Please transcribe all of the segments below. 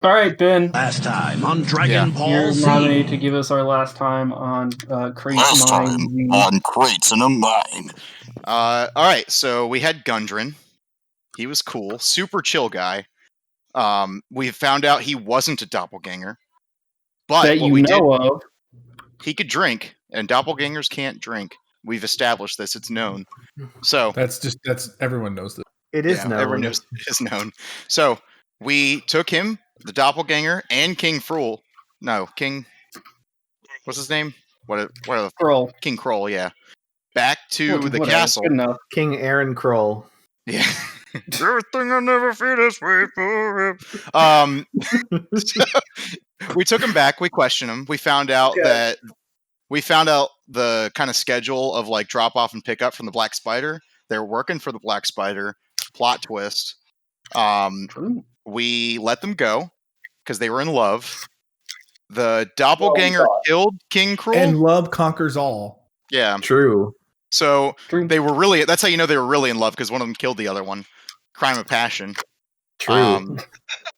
All right, Ben. Last time on Dragon Ball You're Z. nominated to give us our last time on Krayts Last time Mine. on Krayts in a Mine. All right, so we had Gundren. He was cool, super chill guy. We found out he wasn't a doppelganger, but that what you we know did, of. he could drink, and doppelgangers can't drink. We've established this; it's known. So that's everyone knows this. It is known. Everyone knows it is known. So we took him, the doppelganger, and King Fruel. No, King. What's his name? What are the Kroll. King Kroll? Yeah, back to the castle. Good enough. King Aaron Kroll. Yeah. Everything I never feel this way for him. So we took him back. We questioned him. We found out the kind of schedule of like drop off and pick up from the Black Spider. They're working for the Black Spider. Plot twist. We let them go because they were in love. The doppelganger killed King Cruel. And love conquers all. Yeah. True. So they were really, that's how you know they were really in love, because one of them killed the other one. Crime of passion. True.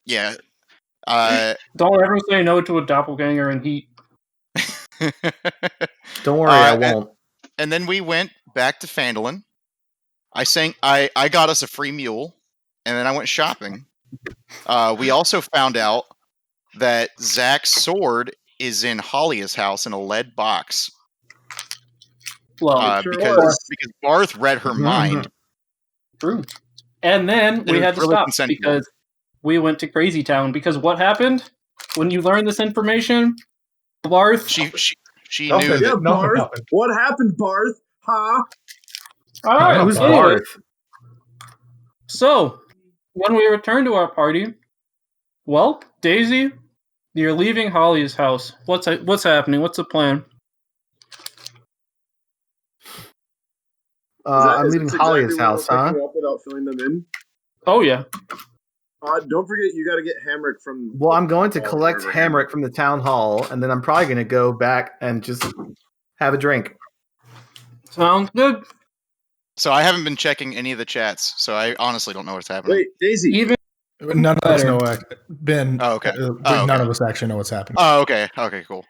Yeah. Don't ever say no to a doppelganger in heat. Don't worry, I won't. And then we went back to Phandalin. I got us a free mule, and then I went shopping. We also found out that Zach's sword is in Halia's house in a lead box. Well, because Barth read her mind. True. And then we had to stop because we went to Crazy Town. Because what happened when you learned this information? Barth. She knew that. Barth. What happened, Barth? Huh? All right. Who's Barth? So when we returned to our party, well, Daisy, you're leaving Holly's house. What's happening? What's the plan? I'm leaving Holly's house, huh? Up without filling them in. Oh yeah. Don't forget, you got to get Hamrick from. Well, I'm going to collect Hamrick from the town hall, and then I'm probably going to go back and just have a drink. Sounds good. So I haven't been checking any of the chats, so I honestly don't know what's happening. Wait, Daisy. None of us know. Ben. Oh, okay. None of us actually know what's happening. Oh, okay. Okay, cool.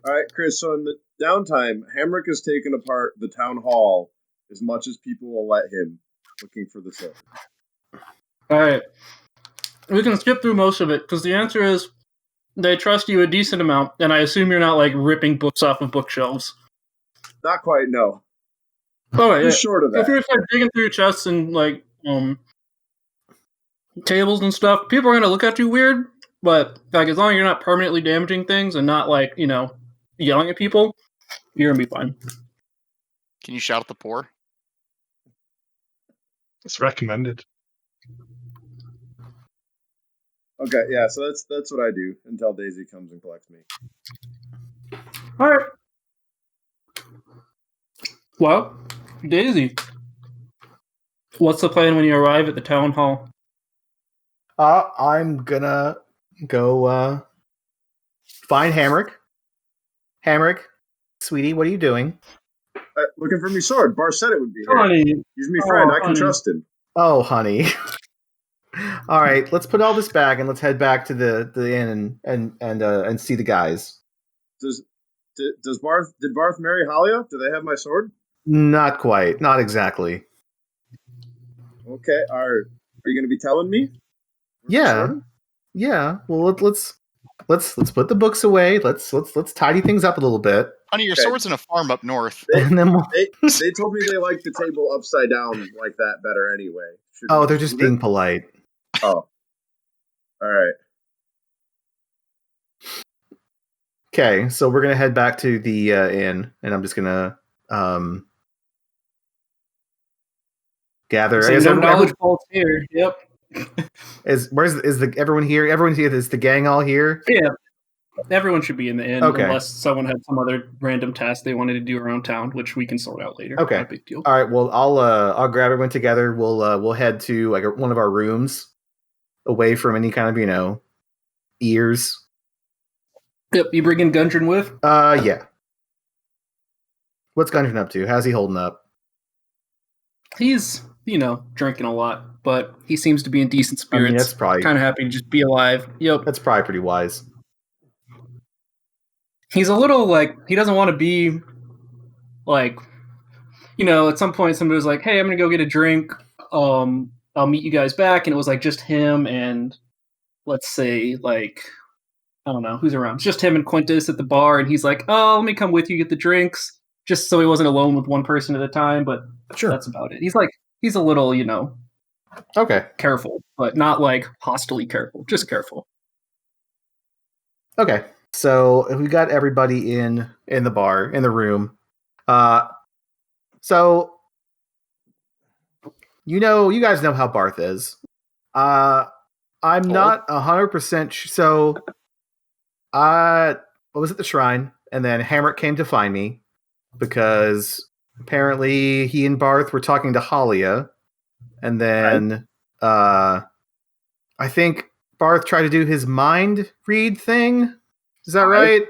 All right, Chris. So in the downtime, Hamrick has taken apart the town hall as much as people will let him, looking for the sword. All right. We can skip through most of it, because the answer is they trust you a decent amount, and I assume you're not, like, ripping books off of bookshelves. Not quite, no. Oh, yeah. Just short of that. If you're just, like, digging through chests and, like, tables and stuff, people are going to look at you weird, but, like, as long as you're not permanently damaging things and not, like, yelling at people, you're going to be fine. Can you shout at the poor? It's recommended. Okay, yeah, so that's what I do until Daisy comes and collects me. All right. Well, Daisy, what's the plan when you arrive at the town hall? I'm gonna go find Hamrick. Hamrick, sweetie, what are you doing? Looking for me sword. Bar said it would be here. Honey. He's my friend. I can trust him. Oh, honey. All right, let's put all this back and let's head back to the inn and see the guys. Did Barth marry Halia? Do they have my sword? Not quite. Not exactly. Okay. Are you going to be telling me? Yeah. Yeah. Well, let's put the books away. Let's tidy things up a little bit. Honey, your sword's in a farm up north. And then they told me they like the table upside down like that better anyway. They're just being polite. Oh. All right. Okay, so we're gonna head back to the inn, and I'm just gonna gather. So knowledge vault's here. Yep. Is everyone here? Everyone's here. Is the gang all here? Yeah. Everyone should be in the inn, okay. Unless someone had some other random task they wanted to do around town, which we can sort out later. Okay. Not a big deal. All right. Well, I'll grab everyone together. We'll head to like one of our rooms, away from any kind of ears. Yep. You bring in Gundren with? Yeah. What's Gundren up to? How's he holding up? He's drinking a lot, but he seems to be in decent I mean, spirits. that's probably Kind of happy to just be alive. Yep. that's probably pretty wise. He's a little he doesn't want to be like, at some point somebody was like, "Hey, I'm gonna go get a drink. I'll meet you guys back," and it was just him and let's say I don't know who's around. It's just him and Quintus at the bar, and he's like, "Oh, let me come with you, get the drinks," just so he wasn't alone with one person at a time. But Sure. that's about it. He's a little, Okay. careful, but not hostily careful, just careful. Okay. So we got everybody in the bar, in the room. So you guys know how Barth is. I'm not 100% so I was at the shrine, and then Hamrick came to find me because apparently he and Barth were talking to Halia, and then I think Barth tried to do his mind read thing. Is that right?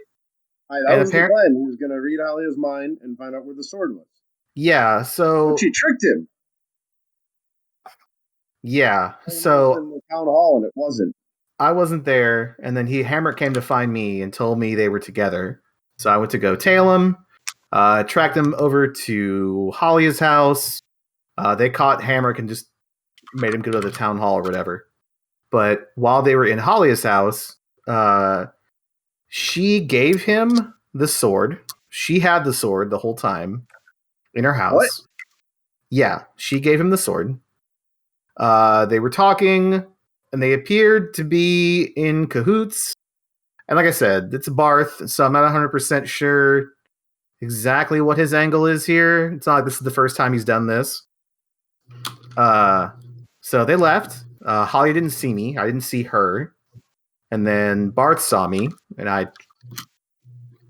That was the plan. He was going to read Halia's mind and find out where the sword was. Yeah, so... But she tricked him. Yeah, It so... was in the town hall, and it wasn't. I wasn't there, and then Hamrick came to find me and told me they were together. So I went to go tail him, tracked him over to Halia's house. They caught Hamrick and just made him go to the town hall or whatever. But while they were in Halia's house, she gave him the sword. She had the sword the whole time in her house. What? Yeah, she gave him the sword. They were talking, and they appeared to be in cahoots. And like I said, it's Barth, so I'm not 100% sure exactly what his angle is here. It's not like this is the first time he's done this. So they left. Holly didn't see me. I didn't see her. And then Barth saw me, and I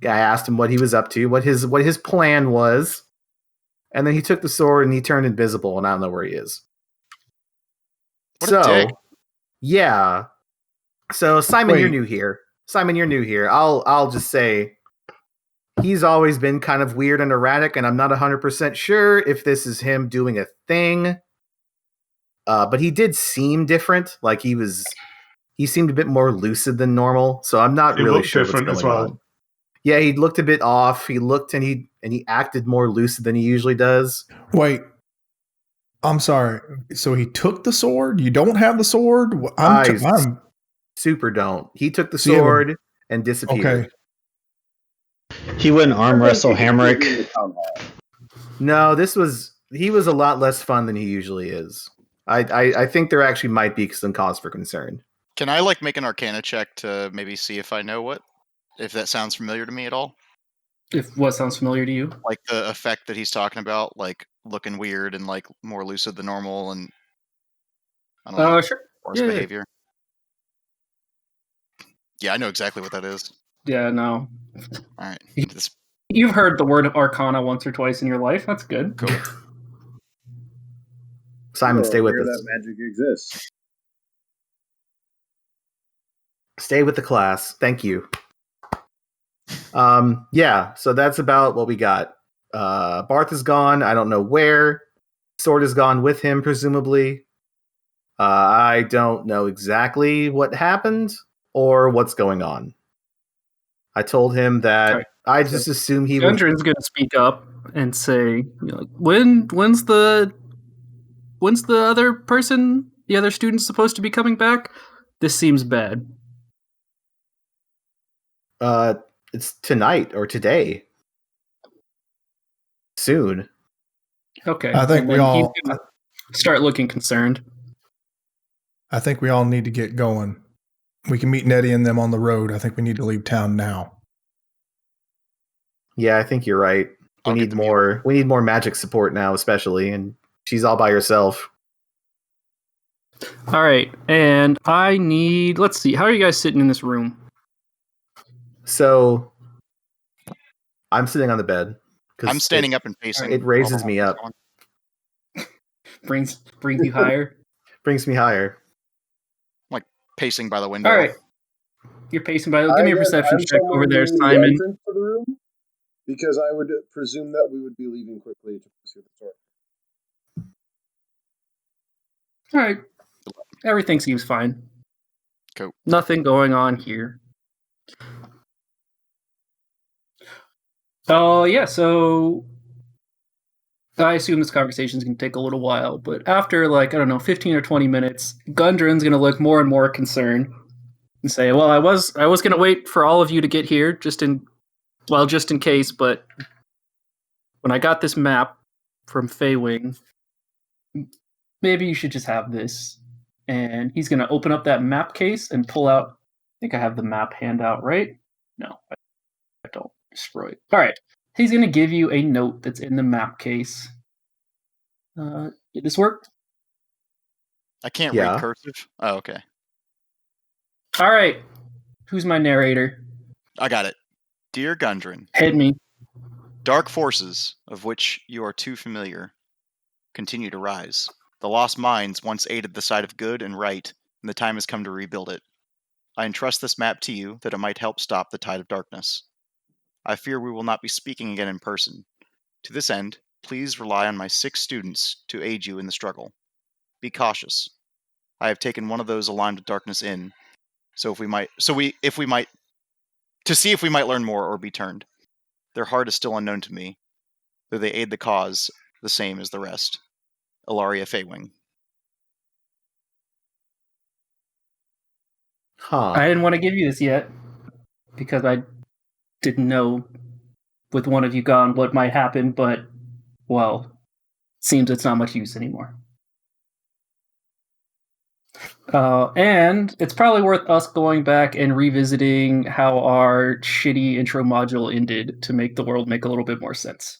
asked him what he was up to, what his plan was. And then he took the sword and he turned invisible, and I don't know where he is. What a dick. Yeah. So Simon, Wait. you're new here. I'll just say he's always been kind of weird and erratic, and I'm not 100% sure if this is him doing a thing. But he did seem different. Like he seemed a bit more lucid than normal. So I'm not really sure what's going on. Yeah, he looked a bit off. He looked and he acted more lucid than he usually does. Wait. I'm sorry. So he took the sword? You don't have the sword? I'm super don't. He took the sword and disappeared. Okay. He wouldn't arm wrestle Hamrick. No, he was a lot less fun than he usually is. I think there actually might be some cause for concern. Can I make an Arcana check to maybe see if I know if that sounds familiar to me at all? If what sounds familiar to you? Like the effect that he's talking about, looking weird and more lucid than normal, and I don't know, sure. or his behavior. Yeah, I know exactly what that is. Yeah, no. All right. You've heard the word Arcana once or twice in your life. That's good. Cool. Simon, stay with us. That magic exists. Stay with the class. Thank you. Yeah, so that's about what we got. Barth is gone. I don't know where. Sword is gone with him, presumably. I don't know exactly what happened or what's going on. I told him that I just assume he would... Gundren's going to speak up and say, when's the other person, the other student supposed to be coming back? This seems bad. It's tonight or today. Soon. Okay. I think we all start looking concerned. I think we all need to get going. We can meet Nettie and them on the road. I think we need to leave town now. Yeah, I think you're right. We need more magic support now, especially, and she's all by herself. All right, and I need... Let's see. How are you guys sitting in this room? So, I'm sitting on the bed. I'm standing up and pacing. It raises me up. Brings you higher? Brings me higher. Pacing by the window. All right. You're pacing by... Give me a perception check over there, Simon. The entrance to the room, because I would presume that we would be leaving quickly to pursue the sword. All right. Everything seems fine. Cool. Nothing going on here. Oh, yeah, so I assume this conversation is going to take a little while, but after, 15 or 20 minutes, Gundren's going to look more and more concerned and say, well, I was going to wait for all of you to get here just in case, but when I got this map from Feywing, maybe you should just have this. And he's going to open up that map case and pull out, I think I have the map handout, right? No, I don't. Destroy it. All right. He's going to give you a note that's in the map case. Did this work? I can't read cursive. Oh, okay. All right. Who's my narrator? I got it. Dear Gundren. Hit me. Dark forces, of which you are too familiar, continue to rise. The lost mines once aided the side of good and right, and the time has come to rebuild it. I entrust this map to you that it might help stop the tide of darkness. I fear we will not be speaking again in person. To this end, please rely on my 6 students to aid you in the struggle. Be cautious. I have taken one of those aligned with darkness in, to see if we might learn more or be turned. Their heart is still unknown to me, though they aid the cause the same as the rest. Ilaria Feywing. I didn't want to give you this yet because I didn't know with one of you gone what might happen, but, well, seems it's not much use anymore. And it's probably worth us going back and revisiting how our shitty intro module ended to make the world make a little bit more sense.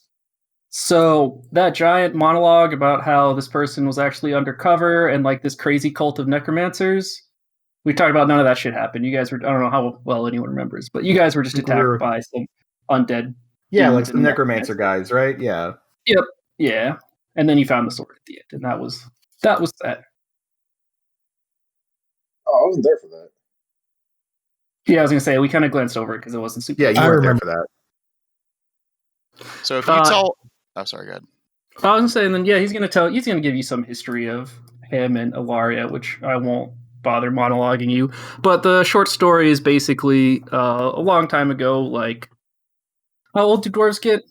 So that giant monologue about how this person was actually undercover and this crazy cult of necromancers, we talked about none of that shit happened. You guys were, I don't know how well anyone remembers, but you guys were just attacked by some undead. Yeah, like some necromancer guys, right? Yeah. Yep. Yeah. And then you found the sword at the end, and that was that. Oh, I wasn't there for that. Yeah, I was gonna say we kind of glanced over it because it wasn't super. Yeah, you weren't there for that. So if you tell, oh, sorry, go ahead. I was gonna say, and then he's gonna give you some history of him and Ilaria, which I won't bother monologuing you. But the short story is basically a long time ago. How old do dwarves get?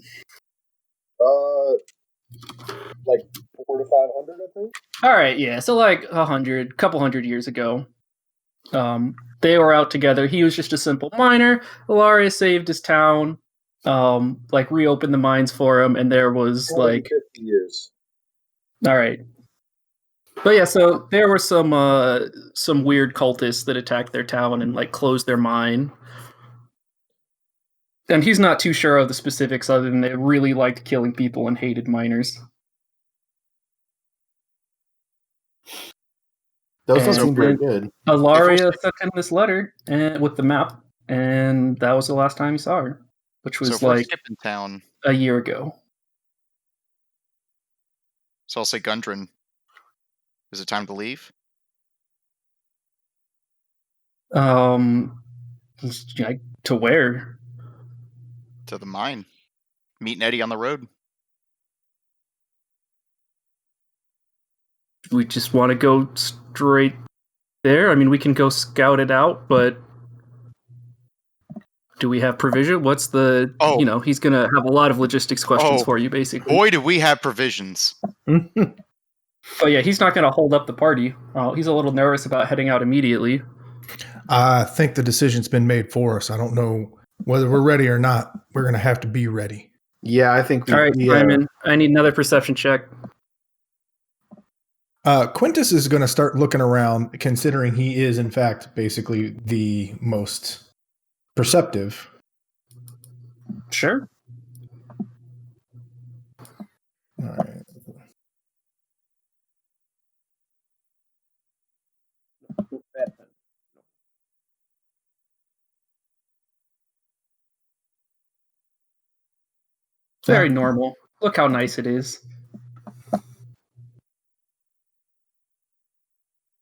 Like 400 to 500, I think. All right, yeah. So couple hundred years ago, they were out together. He was just a simple miner. Ilaria saved his town, reopened the mines for him, and there was 50 years. All right. But yeah, so there were some weird cultists that attacked their town and closed their mine. And he's not too sure of the specifics other than they really liked killing people and hated miners. Those don't seem very good. Ilaria sent him this letter with the map, and that was the last time he saw her, which was skipping town a year ago. So I'll say, Gundren, is it time to leave? To where? To the mine. Meet Nettie on the road. We just want to go straight there. I mean, we can go scout it out, but do we have provision? What's the... he's going to have a lot of logistics questions for you, basically. Boy, do we have provisions. But yeah, he's not going to hold up the party. He's a little nervous about heading out immediately. I think the decision's been made for us. I don't know whether we're ready or not. We're going to have to be ready. Yeah, I think... All right, Simon, I need another perception check. Quintus is going to start looking around, considering he is, in fact, basically the most perceptive. Sure. All right. Very normal. Look how nice it is.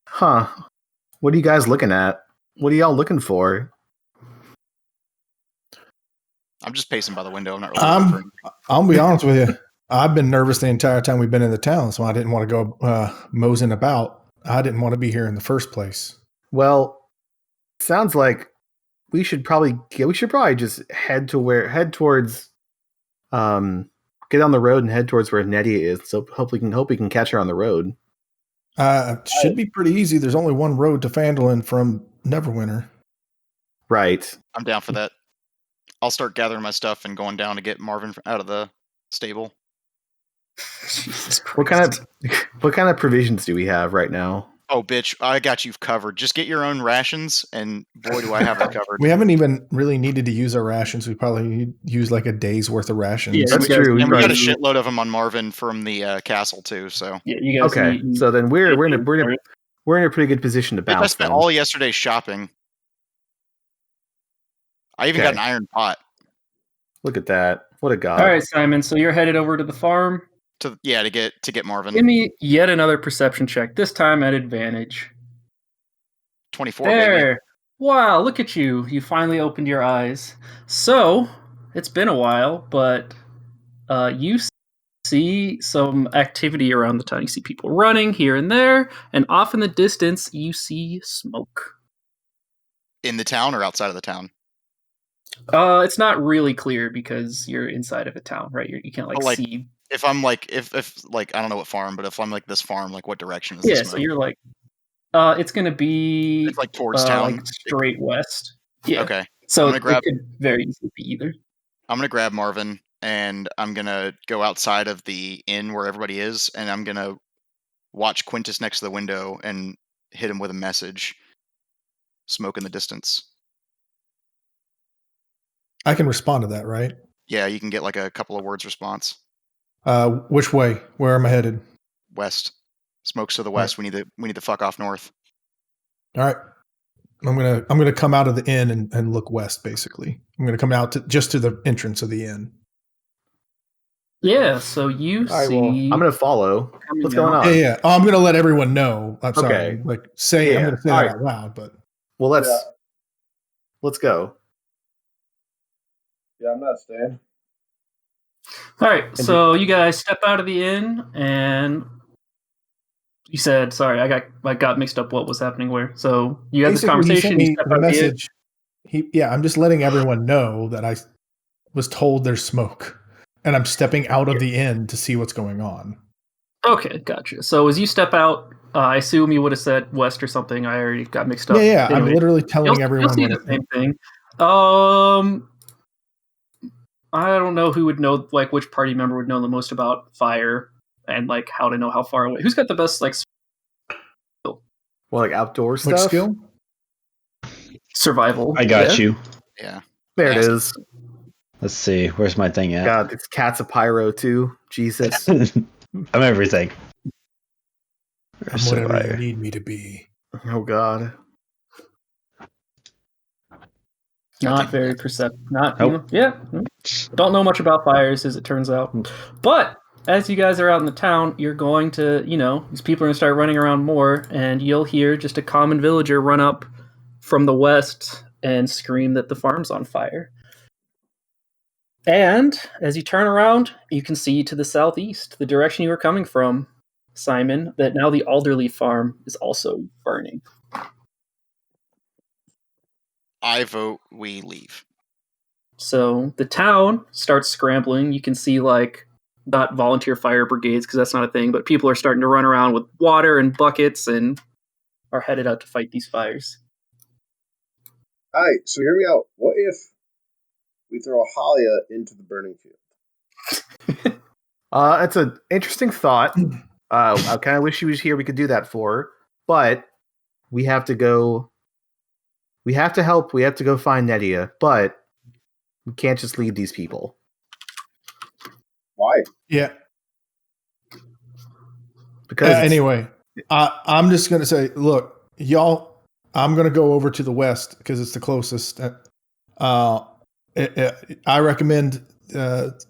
Huh. What are you guys looking at? What are y'all looking for? I'm just pacing by the window. I'm not really I'll be honest with you. I've been nervous the entire time we've been in the town, so I didn't want to go moseying about. I didn't want to be here in the first place. Well, sounds like we should probably just head towards get on the road and head towards where Nettie is. So hope we can catch her on the road. Should be pretty easy. There's only one road to Phandalin from Neverwinter. Right. I'm down for that. I'll start gathering my stuff and going down to get Marvin out of the stable. Jesus What Christ. kind of provisions do we have right now? Oh, bitch, I got you covered. Just get your own rations, and boy, do I have that covered. We haven't even really needed to use our rations. We probably use like a day's worth of rations. Yeah, That's you guys- true. And we got a Right. shitload of them on Marvin from the castle too. So Yeah, you guys. Okay, you- so then we're in a pretty good position to I bounce. spent Then. all yesterday shopping. I even got Okay. an iron pot Look at that! What a god! All right, Simon. So you're headed over to the farm. to get Marvin. Give me yet another perception check. This time at advantage. 24. Baby. There. Wow, look at you. You finally opened your eyes. So, it's been a while, but you see some activity around the town. You see people running here and there, and off in the distance, you see smoke. In the town or outside of the town? It's not really clear because you're inside of a town, right? You can't But, like, see. If I'm if I don't know what farm, but if I'm like this farm, like what direction is Yeah, this? so you're like, it's gonna be It's like towards town. like straight west. Yeah. Okay. So I'm gonna it could very easily be either. I'm gonna grab Marvin and I'm gonna go outside of the inn where everybody is, and I'm gonna watch Quintus next to the window and hit him with a message. Smoke in the distance. I can respond to that, right? Yeah, you can get like a couple of words response. Which way? Where am I headed? West. Smokes to the west. We need to fuck off north. All right. I'm gonna come out of the inn and look west. Basically, I'm gonna come out just to the entrance of the inn. Yeah. So you All right, see. well, I'm gonna follow. What's going on? Yeah. Oh, I'm gonna let everyone know. I'm sorry. Okay. Like say, I'm Yeah. gonna say All that right. out loud, but Well, let's go. Yeah, I'm not staying. All right, so you guys step out of the inn, and you said, "Sorry, I got mixed up. What was happening where?" So you had this basically, he conversation. sent You me step the out of the inn. message. I'm just letting everyone know that I was told there's smoke, and I'm stepping out of the inn to see what's going on. Okay, gotcha. So as you step out, I assume you would have said west or something. I already got mixed up. Yeah. I'm Anyway, literally telling you'll everyone. see the same thing. I don't know who would know, like, which party member would know the most about fire and like how to know how far away. Who's got the best like Well, like outdoor Like stuff. skill? survival? I got Yeah? you. Yeah. There it Yes. is. Let's see. Where's my thing at? God, it's cats a pyro too. Jesus. I'm everything. I'm whatever you need me to be. Oh God. Not very perceptive. Not Nope. Don't know much about fires, as it turns out. But as you guys are out in the town, you're going to, these people are going to start running around more, and you'll hear just a common villager run up from the west and scream that the farm's on fire. And as you turn around, you can see to the southeast, the direction you were coming from, Simon, that now the Alderley farm is also burning. I vote we leave. So the town starts scrambling. You can see not volunteer fire brigades because that's not a thing, but people are starting to run around with water and buckets and are headed out to fight these fires. All right, so hear me out. What if we throw Halia into the burning field? It's an interesting thought. I kind of wish she was here. We could do that for her, but we have to go. We have to help. We have to go find Nedia, but we can't just leave these people. Why? Yeah. Because Anyway, I'm just going to say, look, y'all, I'm going to go over to the west because it's the closest. I recommend,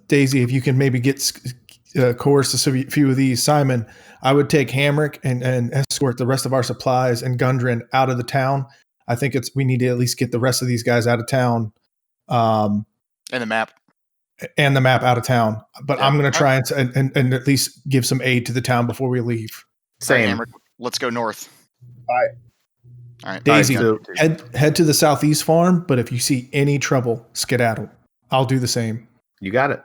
Daisy, if you can maybe get coerce a few of these, Simon, I would take Hamrick and escort the rest of our supplies and Gundren out of the town. I think we need to at least get the rest of these guys out of town. And the map. And the map out of town. But Yeah. I'm going to try and at least give some aid to the town before we leave. same. Hamrick, let's go north. Aye. All right. Daisy, so- head to the southeast farm, but if you see any trouble, skedaddle. I'll do the same. You got it.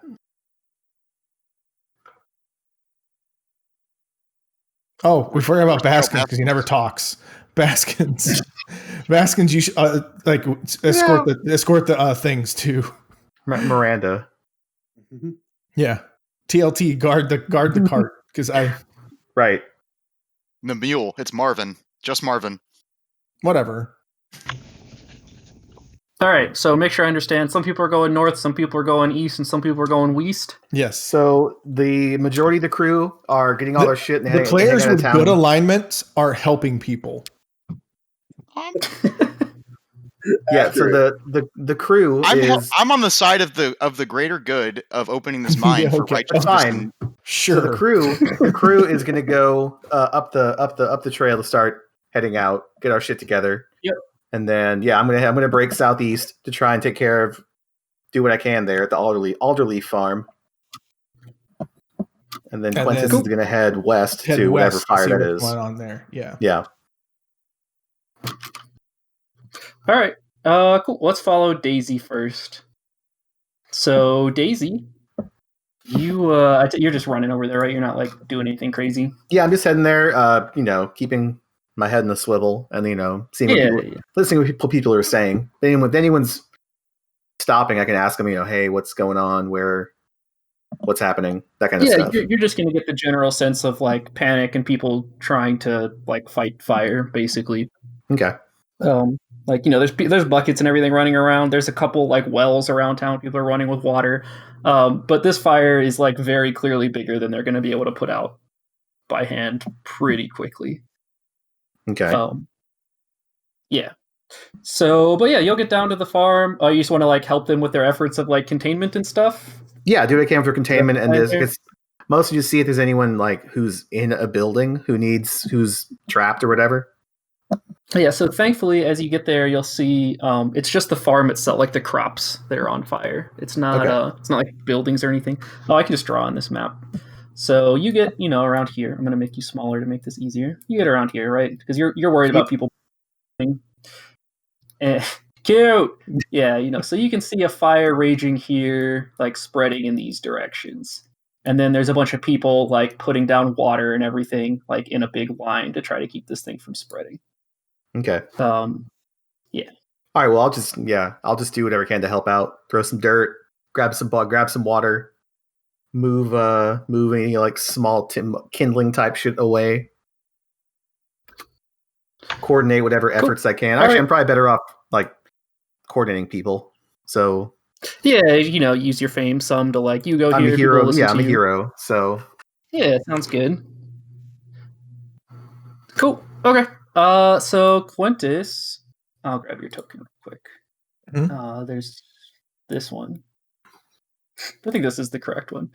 Oh, we forgot about Baskins because he never talks. Baskins, you should escort the things too. Miranda. Yeah, TLT guard the cart because Right. The mule. It's Marvin. Just Marvin. whatever. All right, so make sure I understand. Some people are going north, some people are going east, and some people are going west. Yes. So the majority of the crew are getting all their shit and The heading players out of with town. good alignments are helping people. Yeah, so the crew is I'm on the side of the greater good of opening this mine Yeah, for okay. righteousness. fine. Sure. So the crew is going to go up the trail to start heading out, get our shit together. Yep. And then I'm gonna break southeast to try and do what I can there at the Alderleaf farm. And then Quintus is going to head west to whatever fire that is. Going on there. Yeah. Yeah. All right, cool. Let's follow Daisy first. So Daisy, you're just running over there, right? You're not like doing anything crazy. Yeah, I'm just heading there. Keeping my head in the swivel and seeing listening to what people are saying. If anyone's stopping, I can ask them. Hey, what's going on? What's happening? That kind of stuff. You're just gonna get the general sense of like panic and people trying to like fight fire, basically. Okay. There's buckets and everything running around. There's a couple like wells around town. People are running with water. But this fire is like very clearly bigger than they're going to be able to put out by hand pretty quickly. Okay. Yeah. So, but yeah, you'll get down to the farm. You just want to like help them with their efforts of like containment and stuff. Yeah, do what I can for containment, and it's mostly just see if there's anyone like who's in a building who's trapped or whatever. Yeah, so thankfully, as you get there, you'll see it's just the farm itself, like the crops that are on fire. It's not it's not like buildings or anything. Oh, I can just draw on this map. So you get around here. I'm gonna make you smaller to make this easier. You get around here, right? Because you're worried about people. Cute. Yeah, so you can see a fire raging here, like spreading in these directions. And then there's a bunch of people like putting down water and everything, like in a big line to try to keep this thing from spreading. Okay. Yeah. All right. Well, I'll just do whatever I can to help out. Throw some dirt, grab some water, move any like small kindling type shit away. Coordinate whatever efforts I can. Actually, I'm probably better off like coordinating people. So yeah, use your fame some to like you go I'm here. a hero. Yeah, I'm a hero. So yeah, sounds good. Cool. Okay. So Quintus, I'll grab your token real quick. Mm-hmm. There's this one. I think this is the correct one.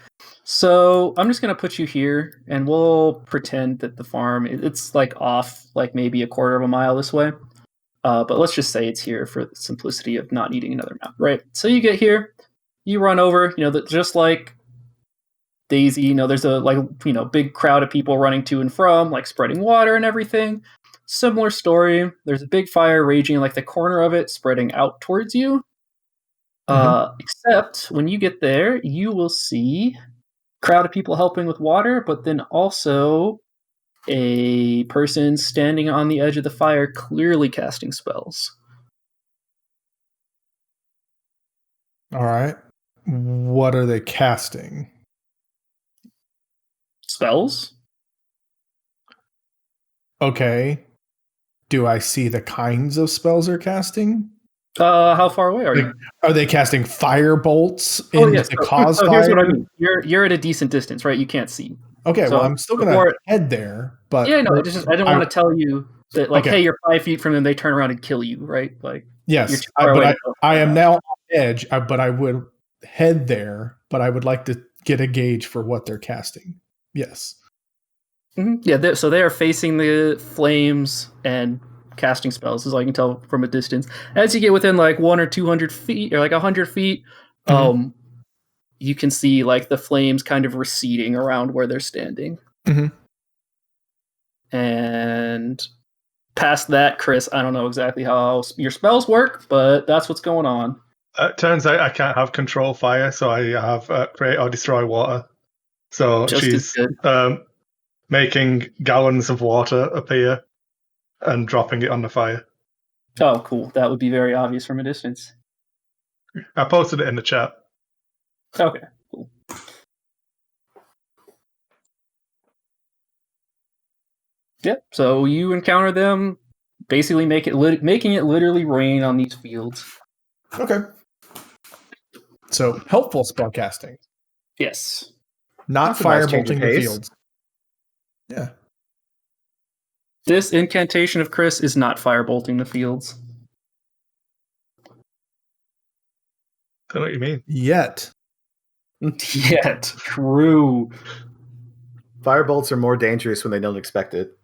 So I'm just gonna put you here, and we'll pretend that the farm it's like off, like maybe a quarter of a mile this way. But let's just say it's here for the simplicity of not needing another map, right? So you get here, you run over, just like Daisy, there's a big crowd of people running to and from, like spreading water and everything. Similar story. There's a big fire raging, like the corner of it spreading out towards you. Except when you get there, you will see a crowd of people helping with water, but then also a person standing on the edge of the fire, clearly casting spells. All right. What are they casting? Spells? Okay. Do I see the kinds of spells they're casting? How far away are you? Are they casting fire bolts to cause fire? Here's what I mean. You're at a decent distance, right? You can't see. Okay, So well, I'm still going to head there, but yeah, no, I didn't want to tell you that, like, hey, you're 5 feet from them. They turn around and kill you, right? Like, yes, but I am now on edge. But I would head there, but I would like to get a gauge for what they're casting. Yes. Mm-hmm. Yeah, so they are facing the flames and casting spells, as I can tell from a distance. As you get within like 100 or 200 feet, or like 100 feet, you can see like the flames kind of receding around where they're standing. Mm-hmm. And past that, Chris, I don't know exactly how your spells work, but that's what's going on. It turns out I can't have control fire, so I have create or destroy water. So Just as she's good. making gallons of water appear and dropping it on the fire. Oh, cool. That would be very obvious from a distance. I posted it in the chat. Okay, cool. Yep. So you encounter them, basically making it literally rain on these fields. Okay. So helpful spellcasting, Yes. not That's a nice change of firebolting the pace. fields. Yeah. This incantation of Chris is not firebolting the fields. Don't know what you mean. Yet. Yet. True. Firebolts are more dangerous when they don't expect it.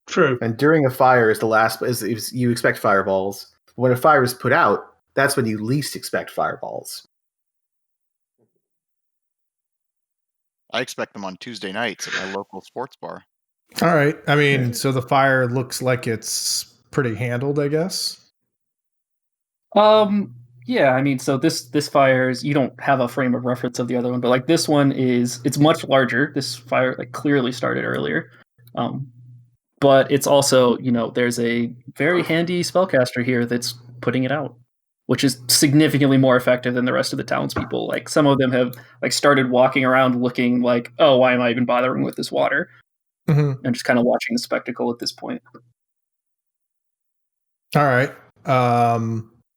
True. And during a fire is you expect fireballs. When a fire is put out, that's when you least expect fireballs. I expect them on Tuesday nights at my local sports bar. All right. I mean, so the fire looks like it's pretty handled, I guess. Yeah, I mean, so this fire is, you don't have a frame of reference of the other one, but like this one it's much larger. This fire like clearly started earlier. But it's also, there's a very handy spellcaster here that's putting it out, which is significantly more effective than the rest of the townspeople. Like some of them have like started walking around looking like, oh, why am I even bothering with this water? Mm-hmm. And just kind of watching the spectacle at this point. All right.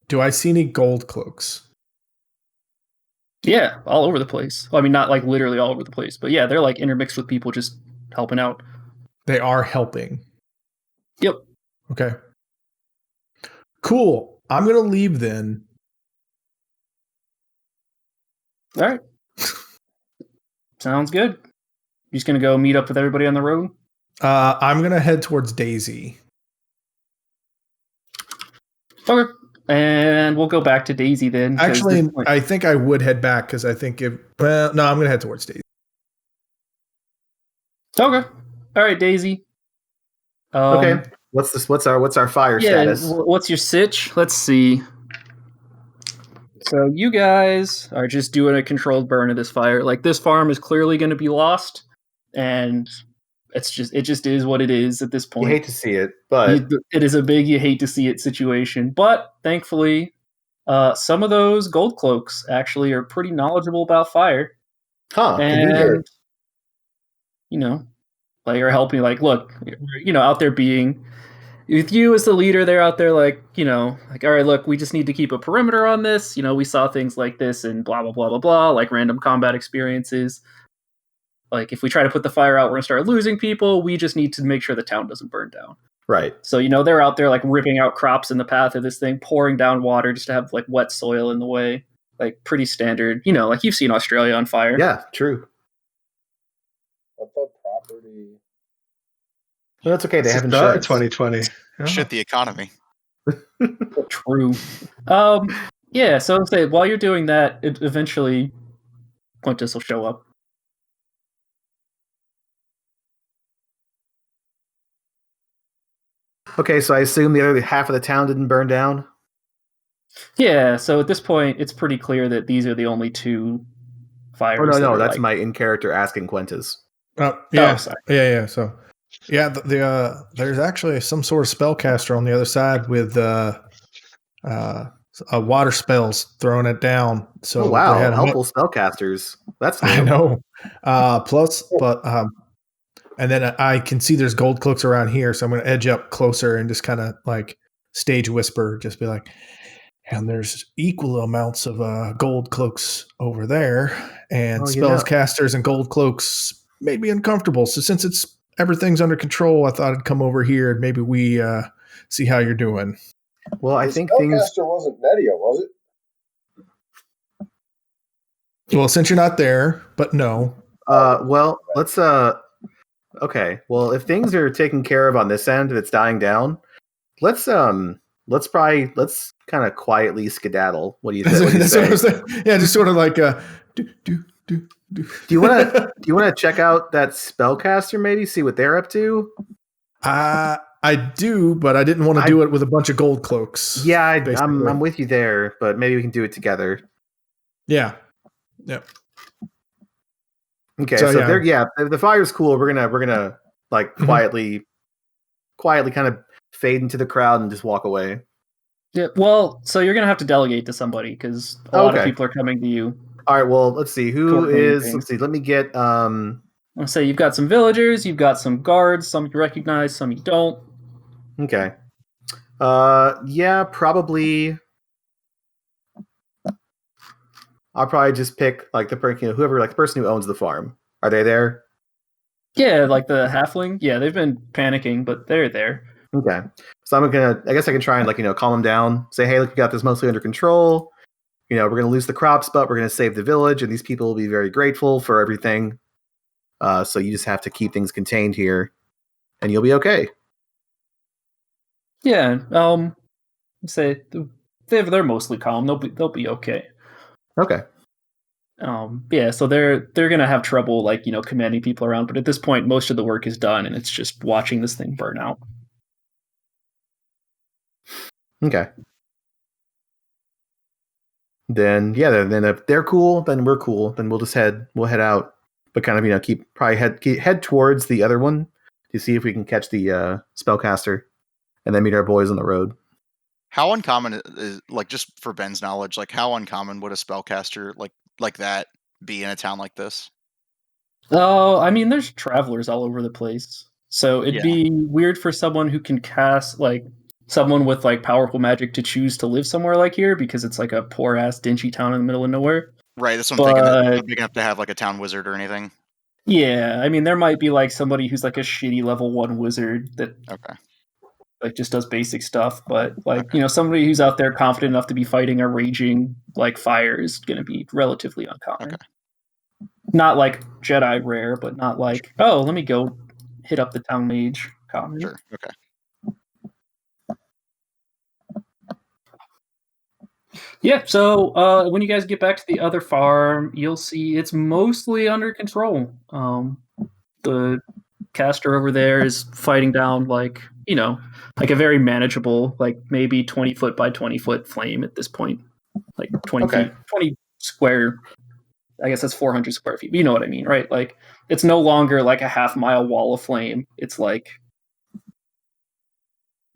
Do I see any gold cloaks? Yeah, all over the place. Well, I mean, not like literally all over the place, but yeah, they're like intermixed with people just helping out. They are helping. Yep. Okay. Cool. I'm going to leave then. All right. Sounds good. You just going to go meet up with everybody on the road? I'm going to head towards Daisy. Okay. And we'll go back to Daisy then. Actually, I think I would head back because I think I'm going to head towards Daisy. Okay. All right, Daisy. Okay. What's our fire status? What's your sitch? Let's see. So you guys are just doing a controlled burn of this fire. Like this farm is clearly going to be lost, and it just is what it is at this point. You hate to see it, but it is a big you hate to see it situation. But thankfully, some of those gold cloaks actually are pretty knowledgeable about fire. Huh? And like are helping. Like, look, out there being with you as the leader, they're out there like, like, all right, look, we just need to keep a perimeter on this. We saw things like this and blah, blah, blah, blah, blah, like random combat experiences. Like if we try to put the fire out, we're going to start losing people. We just need to make sure the town doesn't burn down. Right. So, they're out there like ripping out crops in the path of this thing, pouring down water just to have like wet soil in the way. Like pretty standard, like you've seen Australia on fire. Yeah, true. What the property? Well, that's okay. They have started insurance. 2020. Oh. Shit the economy. True. Yeah. So I'll say while you're doing that, eventually Quintus will show up. Okay, so I assume the other half of the town didn't burn down? Yeah, so at this point, it's pretty clear that these are the only two fires. Oh, no, that's my in-character asking Quintus. Oh, yeah. Oh, sorry. Yeah. So, yeah, there's actually some sort of spellcaster on the other side with water spells throwing it down. So oh, wow, they had helpful spellcasters. That's new. I know. And then I can see there's gold cloaks around here, so I'm going to edge up closer and just kind of like stage whisper, just be like, and there's equal amounts of gold cloaks over there, and spellcasters and gold cloaks made me uncomfortable. So since everything's under control, I thought I'd come over here and maybe we see how you're doing. Well, I think spellcaster wasn't Nedia, was it? Well, since you're not there, but no. Well, let's okay. Well, if things are taken care of on this end and it's dying down, let's kind of quietly skedaddle. What do you think? Yeah, just sort of like Do you want to check out that spellcaster? Maybe see what they're up to. I do, but I didn't want to do it with a bunch of gold cloaks. Yeah, basically. I'm with you there, but maybe we can do it together. Yeah. Yep. Okay, So, so yeah. the fire's cool. We're gonna like quietly kind of fade into the crowd and just walk away. Yeah, well, so you're gonna have to delegate to somebody because a lot of people are coming to you. All right, well, let's see who is. things. Let's see. Let me get. I'll say you've got some villagers, you've got some guards, some you recognize, some you don't. Okay. Yeah, probably. I'll probably just pick like the whoever, like the person who owns the farm. Are they there? Yeah, like the halfling. Yeah, they've been panicking, but they're there. Okay. So I guess I can try and like, calm them down. Say, hey, look, we got this mostly under control. We're going to lose the crops, but we're going to save the village, and these people will be very grateful for everything. So you just have to keep things contained here, and you'll be okay. Yeah. Say they're mostly calm. They'll be okay. Okay. Yeah. So they're gonna have trouble like commanding people around, but at this point, most of the work is done, and it's just watching this thing burn out. Okay. Then if they're cool, then we're cool. Then we'll head out, but kind of head towards the other one to see if we can catch the spellcaster, and then meet our boys on the road. How uncommon is, like, just for Ben's knowledge, like how uncommon would a spellcaster like that be in a town like this? Oh, I mean, there's travelers all over the place, so it'd be weird for someone who can cast like someone with like powerful magic to choose to live somewhere like here because it's like a poor ass dingy town in the middle of nowhere. Right, that's what I'm thinking. They're not big enough to have like a town wizard or anything. Yeah, I mean, there might be like somebody who's like a shitty level 1 wizard that like just does basic stuff, but like somebody who's out there confident enough to be fighting a raging like fire is going to be relatively uncommon. Not like Jedi rare, but not like let me go hit up the town mage common. Sure. Okay. Yeah, so when you guys get back to the other farm, you'll see it's mostly under control. The caster over there is fighting down like a very manageable, like maybe 20 foot by 20 foot flame at this point, like 20 feet, 20 square. I guess that's 400 square feet. But you know what I mean, right? Like it's no longer like a half-mile wall of flame. It's like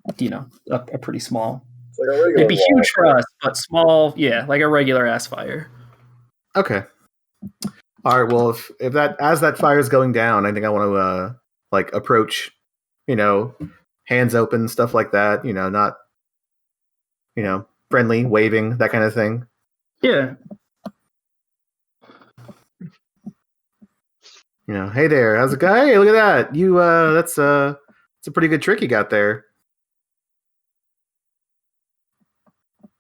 a pretty small. Like it'd be huge for us, but small. Yeah, like a regular ass fire. Okay. All right. Well, if as that fire is going down, I think I want to like approach, hands open, stuff like that. Not, friendly, waving, that kind of thing. Yeah. Hey there, how's it going? Hey, look at that. You that's a pretty good trick you got there.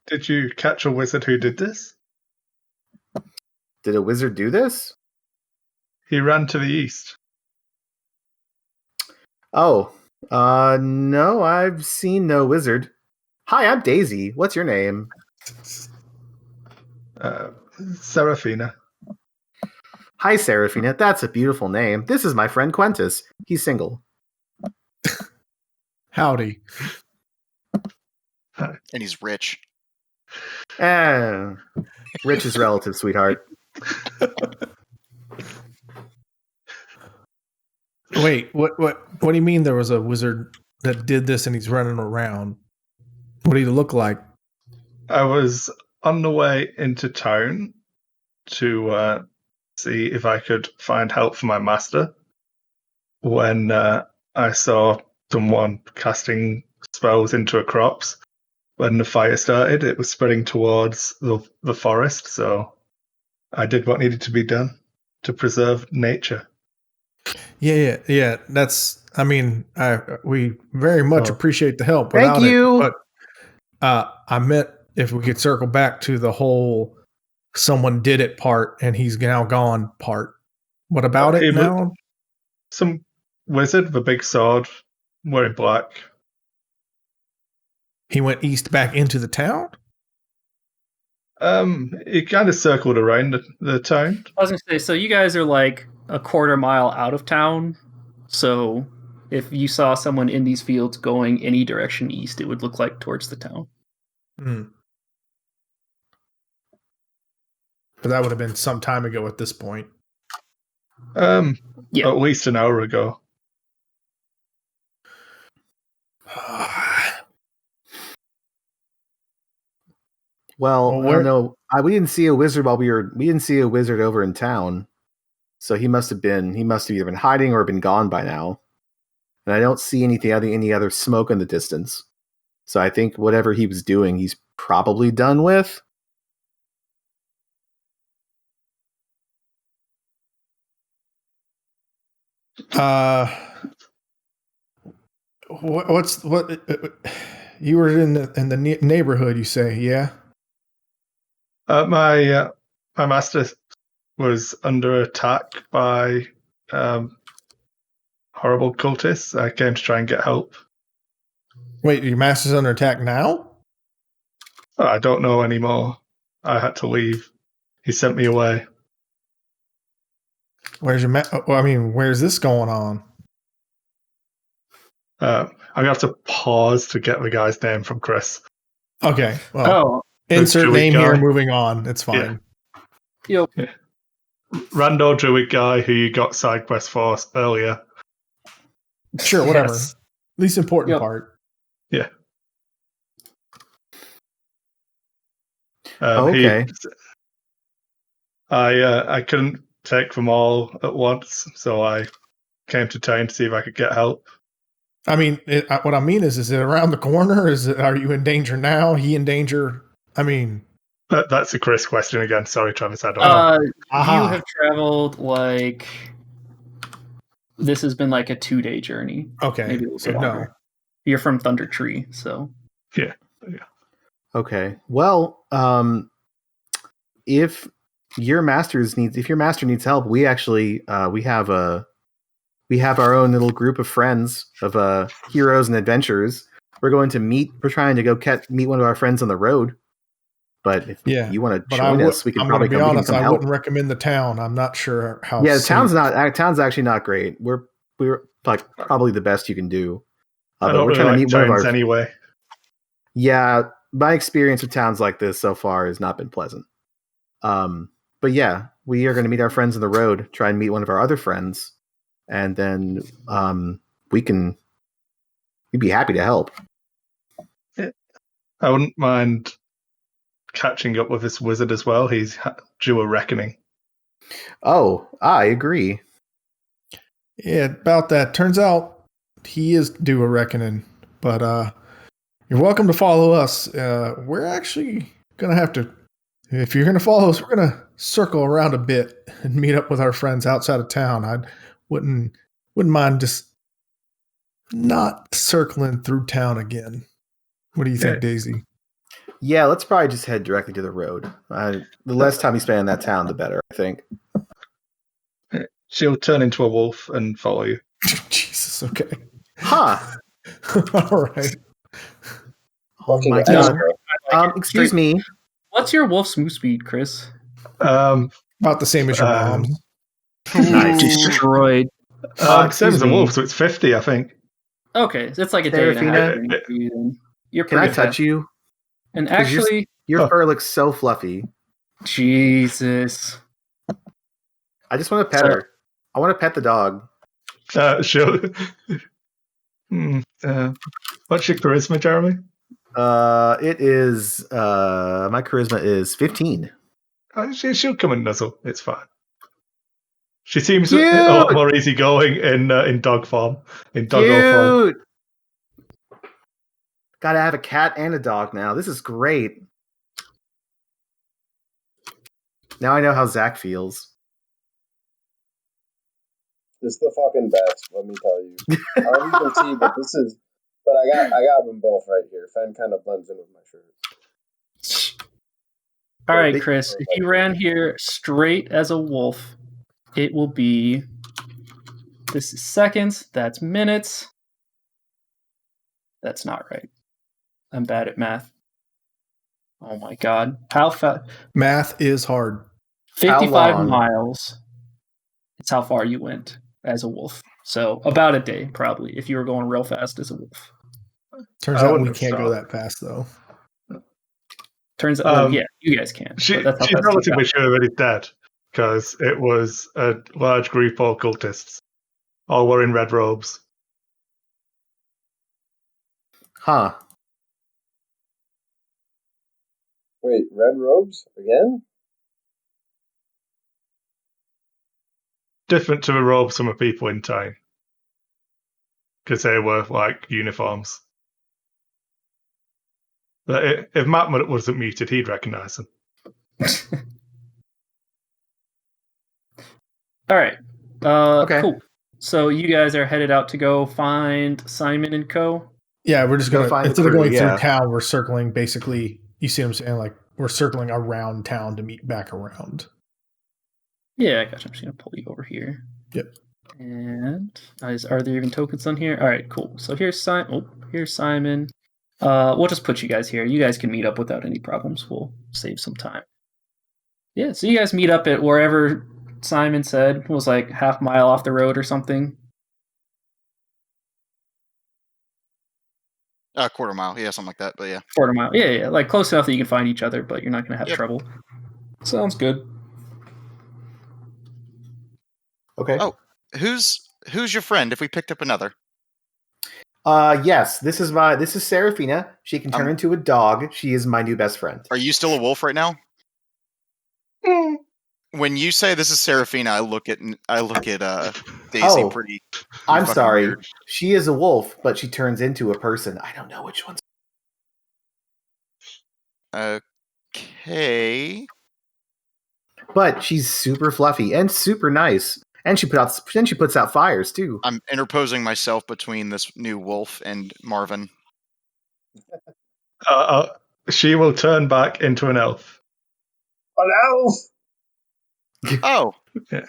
Did you catch a wizard who did this? Did a wizard do this? He ran to the east. Oh, no, I've seen no wizard. Hi, I'm Daisy. What's your name? Seraphina. Hi, Seraphina. That's a beautiful name. This is my friend Quentus. He's single. Howdy. And he's rich. Rich is relative, sweetheart. Wait, what do you mean there was a wizard that did this and he's running around? What did he look like? I was on the way into town to see if I could find help for my master when I saw someone casting spells into a crops. When the fire started, it was spreading towards the forest, so I did what needed to be done to preserve nature. Yeah. That's. I mean, we very much appreciate the help. Thank you. But I meant if we could circle back to the whole someone did it part and he's now gone part. What about it now? Some wizard with a big sword, wearing black. He went east back into the town? He kind of circled around the town. I was gonna say, so you guys are like a quarter mile out of town. So if you saw someone in these fields going any direction east, it would look like towards the town. Hmm. But that would have been some time ago at this point. Yeah. At least an hour ago. Well, I don't know. We didn't see a wizard we didn't see a wizard over in town. So he must have either been hiding or been gone by now. And I don't see any other smoke in the distance. So I think whatever he was doing, he's probably done with. What you were in the neighborhood, you say, yeah? My master was under attack by horrible cultists. I came to try and get help. Wait, your master's under attack now? I don't know anymore. I had to leave. He sent me away. Where's this going on? I'm gonna have to pause to get the guy's name from Chris. Okay. Well, The insert Druid name guy. here. Moving on. It's fine. Yep. Yeah. Rando Druid guy who you got side quest for earlier. Sure, whatever. Yes. Least important Yep. part. Yeah. Okay. I couldn't take them all at once, so I came to town to see if I could get help. I mean, what I mean is it around the corner? Are you in danger now? He in danger? I mean, That's a Chris question again. Sorry, Travis. I don't know. You have traveled like this has been like a 2-day journey. okay. Maybe a little So bit longer. You're from Thunder Tree, so Yeah. Okay. Well, if your master needs help, we actually we have our own little group of friends of heroes and adventurers. We're trying to go meet one of our friends on the road. But if you want to join us, we can probably come. I'm going to be honest. I help. wouldn't recommend the town. I'm not sure how. Yeah, the town's actually not great. We're like probably the best you can do. I but don't we're really trying to like meet one of our. anyway. Yeah, my experience with towns like this so far has not been pleasant. But yeah, we are going to meet our friends on the road. Try and meet one of our other friends, and then we'd be happy to help. I wouldn't mind catching up with this wizard as well. He's due a reckoning. Oh, I agree. Yeah, about that. Turns out he is due a reckoning, but you're welcome to follow us. We're actually going to have to, if you're going to follow us, we're going to circle around a bit and meet up with our friends outside of town. I wouldn't mind just not circling through town again. What do you think, Daisy? Yeah, let's probably just head directly to the road. The less time you spend in that town, the better, I think. She'll turn into a wolf and follow you. Jesus, okay. Huh. All right. Oh my god. Excuse me. What's your wolf's move speed, Chris? About the same as your mom's. Nice. Destroyed. Same as a wolf, so it's 50, I think. Okay, so it's like a day and a half. You're Can I touch you? And actually, your fur looks so fluffy. Jesus. I just want to pet her. I want to pet the dog. Sure. What's your charisma, Jeremy? It is my charisma is 15. She'll come and nuzzle. It's fine. She seems a lot more easygoing in dog form. In doggo form. Gotta have a cat and a dog now. This is great. Now I know how Zach feels. It's the fucking best, let me tell you. I don't even see that this is, but I got them both right here. Fen kind of blends in with my shirt. All right, Chris. If you ran here straight as a wolf, it will be. This is seconds. That's minutes. That's not right. I'm bad at math. Oh my god. How far? Math is hard. 55 long? miles. It's how far you went as a wolf. So about a day, probably, if you were going real fast as a wolf. Turns I out wouldn't we have can't go thought. that fast, though. Turns out, yeah, you guys can. But that's how She's fast you relatively got. sure already dead because it was a large group of cultists, all wearing red robes. Huh. Wait, red robes again? Different to the robes from the people in town because they were like uniforms. But if Matt wasn't muted, he'd recognise them. All right. Okay. Cool. So you guys are headed out to go find Simon and Co. Yeah, we're just Go gonna find the instead of crew, going yeah. through town, we're circling basically. You see what I'm saying? Like we're circling around town to meet back around. Yeah, I gotcha. I'm just gonna pull you over here. Yep. And are there even tokens on here? All right, cool. So here's Simon. Oh, here's Simon. We'll just put you guys here. You guys can meet up without any problems. We'll save some time. Yeah, so you guys meet up at wherever Simon said was like half mile off the road or something. Quarter mile, yeah, something like that. But yeah, Quarter mile. Yeah, like close enough that you can find each other, but you're not gonna have Yep. trouble. Sounds good. Okay. Oh. who's your friend? If we picked up another, Yes, this is Seraphina. She can turn into a dog. She is my new best friend. are you still a wolf right now? When you say this is Seraphina, I look at Daisy Oh, pretty I'm fucking sorry. weird. She is a wolf, but she turns into a person. I don't know which one's. Okay. But she's super fluffy and super nice, and she puts out fires too. I'm interposing myself between this new wolf and Marvin. She will turn back into an elf. An elf! Oh, Yeah.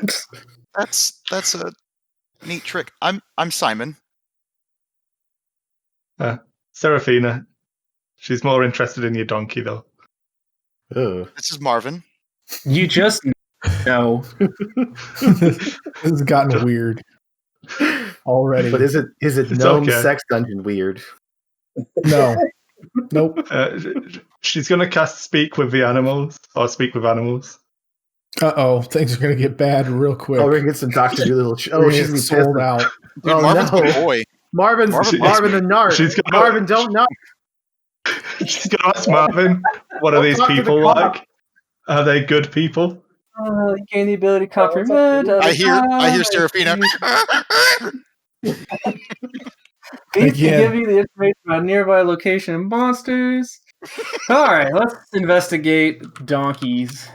that's a neat trick. I'm Simon. Seraphina. She's more interested in your donkey, though. Ugh. This is Marvin. You just know. This has gotten weird already. But is it It's gnome okay. sex dungeon weird? No. Nope. She's going to cast Speak with the Animals, or Speak with Animals. Uh-oh. Things are going to get bad real quick. Oh, we're gonna get some Dr. Doolittle. We're Oh, gonna she's get gonna be sold pissed. out. Dude, Oh, Marvin's no. a boy. Marvin the narc. She's gonna- Marvin, don't knock. She's going to ask Marvin, what are Don't these talk to the people cop. like? Are they good people? You gain the ability to what's up, comprehend. dude? I hear Seraphina. These can Again. give you the information about nearby location and monsters. All right, let's investigate donkeys.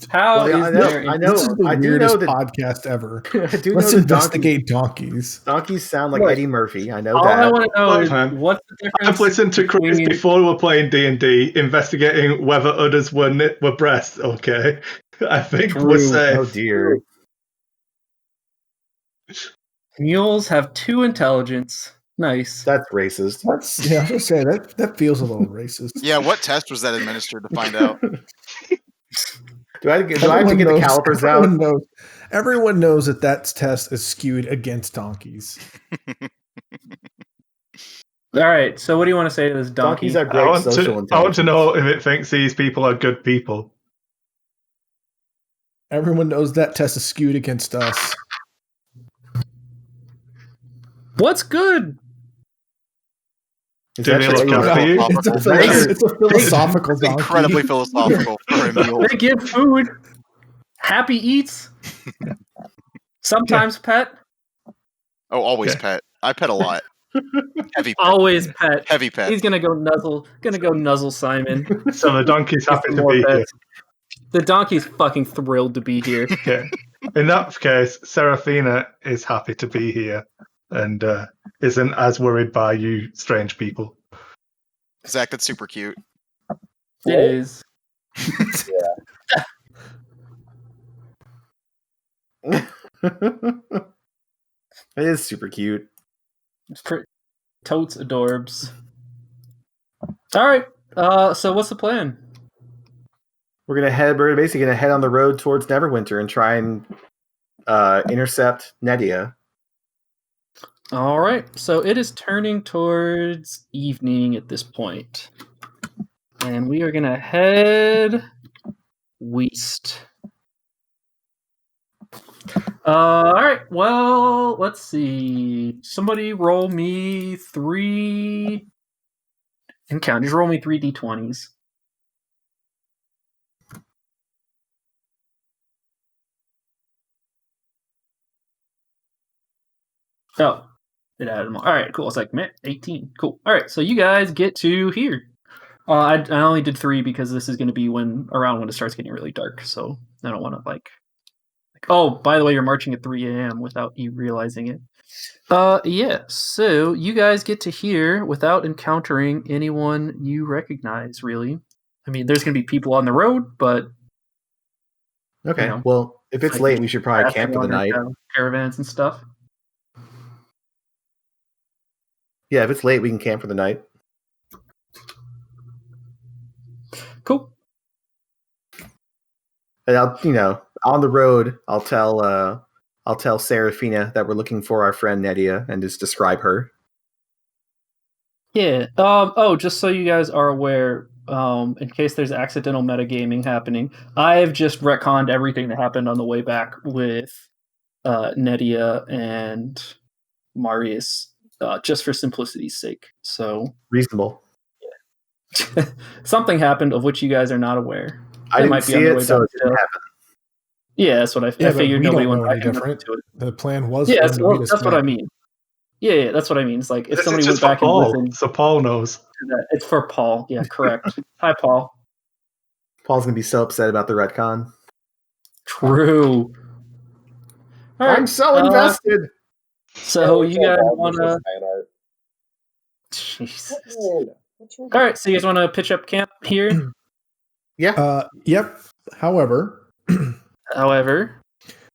How Well, is there? I know. This is the I do weirdest know that. podcast ever. I do Let's know that investigate donkeys. donkeys sound like Look, Eddie Murphy. I know All I that. want to know Look, is man, what's the difference. I've listened to Chris between- before we're playing D&D, investigating whether udders were breasts, okay? I think we're True. safe. Oh dear. Mules have 2 intelligence. Nice. That's racist. I was gonna say that feels a little racist. Yeah, what test was that administered to find out? Do I have to get the calipers out? Everyone knows that test is skewed against donkeys. All right, so what do you want to say to this donkey? Donkeys are great social intelligence. I want to know if it thinks these people are good people. Everyone knows that test is skewed against us. What's good? Is Do that they your- look your- after you? It's a philosophical It's donkey. incredibly philosophical for a mule. They give food. Happy eats. Sometimes pet. Oh, always Okay. pet. I pet a lot. Heavy pet. Always pet. Heavy pet. He's gonna go nuzzle Simon. So the donkey's Get happy some to more be here. pets. The donkey's fucking thrilled to be here. Okay. In that case, Seraphina is happy to be here and isn't as worried by you strange people. Zach, that's super cute. It is. It is super cute. It's pretty. Totes adorbs. All right. So what's the plan? We're basically gonna head on the road towards Neverwinter and try and intercept Nedia. All right, so it is turning towards evening at this point, and we are gonna head west. All right. Well, let's see. Somebody roll me 3 and count. Just roll me 3 d20s. Oh, it added them all. All right, cool. It's like, man, 18. Cool. All right, so you guys get to here. I only did 3 because this is going to be around when it starts getting really dark. So I don't want to like. Oh, by the way, you're marching at 3 a.m. without you realizing it. Yeah. So you guys get to here without encountering anyone you recognize. Really, I mean, there's going to be people on the road, but Okay. you know, Well, if it's like late, we should probably camp for the passing on night. Caravans and stuff. Yeah, if it's late, we can camp for the night. Cool. And on the road, I'll tell Serafina that we're looking for our friend Nedia and just describe her. Yeah. Oh, just so you guys are aware, in case there's accidental metagaming happening, I've just retconned everything that happened on the way back with Nedia and Marius, just for simplicity's sake. So Reasonable. something happened of which you guys are not aware. I They didn't might be see on their it, way so back it didn't still. happen. Yeah, that's what I Yeah, but figured. we Nobody don't went know back any and listened different. to it. The plan was Yeah, for that's, them to meet us that's what I back. mean. Yeah, that's what I mean. It's like if This somebody is went just for back and Paul, listened so Paul knows. to that, it's for Paul. Yeah, correct. Hi, Paul. Paul's gonna be so upset about the retcon. True. All I'm right, so invested. So It's you guys all want just to? fan art. Jesus. What's wrong? All right, so you guys want to pitch up camp here? Yeah. Yep. However, However,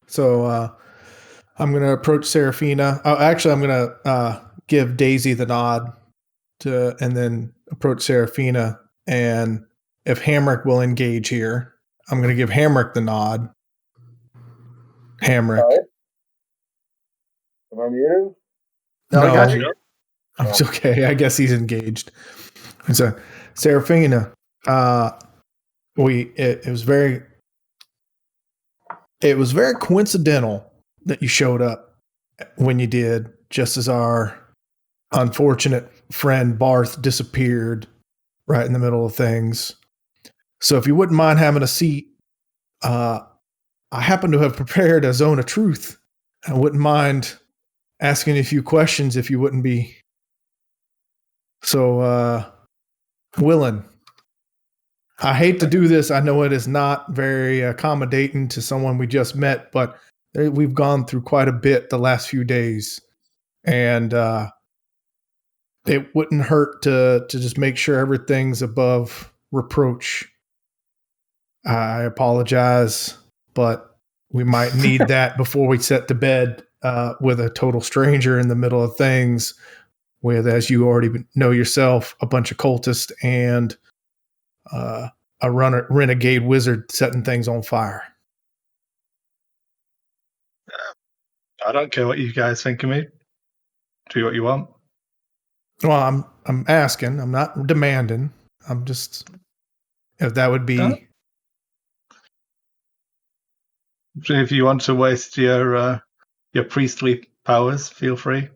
so I'm going to approach Serafina. Oh, actually, I'm going to give Daisy the nod and then approach Serafina. And if Hamrick will engage here, I'm going to give Hamrick the nod. Hamrick. Alright. Am I muted? No, I got you. It's okay. I guess he's engaged. So, Serafina, it was very coincidental that you showed up when you did, just as our unfortunate friend Barth disappeared right in the middle of things. So if you wouldn't mind having a seat, I happen to have prepared a zone of truth. I wouldn't mind asking a few questions if you wouldn't be so willing. I hate to do this. I know it is not very accommodating to someone we just met, but we've gone through quite a bit the last few days. And it wouldn't hurt to just make sure everything's above reproach. I apologize, but we might need that before we set to bed with a total stranger in the middle of things with, as you already know yourself, a bunch of cultists and a renegade wizard setting things on fire. I don't care what you guys think of me. Do what you want. Well, I'm asking. I'm not demanding. I'm just, if that would be. If you want to waste your priestly powers, feel free.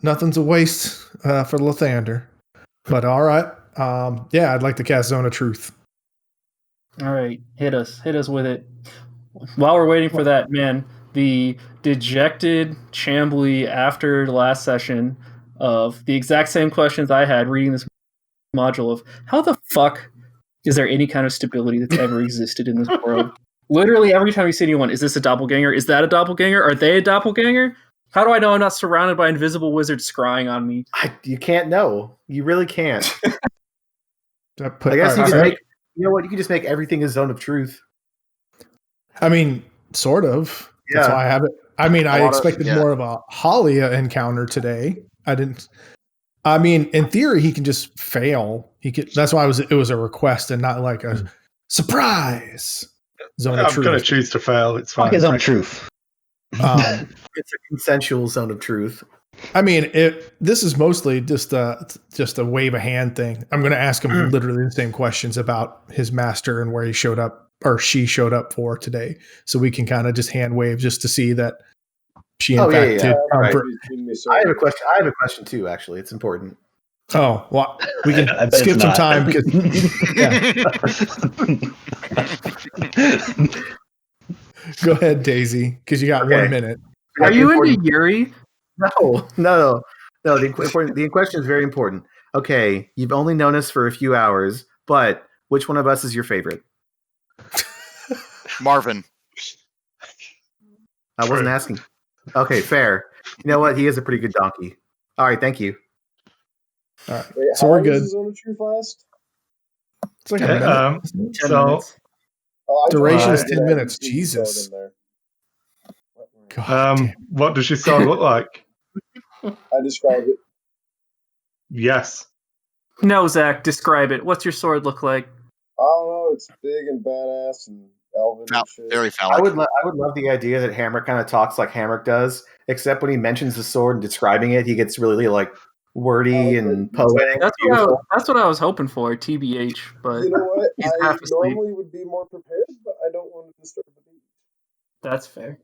Nothing's a waste for Lathander. But all right. Yeah, I'd like to cast Zone of Truth. all right, hit us with it. While we're waiting for that, man, the dejected Chambly after the last session of the exact same questions I had reading this module of how the fuck is there any kind of stability that's ever existed in this world? Literally every time you see anyone, is this a doppelganger? Is that a doppelganger? Are they a doppelganger? How do I know I'm not surrounded by invisible wizards scrying on me? You can't know. You really can't. I I guess you can make. You know what? You can just make everything a zone of truth. I mean, sort of. Yeah. That's why I have it. I mean, I expected yeah. more of a Halia encounter today. I didn't. I mean, in theory, he can just fail. He could. That's why it was a request and not like a surprise zone of I'm going to truth. choose to fail. It's Fuck fine. his own truth. It's a consensual zone of truth. I mean, this is mostly just a wave a hand thing. I'm going to ask him literally the same questions about his master and where he showed up or she showed up for today, so we can kind of just hand wave just to see that she in fact did. Right. Please, I have a question. I have a question too. Actually, it's important. Oh, well, we can I bet skip it's some not. time. Go ahead, Daisy, because you got 1 minute. Are you into Yuri? No. The question is very important. Okay, you've only known us for a few hours, but which one of us is your favorite? Marvin. I wasn't asking. Okay, fair. You know what? He is a pretty good donkey. All right, thank you. All right, Wait, so how we're long does good. the zone of truth last? It's like a Okay, minute. 10 so minutes. Oh, Duration is 10 minutes. Jesus. God damn. what does your sword look like? I described it. Yes. No, Zach, describe it. What's your sword look like? I don't know. It's big and badass and elven and shit. Very I phallic. would love the idea that Hamrick kind of talks like Hamrick does, except when he mentions the sword and describing it, he gets really like wordy and poetic. That's what I was hoping for, TBH. But You know what? he's I half asleep. normally would be more prepared, but I don't want to disturb the beat. That's fair.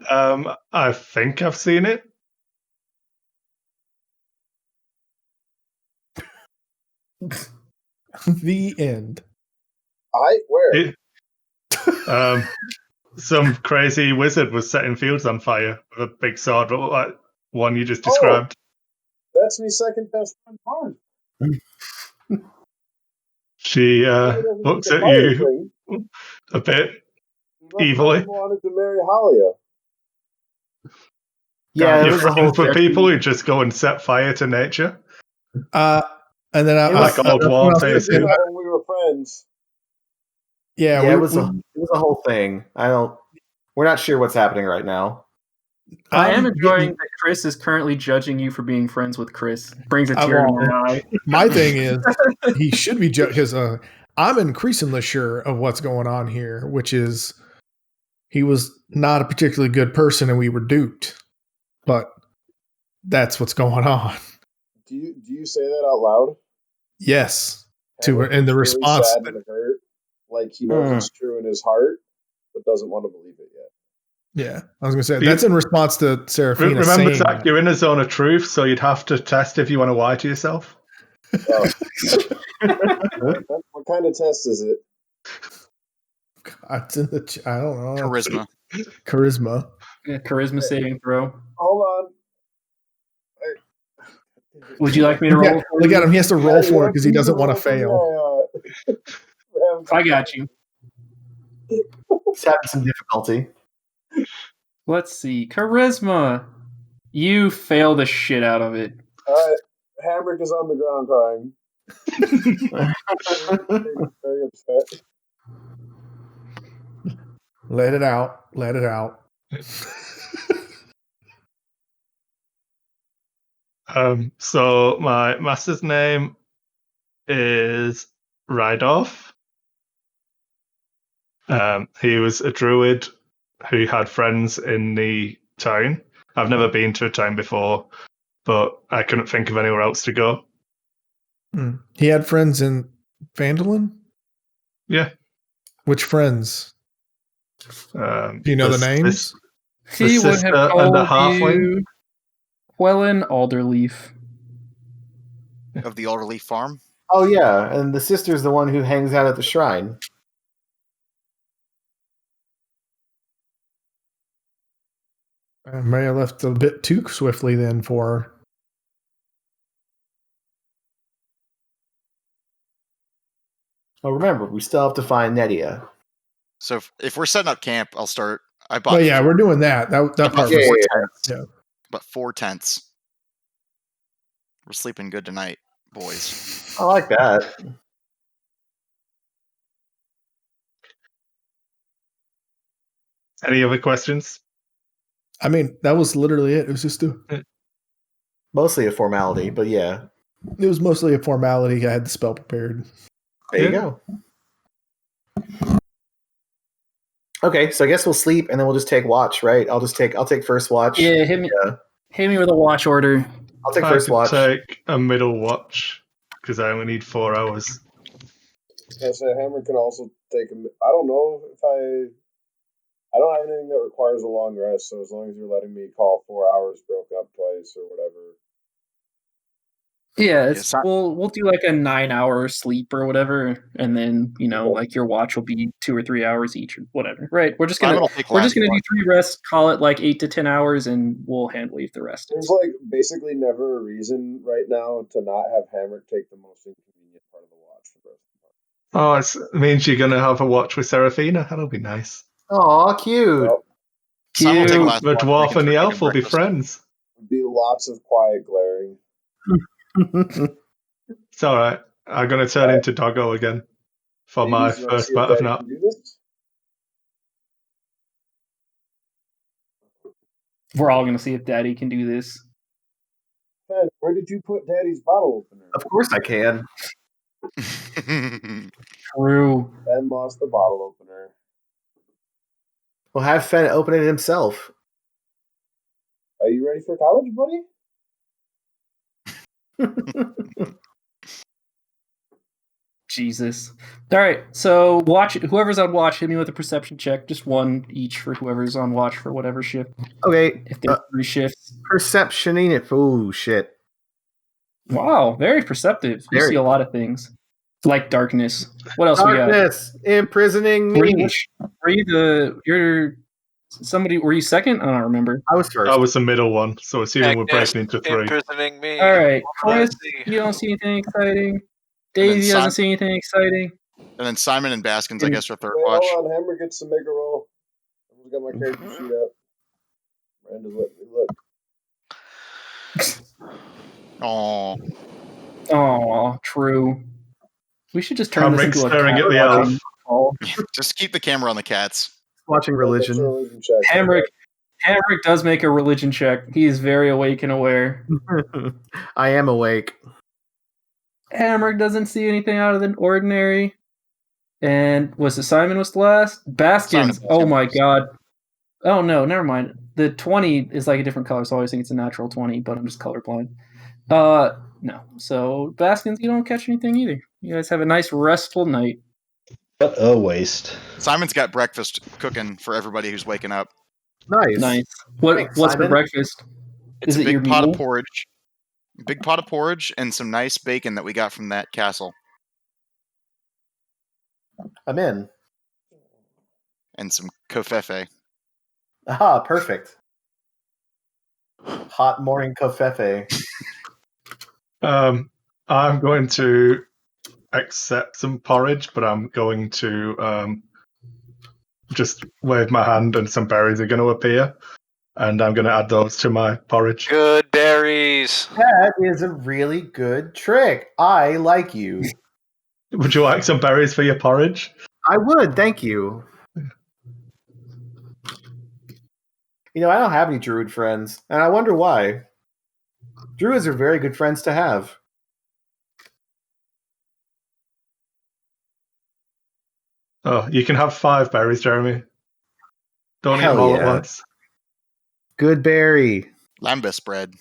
I think I've seen it. The end. Where? Some crazy wizard was setting fields on fire with a big sword, like one you just described. That's me second best friend, Marv. She looks at you a bit evilly. Wanted to marry Halia. Yeah, You're it was a whole for thing. people who just go and set fire to nature. And then Like old war When facing. we were friends. Yeah, it was a whole thing. We're not sure what's happening right now. I am enjoying that Chris is currently judging you for being friends with Chris. Brings a tear to my eye. My thing is, he should be judged because I'm increasingly sure of what's going on here, which is he was not a particularly good person and we were duped. But that's what's going on. Do you say that out loud? Yes. And the response. Sad and hurt, like he knows it's true in his heart, but doesn't want to believe it yet. Yeah, I was going to say that's in response to Serafina. Remember, Zach, you're in a zone of truth, so you'd have to test if you want to lie to yourself. Oh. What kind of test is it? It's in the. I don't know. Charisma. Charisma. Yeah, charisma saving throw. Hold on. Would you like me to roll? Look at him. He has to roll for it because he doesn't want to fail. I got you. He's having some difficulty. Let's see. Charisma. You fail the shit out of it. All right. Hamrick is on the ground crying. Very upset. Let it out. Let it out. So my master's name is Rydolph. He was a druid who had friends in the town. I've never been to a town before, but I couldn't think of anywhere else to go. He had friends in Phandalin? Yeah. Which friends? Do you know the names? He would have called you Quellen Alderleaf. Of the Alderleaf farm? Oh, yeah, and the sister's the one who hangs out at the shrine. I may have left a bit too swiftly then for her. Oh, remember, we still have to find Nedia. So if we're setting up camp, I'll start. I bought. Well, yeah, we're doing that. That part was 4 tents. Yeah. But 4 tents. We're sleeping good tonight, boys. I like that. Any other questions? I mean, that was literally it. It was just Mostly a formality, but yeah. It was mostly a formality. I had the spell prepared. There you go. Okay, so I guess we'll sleep and then we'll just take watch, right? I'll take first watch. Yeah, hit me with a watch order. I'll take I first could watch. take a middle watch because I only need 4 hours. I say Hammer can also take I don't know if I don't have anything that requires a long rest, so as long as you're letting me call 4 hours broke up twice or whatever. Yeah, we'll do like a 9-hour sleep or whatever, and then Okay. like your watch will be 2 or 3 hours each or whatever. Right? We're just gonna Simon will take do last 3 watch. rests, call it like 8 to 10 hours, and we'll hand wave the rest. There's like basically never a reason right now to not have Hammer take the most inconvenient part of the watch for the rest of the party. Oh, it means you're going to have a watch with Seraphina. That'll be nice. Aw, cute. Well, Simon will take last The watch. dwarf so he and the can elf will be breakfast. friends. there'd be lots of quiet glaring. It's all right. I'm going to turn into Doggo again for my Ladies, you wanna first see if bout of Daddy nap. can do this? We're all gonna see if Daddy can do this. Ben, where did you put Daddy's bottle opener? Of course I can. True. Ben lost the bottle opener. Well, have Fen open it himself. Are you ready for college, buddy? Jesus. All right. So watch. Whoever's on watch, hit me with a perception check. Just one each for whoever's on watch for whatever shift. Okay. If there's 3 shifts. Perceptioning it. Oh, shit. Wow, very perceptive. You Very. see a lot of things. Like darkness. What else Darkness imprisoning we got? me. Were you second? I don't remember. I was first. I was the middle one, so assuming we're Agnes breaking into 3. imprisoning me. All right, Chris, Let's see. you don't see anything exciting. Daisy doesn't see anything exciting. And then Simon and Baskins, I guess, for third Wait, watch. hold on. Hammer gets to make a roll. I've got my character sheet up. Miranda's letting me look. Oh, Oh, true. We should just turn this Hamrick's into a staring cat at the watching elf. call. just keep the camera on the cats. Watching That's a religion. religion check. Hamrick does make a religion check. He is very awake and aware. I am awake. Hamrick doesn't see anything out of the ordinary. And Simon was the last? Baskins. Simon. Oh my god. Oh no, never mind. The 20 is like a different color, so I always think it's a natural 20, but I'm just colorblind. No. So Baskins, you don't catch anything either. You guys have a nice restful night. What a waste. Simon's got breakfast cooking for everybody who's waking up. Nice. Nice. Thanks, What's for Simon. breakfast? It's Is a it your big pot mule? of porridge. Big pot of porridge and some nice bacon that we got from that castle. I'm in. And some kofefe. Aha, perfect. Hot morning kofefe. I'm going to accept some porridge, but I'm going to just wave my hand and some berries are going to appear. And I'm going to add those to my porridge. Good berries. That is a really good trick. I like you. Would you like some berries for your porridge? I would, thank you. You know, I don't have any druid friends, and I wonder why. Druids are very good friends to have. Oh, you can have 5 berries, Jeremy. Don't eat Hell them all yeah. at once. Good berry. Lambus bread.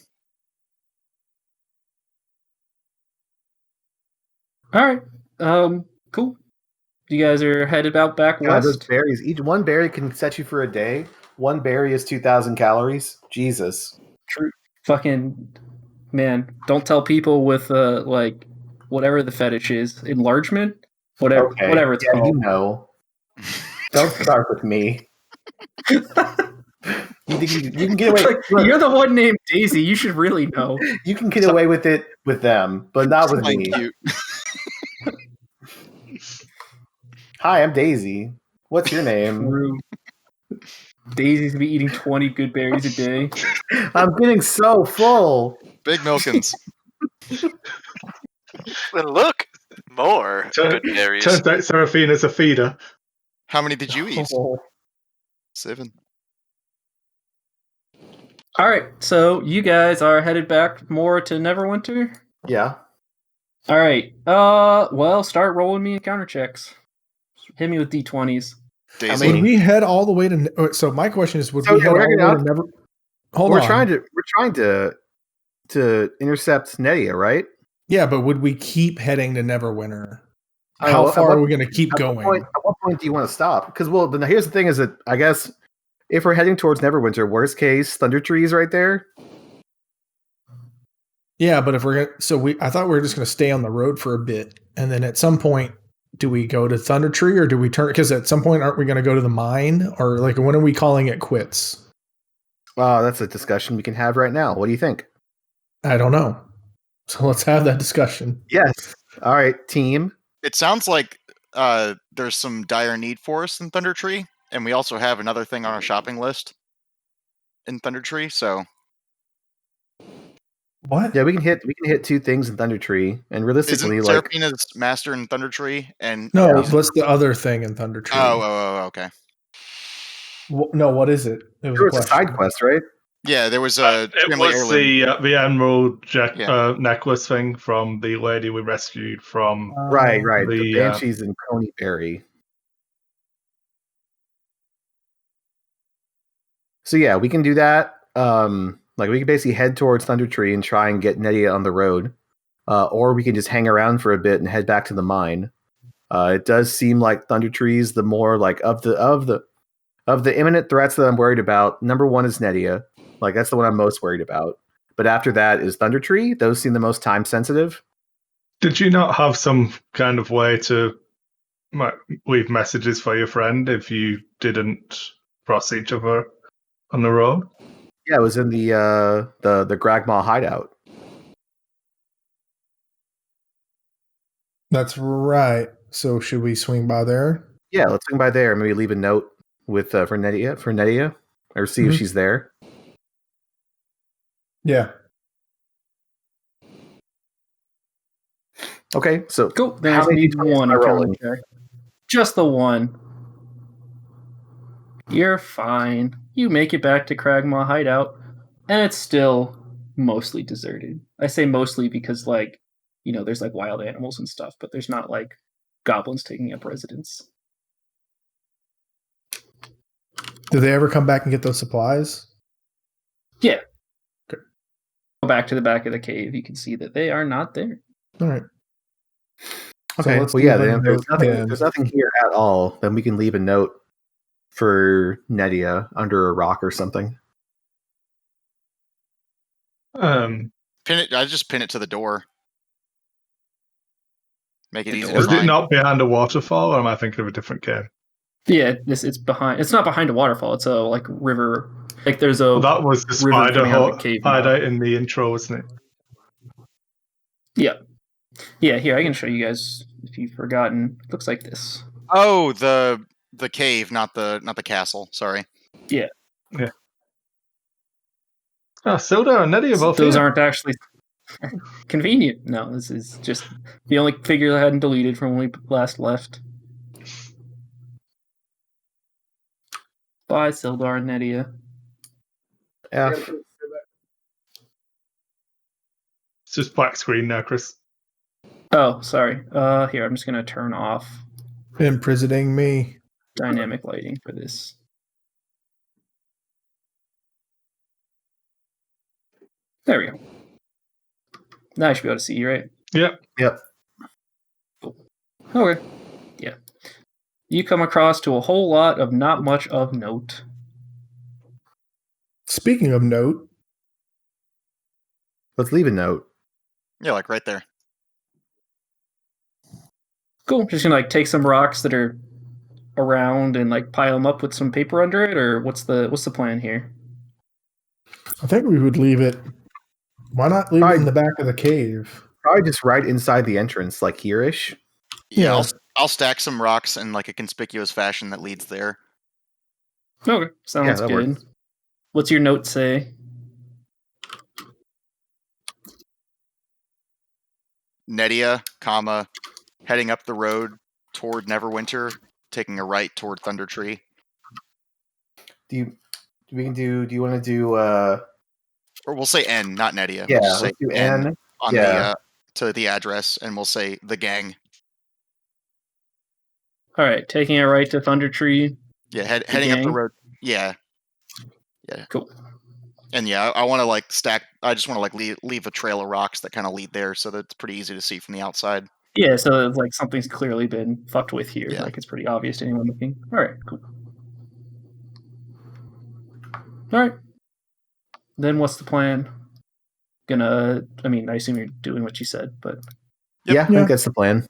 All right. Cool. You guys are headed out back God, those west. berries. Each one berry can set you for a day. One berry is 2,000 calories. Jesus. True. Fucking man, don't tell people with like whatever the fetish is, enlargement, whatever it's yeah, called. you know. Don't start with me. You can get away. Like, you're the one named Daisy. You should really know. You can get away with it with them, but not with Playing me. cute. Hi, I'm Daisy. What's your name? True. Daisy's be eating 20 good berries a day. I'm getting so full. Big Milkins. And look, more good berries. Turns out Seraphina's a feeder. How many did you eat? Oh. 7. All right, so you guys are headed back more to Neverwinter. Yeah. All right. Well, start rolling me encounter checks. Hit me with d20s. Daisy. Would we head all the way to? So my question is, would So we head all the way out- to Never? Hold we're on. trying to intercept Nedia, right? Yeah, but would we keep heading to Neverwinter? I How don't know, far at what- are we going to keep At going? what point do you want to stop? Because but here's the thing: is that I guess if we're heading towards Neverwinter, worst case, Thunder Tree is right there. Yeah, but if we're gonna, I thought we were just going to stay on the road for a bit, and then at some point, do we go to Thunder Tree or do we turn? Because at some point, aren't we going to go to the mine, or like when are we calling it quits? That's a discussion we can have right now. What do you think? I don't know. So let's have that discussion. Yes. All right, team. It sounds like there's some dire need for us in Thunder Tree, and we also have another thing on our shopping list in Thunder Tree. So What? Yeah, we can hit 2 things in Thunder Tree, and realistically, isn't like Seraphina's master in Thunder Tree? And No, Yeah. what's the other thing in Thunder Tree? Okay. No, what is it? It was sure, a it's a question. side quest, right? Yeah, there was a It family was heirloom. the emerald Yeah. necklace thing from the lady we rescued from. Right. The, The Banshees and Coneyberry. So yeah, we can do that. Like we can basically head towards Thunder Tree and try and get Nedia on the road, or we can just hang around for a bit and head back to the mine. It does seem like Thunder Tree's the more like of the imminent threats that I'm worried about. Number one is Nedia. Like that's the one I'm most worried about. But after that is Thunder Tree. Those seem the most time sensitive. Did you not have some kind of way to leave messages for your friend if you didn't cross each other on the road? Yeah, it was in the Gragmaw hideout. That's right. So should we swing by there? Yeah, let's swing by there. Maybe leave a note with for Nedia, or see if she's there. Yeah. Okay, so Cool. Then how I many need d20s one am I encounter rolling? check. Just the one. You're fine. You make it back to Kragmaw Hideout, and it's still mostly deserted. I say mostly because, like, there's like wild animals and stuff, but there's not like goblins taking up residence. Do they ever come back and get those supplies? Yeah. Okay. Go back to the back of the cave. You can see that they are not there. All right. Okay. let's Well, yeah. leave a Then if note there's nothing here at all, then we can leave a note for Nedia under a rock or something. Pin it. I just pin it to the door. Make it easy to Is it find. not behind a waterfall, or am I thinking of a different cave? Yeah, it's behind. It's not behind a waterfall. It's a like river. Like there's a Well, that was the river spider coming out of the cave mouth. hideout in the intro, wasn't it? Yeah. Here I can show you guys if you've forgotten. It looks like this. Oh, the cave, not the castle. Sorry. Ah, Sildar and Neddy are both Those here. aren't actually convenient. No, this is just the only figure I hadn't deleted from when we last left. Bye, Sildar and Nedia. F. It's just black screen now, Chris. Oh, sorry. Here, I'm just gonna turn off Imprisoning me. dynamic lighting for this. There we go. Now I should be able to see you, right? Yep. Okay. Yeah. You come across to a whole lot of not much of note. Speaking of note, Let's leave a note. Yeah, like right there. Cool. Just gonna like take some rocks that are around and like pile them up with some paper under it, or what's the plan here? I think we would leave it. Why not leave it in the back of the cave? Probably just right inside the entrance, like here-ish. Yeah, Yeah. I'll stack some rocks in like a conspicuous fashion that leads there. Okay, sounds that good. works. What's your note say? Nedia, heading up the road toward Neverwinter, taking a right toward Thunder Tree. Do you want to do or we'll say N, not Nedia. Yeah, We'll just say let's do N. on Yeah. to the address, and we'll say the gang. All right, taking it right to Thunder Tree. Yeah, heading up the gang? road. Yeah, Cool. and yeah, I want to like stack. I just want to like leave a trail of rocks that kind of lead there, so that it's pretty easy to see from the outside. Yeah, so it's like something's clearly been fucked with here. Yeah. Like it's pretty obvious to anyone looking. All right, cool. All right. Then what's the plan? I mean, I assume you're doing what you said, but Yep. Yeah, I think that's the plan.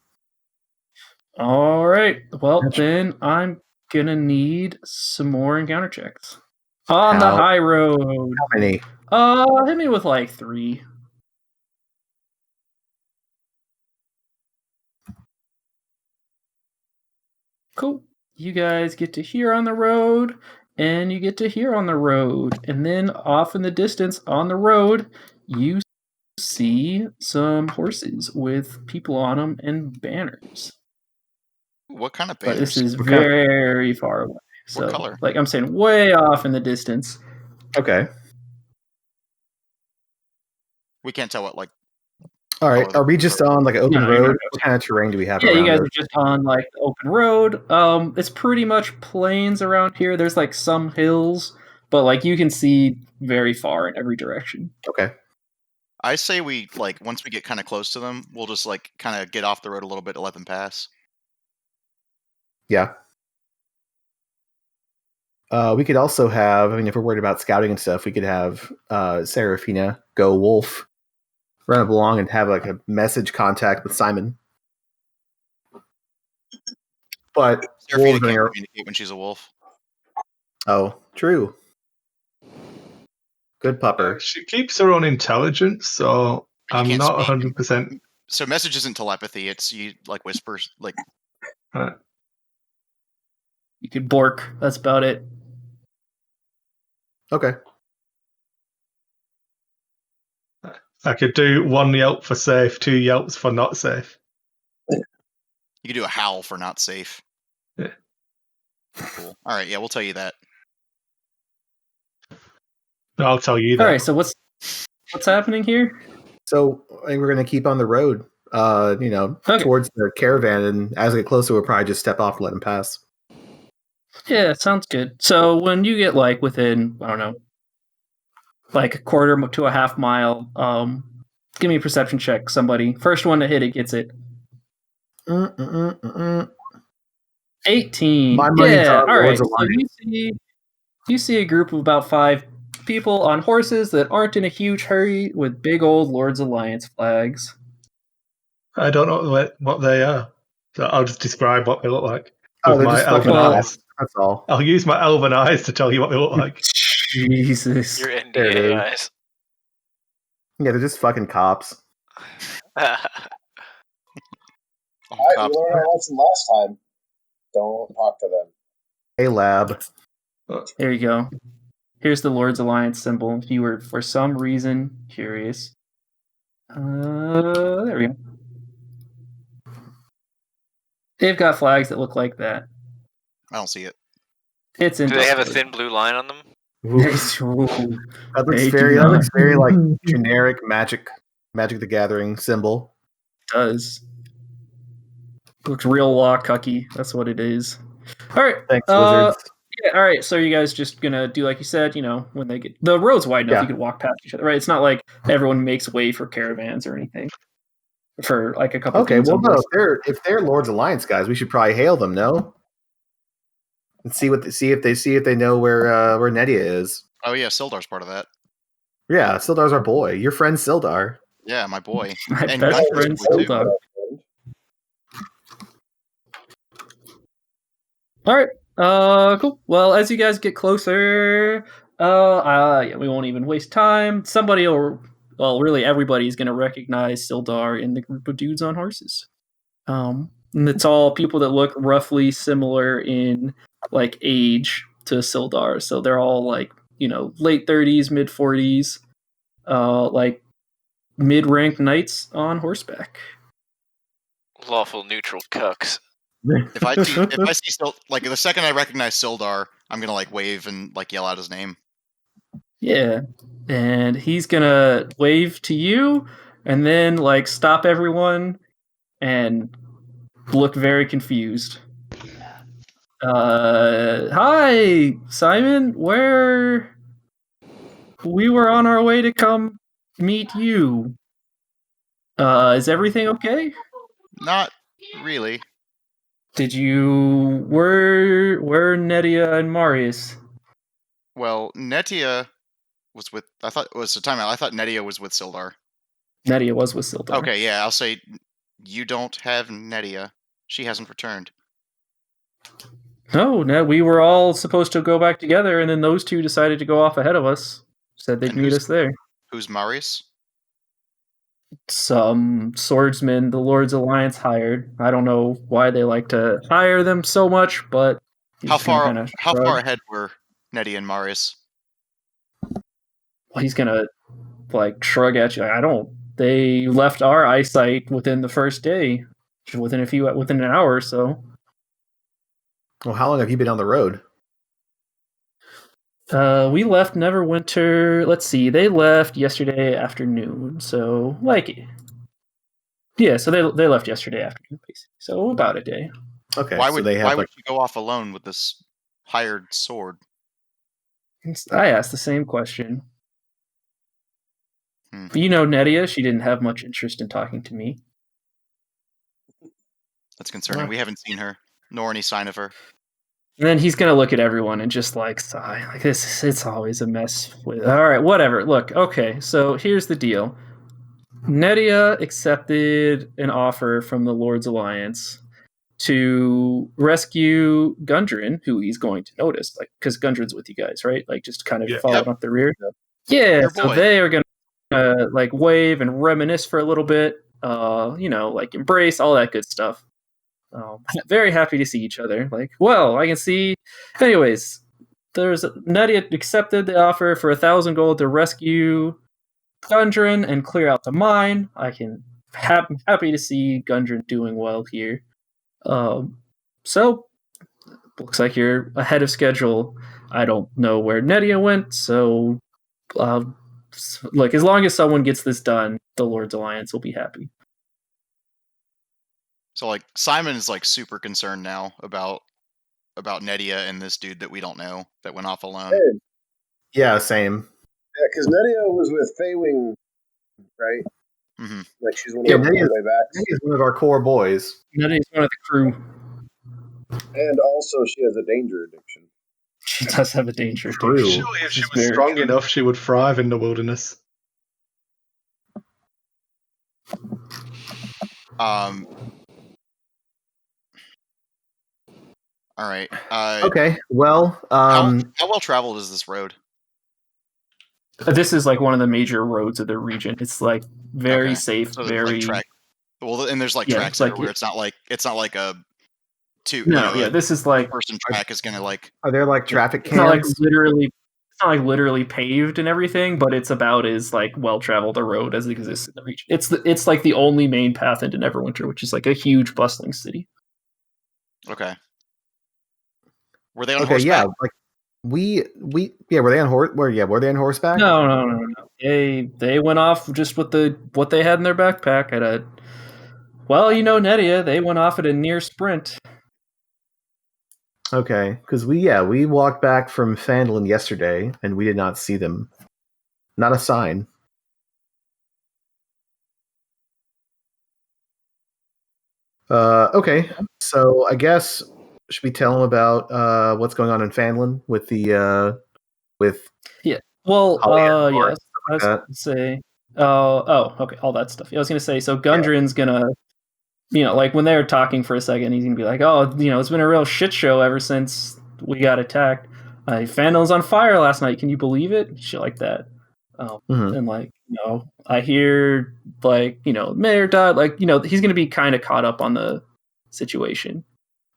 all right. Well, Gotcha. then I'm gonna need some more encounter checks on the How- high road. How many? Hit me with like 3. Cool. You guys get to hear on the road, and you get to hear on the road, and then off in the distance on the road, you see some horses with people on them and banners. What kind of But banners? this is What kind of- very far away. So, color? like I'm saying, way off in the distance. Okay. We can't tell what like. All right. Oh, Are we just on like an open No, you're road? not. What kind of terrain do we have Yeah, around you guys us? are just on like the open road. It's pretty much plains around here. There's like some hills, but like you can see very far in every direction. Okay. I say we like once we get kind of close to them, we'll just like kind of get off the road a little bit to let them pass. Yeah. We could also have, I mean, if we're worried about scouting and stuff, we could have Serafina go wolf, run up along and have like a message contact with Simon. But Serafina wolves can't are- communicate when she's a wolf. Oh, true. Good pupper. She keeps her own intelligence, so You I'm can't not speak. 100%. So message isn't telepathy; it's you like whispers. Like You could bork. That's about it. Okay. I could do 1 yelp for safe, 2 yelps for not safe. you could do a howl for not safe. Yeah. Cool. All right, yeah, we'll tell you that. I'll tell you that. All right. So what's happening here? So I think we're going to keep on the road, Okay. towards the caravan. And as we get closer, we'll probably just step off and let him pass. Yeah, sounds good. So when you get like within, I don't know, like a quarter to a half mile, give me a perception check. Somebody, first one to hit it gets it. 18. My money's Yeah. on All right. Lords So Alliance. you see a group of about 5 people on horses that aren't in a huge hurry with big old Lords Alliance flags. I don't know what they are. So I'll just describe what they look like Oh, with they're my just fucking elven well- eyes. That's all. I'll use my elven eyes to tell you what they look like. Jesus. Your There it NDA is. eyes. Yeah, they're just fucking cops. Oh, All right, cops. you learned our lesson last time. Don't talk to them. Hey, lab. There you go. Here's the Lords Alliance symbol. If you were for some reason curious. There we go. They've got flags that look like that. I don't see it. It's in Do they have a Discord. thin blue line on them? Ooh. That looks They very, do that looks not. very like generic Magic the Gathering symbol. Does. Looks real law cucky. That's what it is. All right. Thanks, wizards. Yeah, all right. So are you guys just gonna do like you said? When they get the road's wide enough, Yeah. you could walk past each other, right? It's not like everyone makes way for caravans or anything. For like a couple. Okay, dudes well, on no, horses. if they're Lords Alliance guys, we should probably hail them, no? And see if they know where Nedia is. Oh yeah, Sildar's part of that. Yeah, Sildar's our boy. Your friend Sildar. Yeah, my boy. My And best Gunter's friend boy, too. Sildar. All right. Cool. Well, as you guys get closer, yeah, we won't even waste time. Somebody will, well, really everybody's gonna recognize Sildar in the group of dudes on horses. And it's all people that look roughly similar in like age to Sildar. So they're all like, late 30s, mid 40s, like mid-ranked knights on horseback. Lawful neutral cucks. If I see like the second I recognize Sildar, I'm gonna like wave and like yell out his name. Yeah. And he's gonna wave to you and then like stop everyone and look very confused. Hi, Simon. We were on our way to come meet you. Is everything okay? Not really. Did you where Nedia and Marius? Well, Netia was with. I thought it was a timeout. I thought Netia was with Sildar. Nedia was with Sildar. Okay, yeah, I'll say you don't have Netia. She hasn't returned. No, we were all supposed to go back together, and then those two decided to go off ahead of us. Said they'd And meet us there. Who's Marius? Some swordsman the Lord's Alliance hired. I don't know why they like to hire them so much, but How far ahead were Netia and Marius? He's gonna like shrug at you. I don't. They left our eyesight within the first day, within an hour or so. Well, how long have you been on the road? We left Neverwinter. Let's see, they left yesterday afternoon. So so they left yesterday afternoon, basically. So about a day. Okay. Why would she go off alone with this hired sword? I asked the same question. But you know, Nedia, she didn't have much interest in talking to me. That's concerning. We haven't seen her, nor any sign of her. And then he's gonna look at everyone and just like sigh, like this. It's always a mess. All right, whatever. Look, okay. So here's the deal. Nedia accepted an offer from the Lord's Alliance to rescue Gundren, who he's going to notice, like because Gundren's with you guys, right? Like just kind of following up the rear. Yeah. So they are gonna like wave and reminisce for a little bit. Like embrace all that good stuff. Very happy to see each other. Like, well, I can see. Anyways, there's Nedia accepted the offer for 1,000 gold to rescue Gundren and clear out the mine. I can happy to see Gundren doing well here. So looks like you're ahead of schedule. I don't know where Nedia went, so look, as long as someone gets this done, the Lord's Alliance will be happy. So like Simon is like super concerned now about Nedia and this dude that we don't know that went off alone. Hey. Yeah, same. Yeah, because Nedia was with Feywing, right? Mm-hmm. Like she's one of the way back. Nedia's one of our core boys. Nedia's one of the crew. And also she has a danger addiction. She does have a danger addiction. Surely if she was strong enough, she would thrive in the wilderness. All right. Okay. Well, how well traveled is this road? This is like one of the major roads of the region. It's like very safe, so very like track. Well, and there's like tracks everywhere. It's not like a two. This is like person track is gonna like. Are there like traffic cams? It's not like literally paved and everything, but it's about as like well traveled a road as exists in the region. It's like the only main path into Neverwinter, which is like a huge bustling city. Okay. Were they on horseback? Yeah, like were they on were they on horseback? No. They went off just with what they had in their backpack at a Nedia, they went off at a near sprint. Okay, because we walked back from Phandalin yesterday and we did not see them. Not a sign. Okay, so I guess should we tell them about what's going on in Phandalin with the with? Yeah. Well, yes. I was like gonna say. Okay, all that stuff. I was gonna say. So Gundren's gonna, like when they're talking for a second, he's gonna be like, "Oh, it's been a real shit show ever since we got attacked. Phandel's on fire last night. Can you believe it? Shit like that." And like, I hear like, Mayor died. Like, he's gonna be kind of caught up on the situation.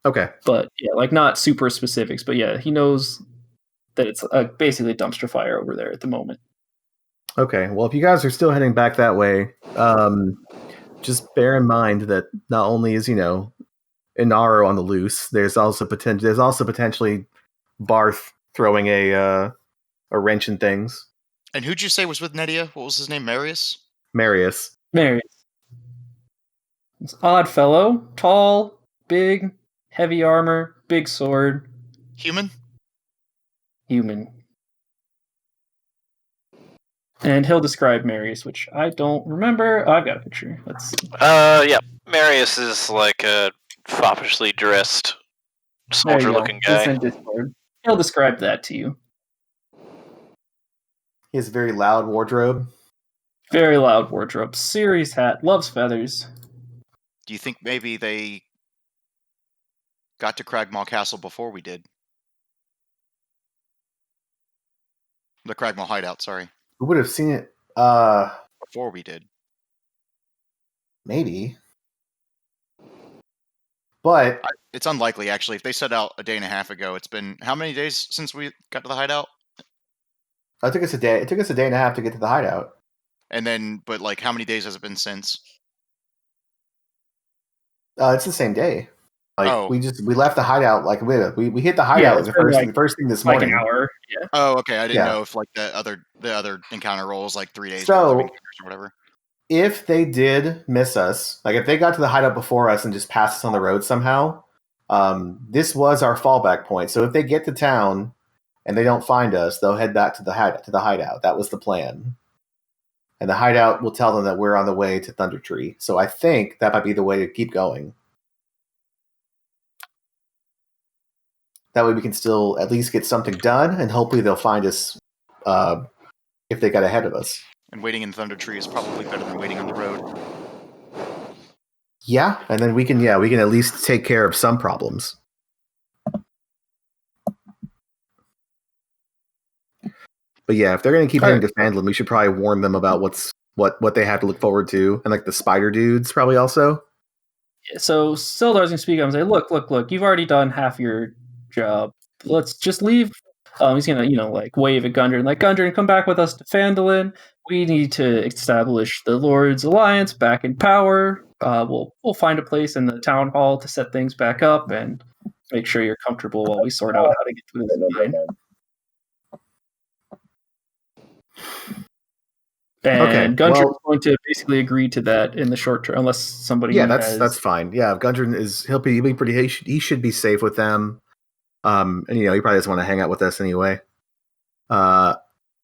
Okay. But yeah, like not super specifics, but yeah, he knows that it's basically a dumpster fire over there at the moment. Okay. Well, if you guys are still heading back that way, just bear in mind that not only is Inaro on the loose, there's also potentially Barth throwing a wrench in things. And who'd you say was with Nedia? What was his name? Marius? Marius. Marius. This odd fellow, tall, big, heavy armor, big sword, Human? human. And he'll describe Marius, which I don't remember. I've got a picture. Let's see. Yeah. Marius is like a foppishly dressed There you soldier-looking go. It's guy. in Discord. He'll describe that to you. He has a very loud wardrobe. Very loud wardrobe. Serious hat. Loves feathers. Do you think maybe they got to Cragmaw Castle before we did? The Cragmaw hideout, sorry. Who would have seen it? Before we did. Maybe. But It's unlikely, actually. If they set out a day and a half ago, it's been how many days since we got to the hideout? it took us a day. It took us a day and a half to get to the hideout. And then, but like, how many days has it been since? It's the same day. Like Oh. we left the hideout. Like we hit the hideout it's the been, first thing this Like morning. an hour. Yeah. Oh, okay. I didn't Yeah. know if like the other encounter rolls like 3 days So- worth of encounters or whatever. If they did miss us, like if they got to the hideout before us and just passed us on the road somehow, this was our fallback point. So if they get to town and they don't find us, they'll head back to the hideout. That was the plan. And the hideout will tell them that we're on the way to Thunder Tree. So I think that might be the way to keep going. That way we can still at least get something done, and hopefully they'll find us if they got ahead of us. And waiting in Thunder Tree is probably better than waiting on the road. Yeah, and then we can at least take care of some problems. But yeah, if they're going to keep heading to Fandlin, we should probably warn them about what they have to look forward to, and like the spider dudes probably also. So Sildar's gonna speak up and say, look, you've already done half your job. Let's just leave. He's gonna, like wave at Gundren, like Gundren, come back with us to Phandalin. We need to establish the Lord's Alliance back in power. We'll find a place in the town hall to set things back up and make sure you're comfortable while we sort out how to get through this mine. And Gundren's going to basically agree to that in the short term, unless somebody. Yeah, that's fine. Yeah, Gundren he'll be pretty. He should be safe with them. And he probably doesn't want to hang out with us anyway.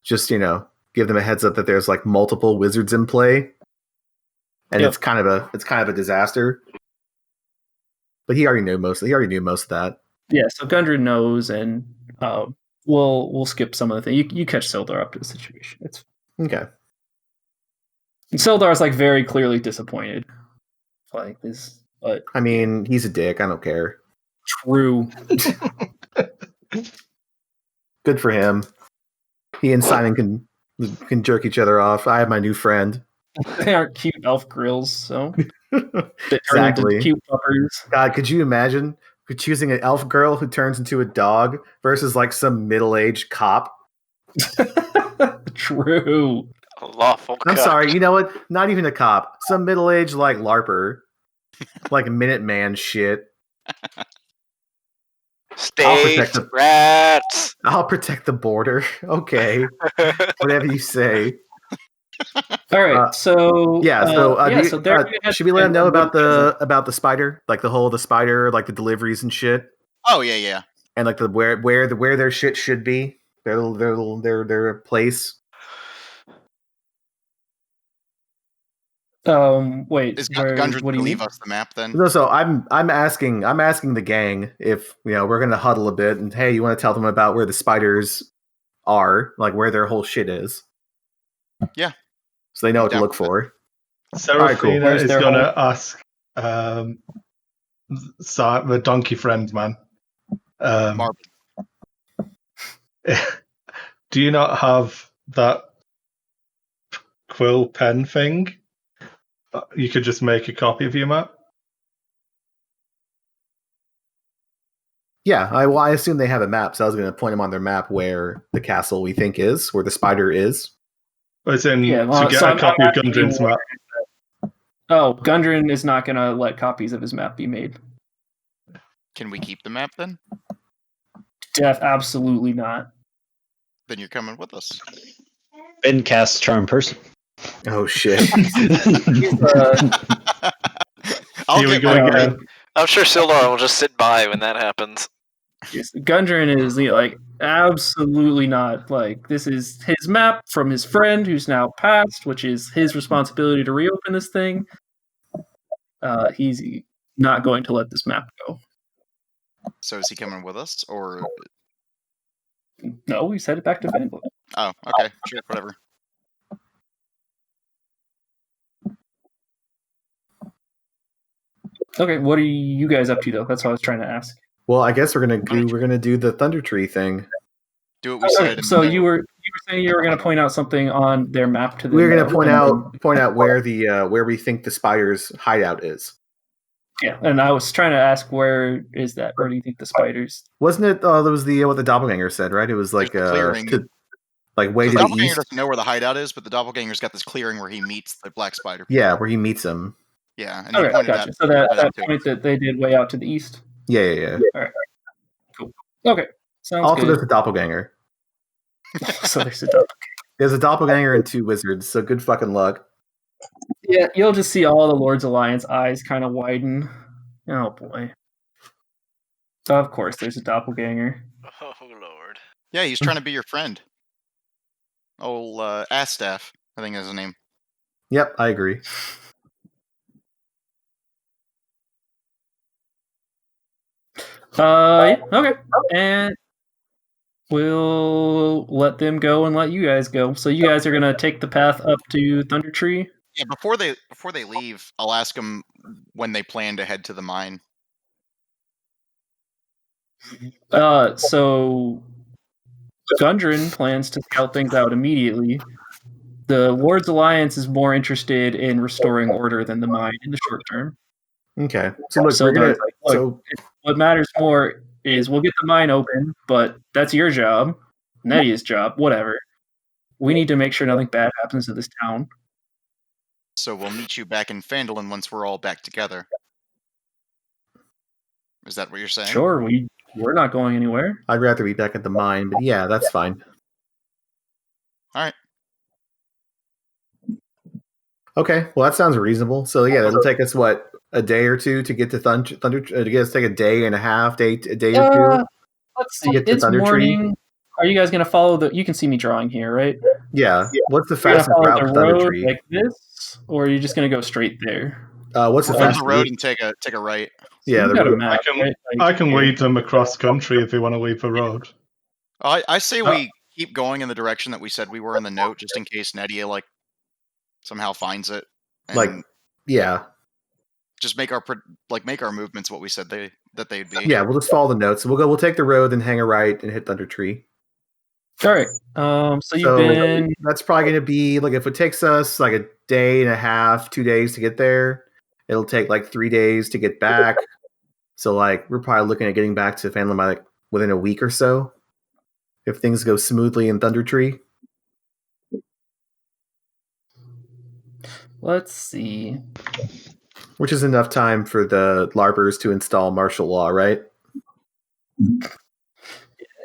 Just give them a heads up that there's like multiple wizards in play, and it's kind of a disaster. But he already knew most of that. Yeah, so Gundren knows, and we'll skip some of the things. You catch Sildar up to the situation. It's okay. And Sildar's like very clearly disappointed. Like this, but I mean, he's a dick. I don't care. True. Good for him. He and Simon can jerk each other off. I have my new friend. They aren't cute elf grills, so they turn Exactly. into cute puppers. God, could you imagine choosing an elf girl who turns into a dog versus like some middle-aged cop? True. A lawful I'm cuck. sorry, you know what? Not even a cop. Some middle-aged like LARPer. Like Minuteman shit. Stage rats. I'll protect the border. Okay. Whatever you say. All right, so should we let them know about the spider, like the spider, like the deliveries and shit? Oh yeah, and like the where their shit should be, their place. Wait, is what Gundren do to you leave mean? us the map then? No, so I'm asking the gang if we're gonna huddle a bit, and hey, you want to tell them about where the spiders are, like where their whole shit is. Yeah. So they know what to look for. Serafina is going to ask the donkey friend, man. Do you not have that quill pen thing? You could just make a copy of your map? Yeah, I assume they have a map, so I was going to point them on their map where the castle we think is, where the spider is. To get a copy of Gundren's map. Oh, Gundren is not going to let copies of his map be made. Can we keep the map then? Absolutely not. Then you're coming with us. Ben casts charm person. Oh shit! I'll Here we get go my again. I'm sure Sildar will just sit by when that happens. Gundren is like absolutely not like this is his map from his friend who's now passed, which is his responsibility to reopen this thing. He's not going to let this map go. So is he coming with us, or? No, he's headed back to Vandal. Oh, okay, sure, whatever. Okay, what are you guys up to though? That's what I was trying to ask. Well, I guess we're gonna do the Thunder Tree thing. Do what we said. Okay, so you were saying you were going to point out something on their map to them. We were gonna though, point out where the where we think the spider's hideout is. Yeah, and I was trying to ask, where is that? Where do you think the spiders? Wasn't it? That was the what the doppelganger said, right? It was like There's the clearing. like way So to the the doppelganger east. doesn't know where the hideout is, but the doppelganger's got this clearing where he meets the black spider. Yeah, where he meets him. Yeah, and he Okay, pointed gotcha. out. So that point that they did way out to the east. Yeah. All right, cool. Okay, sounds Also, good. there's a doppelganger. So there's a doppelganger. There's a doppelganger and 2 wizards. So good fucking luck. Yeah, you'll just see all the Lord's Alliance eyes kind of widen. Oh boy. Of course, there's a doppelganger. Oh lord. Yeah, he's trying to be your friend. Old Astaff, I think is his name. Yep, I agree. Yeah, okay. And we'll let them go and let you guys go. So you guys are gonna take the path up to Thunder Tree. Yeah, before they leave, I'll ask them when they plan to head to the mine. So Gundren plans to scout things out immediately. The Lord's Alliance is more interested in restoring order than the mine in the short term. Okay. So look, So we're gonna. like, look, So what matters more is we'll get the mine open, but that's your job, Nedia's job, whatever. We need to make sure nothing bad happens to this town. So we'll meet you back in Phandalin once we're all back together. Is that what you're saying? Sure, we're not going anywhere. I'd rather be back at the mine, but yeah, that's fine. All right. Okay, well that sounds reasonable. So yeah, it'll take us what, a day or two to get to Thunder to get us take a day and a half, a day or two. Let's To see. get to It's Thunder Tree? morning. Are you guys gonna follow the? You can see me drawing here, right? Yeah. What's the You're gonna fastest follow route the to Thunder road Tree? like this, or are you just gonna go straight there? What's the We'll go to fastest the road route? and take a right. Yeah, You the got a road. map, I can- right? I can here. lead them across country if they want to leave the road. I say we keep going in the direction that we said we were in the note, just in case Nedia somehow finds it. And Like, yeah, just make our movements what we said that they'd be. yeah. We'll just follow the notes. We'll take the road, then hang a right and hit Thunder Tree. All right. So you've So been. that's probably going to be like if it takes us like a day and a half, 2 days to get there, it'll take like 3 days to get back. So like we're probably looking at getting back to Phandalin by like within a week or so, if things go smoothly in Thunder Tree. Let's see. Which is enough time for the Larbers to install martial law, right?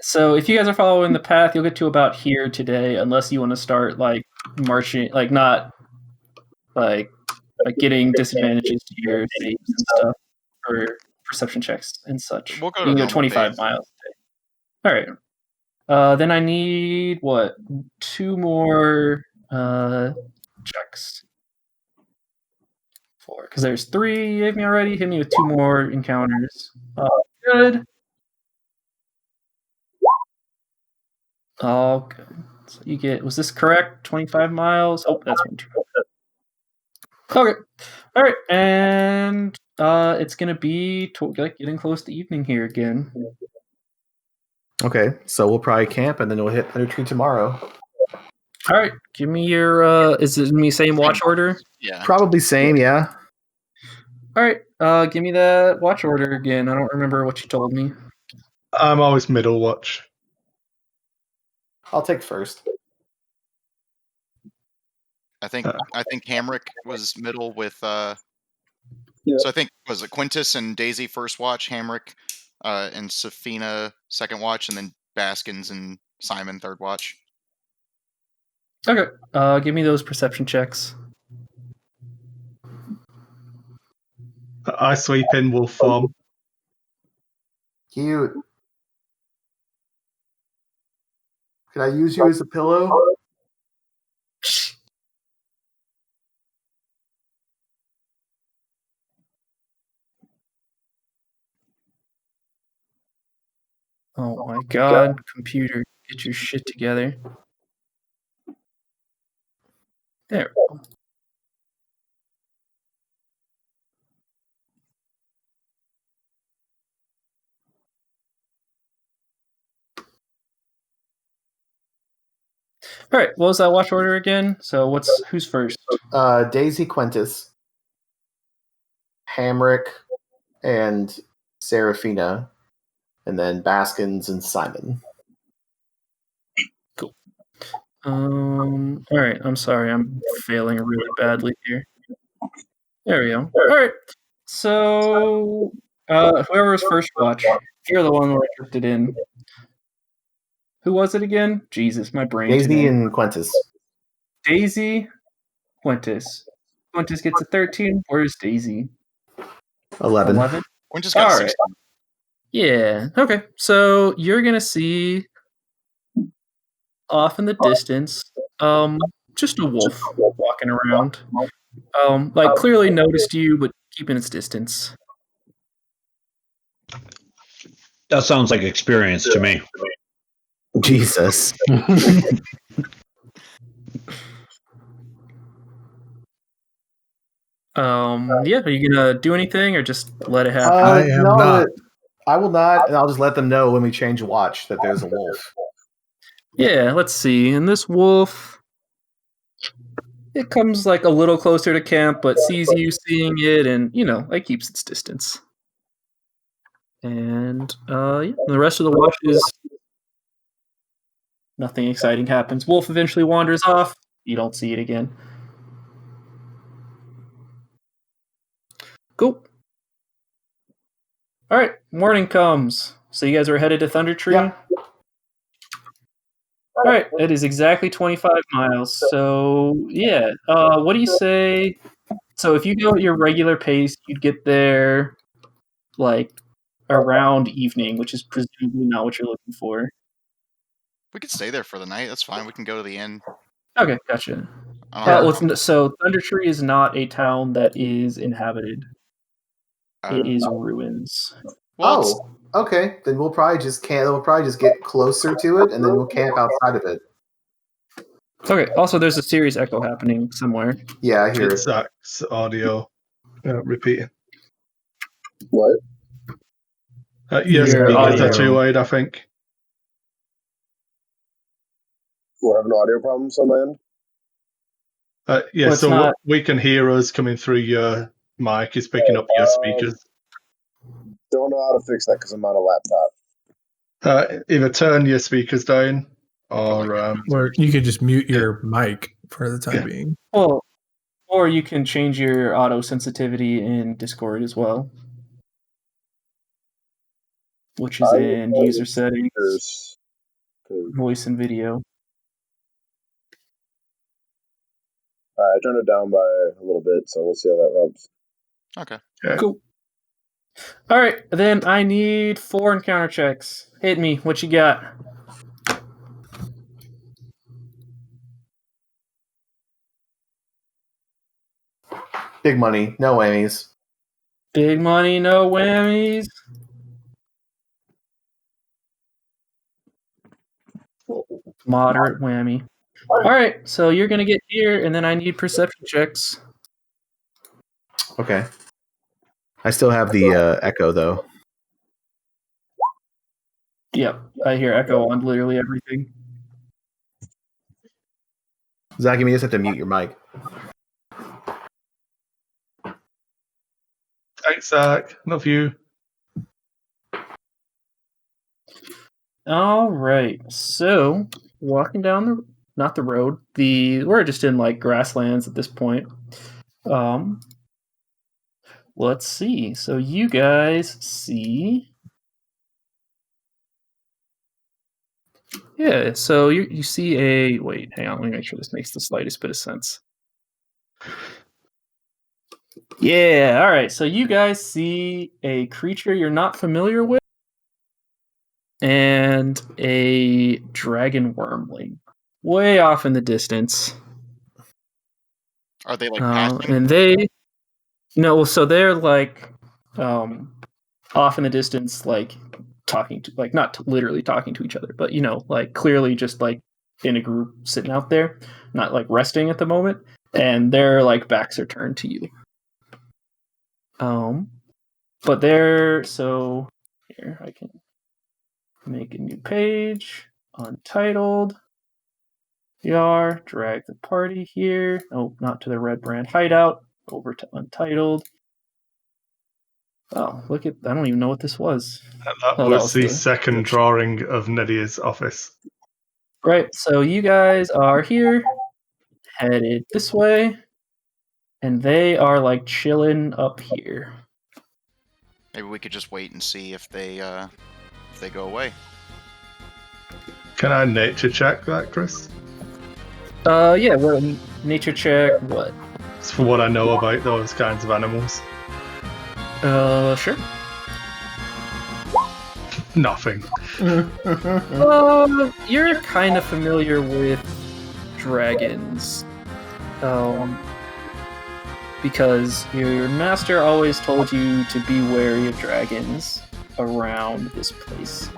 So if you guys are following the path, you'll get to about here today, unless you want to start like marching, like not like getting disadvantages to your saves and stuff for perception checks and such. We'll go You to can go normal 25 pace. miles a day. All right. Then I need what? 2 more checks. 4, because there's 3 you gave me already. Hit me with 2 more encounters. Good. Oh, good. So you get, was this correct? 25 miles? Oh, that's one. Okay. All right. And it's going to be like getting close to evening here again. Okay, so we'll probably camp and then we'll hit Thunder Tree tomorrow. All right. Give me your, is it me same watch order? Yeah. Probably same, yeah. All right. Give me that watch order again. I don't remember what you told me. I'm always middle watch. I'll take first. I think Hamrick was middle with Yeah. So I think was it Quintus and Daisy first watch, Hamrick and Safina second watch, and then Baskins and Simon third watch. Okay. Give me those perception checks. I sweep in wolf form. Cute. Can I use you as a pillow? Oh my god, computer, get your shit together. There. All right, what was that watch order again? So who's first? Daisy Quintus, Hamrick, and Serafina, and then Baskins and Simon. Cool. All right, I'm sorry, I'm failing really badly here. There we go. All right, so whoever was first watch, you're the one who drifted in. Who was it again? Jesus, my brain. Daisy today. and Quintus. Daisy, Quintus. Quintus gets a 13. Where's Daisy? 11. 11? Quintus got All 16. right. Yeah. Okay. So you're gonna see off in the distance, just a wolf walking around. Like clearly noticed you, but keeping its distance. That sounds like experience to me. Jesus. Yeah. Are you gonna do anything or just let it happen? I am no, not. I will not, and I'll just let them know when we change watch that there's a wolf. Yeah. Let's see. And this wolf, it comes like a little closer to camp, but sees you seeing it, and it keeps its distance. And yeah, the rest of the watches, nothing exciting happens. Wolf eventually wanders off. You don't see it again. Cool. All right, morning comes. So you guys are headed to Thunder Tree? Yep. All right, it is exactly 25 miles. So, yeah, what do you say? So if you go at your regular pace, you'd get there like around evening, which is presumably not what you're looking for. We could stay there for the night. That's fine. We can go to the inn. Okay, gotcha. I don't know. So Thunder Tree is not a town that is inhabited. It is ruins. Well, Okay. Then we'll probably just get closer to it, and then we'll camp outside of it. Okay. Also, there's a serious echo happening somewhere. Yeah, I hear It's it. Zach's audio repeating. What? Your Your speakers are audio. too loud, I think. We're having audio problems on my end. Yeah, Well, it's so not- we can hear us coming through your mic. It's picking up your speakers. Don't know how to fix that because I'm on a laptop. Either turn your speakers down or Or you could just mute your mic for the time Yeah. being. Well, or you can change your auto sensitivity in Discord as well, which is in user settings, Speakers, 'cause- voice and video. I turned it down by a little bit, so we'll see how that helps. Okay. Cool. All right, then I need 4 encounter checks. Hit me. What you got? Big money, no whammies. Big money, no whammies. Moderate whammy. All right, so you're gonna get here, and then I need perception checks. Okay. I still have the echo though. Yep, I hear echo on literally everything. Zach, you may just have to mute your mic. thanks, Zach. Love you. All right, so walking down not the road, we're just in like grasslands at this point. Let's see. So you guys see, Yeah, so you see a... Wait, hang on, let me make sure this makes the slightest bit of sense. Yeah, alright, so you guys see a creature you're not familiar with, and a dragon wormling way off in the distance. Are they like passing? And they... No, so they're like off in the distance, like talking to, like not literally talking to each other, but like clearly just like in a group sitting out there, not like resting at the moment, and their like backs are turned to you. But they're so here I can make a new page, untitled. Drag the party here. Oh, not to the Red Brand hideout. Over to untitled. Oh, look at... I don't even know what this was. That was the second drawing of Nydia's office. Right, so you guys are here, headed this way, and they are like chilling up here. Maybe we could just wait and see if they go away. Can I nature check that, Chris? Yeah, well, nature check, what? It's for what I know about those kinds of animals. Sure. Nothing. You're kind of familiar with dragons. Because your master always told you to be wary of dragons around this place.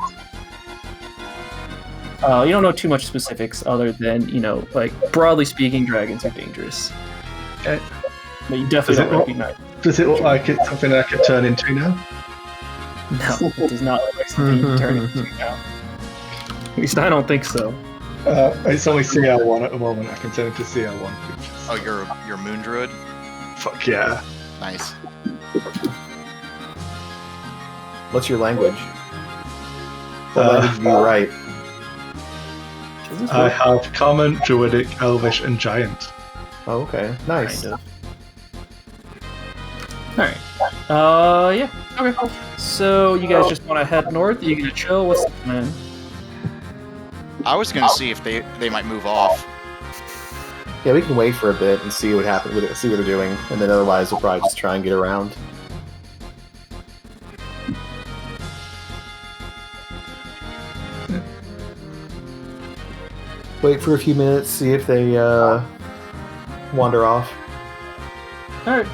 You don't know too much specifics other than, like, broadly speaking, dragons are dangerous. Okay. But you definitely don't recognize. Does it look like it's something I could turn into now? No, it does not look like something you can turn into now. At least I don't think so. It's only CL1 at the moment. I can turn into CL1 creatures. Oh, you're Moon Druid? Fuck yeah. Nice. What's your language? What language do you write? I have Common, Druidic, Elvish, and Giant. Oh, okay. Nice. Kind of. Alright. Yeah. Okay. So, you guys just want to head north? Are you going to chill? What's the plan? I was gonna see if they might move off. Yeah, we can wait for a bit and see what happens with it, see what they're doing, and then otherwise we'll probably just try and get around. Wait for a few minutes, see if they wander off. Alright,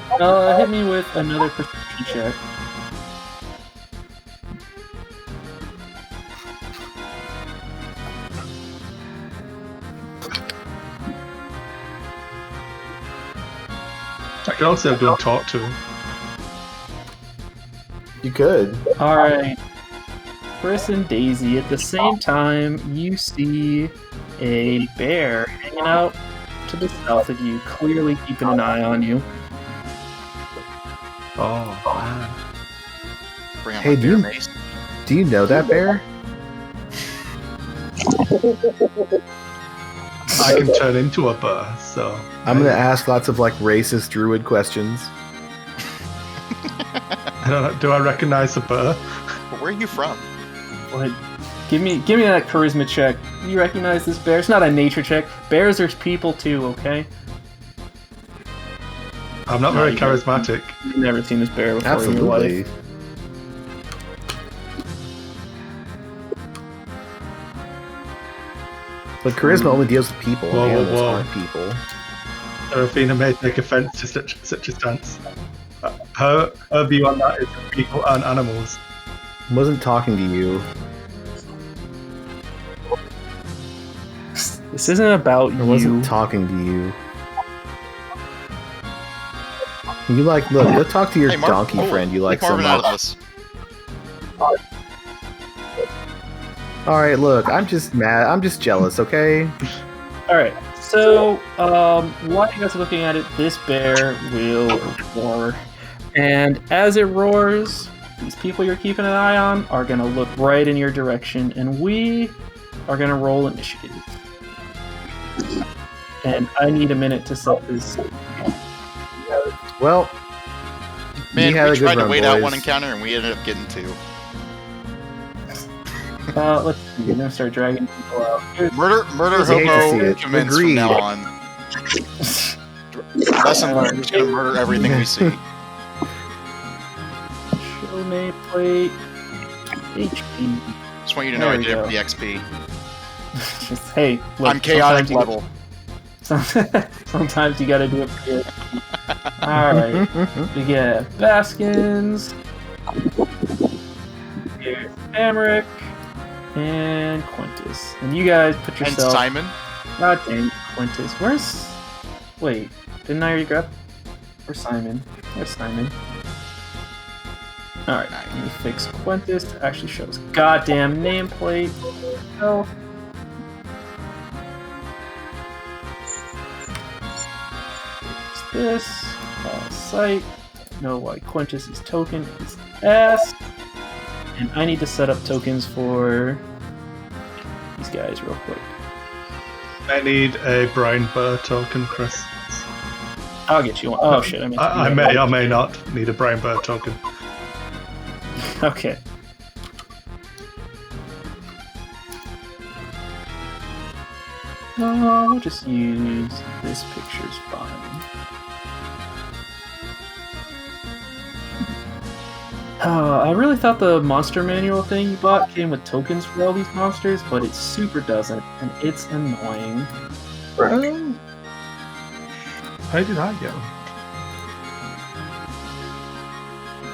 hit me with another perception check. I could also go talk to him. You could. Alright. Chris and Daisy, at the same time, you see a bear hanging out to the south of you, clearly keeping an eye on you. Oh, wow. Bring out Hey, my bear mace. Do you know that bear? I can turn into a bear, so... I'm gonna ask lots of like racist druid questions. I don't know, do I recognize the bear? Where are you from? What? Give me that charisma check. You recognize this bear? It's not a nature check. Bears are people too, okay? I'm not very charismatic. You've never seen this bear before in your Absolutely. life. But charisma only deals with people, Whoa, and whoa, animals whoa. aren't people. Serafina may take offense to such a stance. Her view on that is that people aren't animals. I wasn't talking to you. This isn't about I wasn't you. talking to you. You like, look, go talk to your Hey, Marv- donkey friend you like leave so Marvin out of much. this. Alright, look, I'm just mad. I'm just jealous, okay? Alright, so, while you guys are looking at it, this bear will roar. And as it roars, these people you're keeping an eye on are going to look right in your direction, and we are going to roll initiative. And I need a minute to set this. Well, Man, you had we a good tried to run, wait out one boys. encounter and we ended up getting two. Let's see. I'm gonna start dragging people out. Here's Murder I hate to see hobo it. commence from Agreed. now on. Lesson learned, we're just gonna murder everything we see. show nameplate. HP. Just want you to know There I we did it go. for the XP. Just hey, look, I'm chaotic sometimes you level. sometimes you gotta do it for your Alright. We get Baskins. Here's Amric. And Quintus. And you guys put And yourself. Simon. God dang it, Quintus. Where's. Wait, didn't I already grab. Where's Simon? Where's Simon? Alright, let me fix Quintus to actually show us goddamn nameplate. Oh. This site. Know why Quintus's token is S. And I need to set up tokens for these guys real quick. I need a Brian Burr token, Chris. I'll get you one. Oh shit, I meant to do I that. may or may not need a Brian Burr token. Okay. We'll just use this picture's fine. I really thought the monster manual thing you bought came with tokens for all these monsters, but it super doesn't, and it's annoying. How did I get them?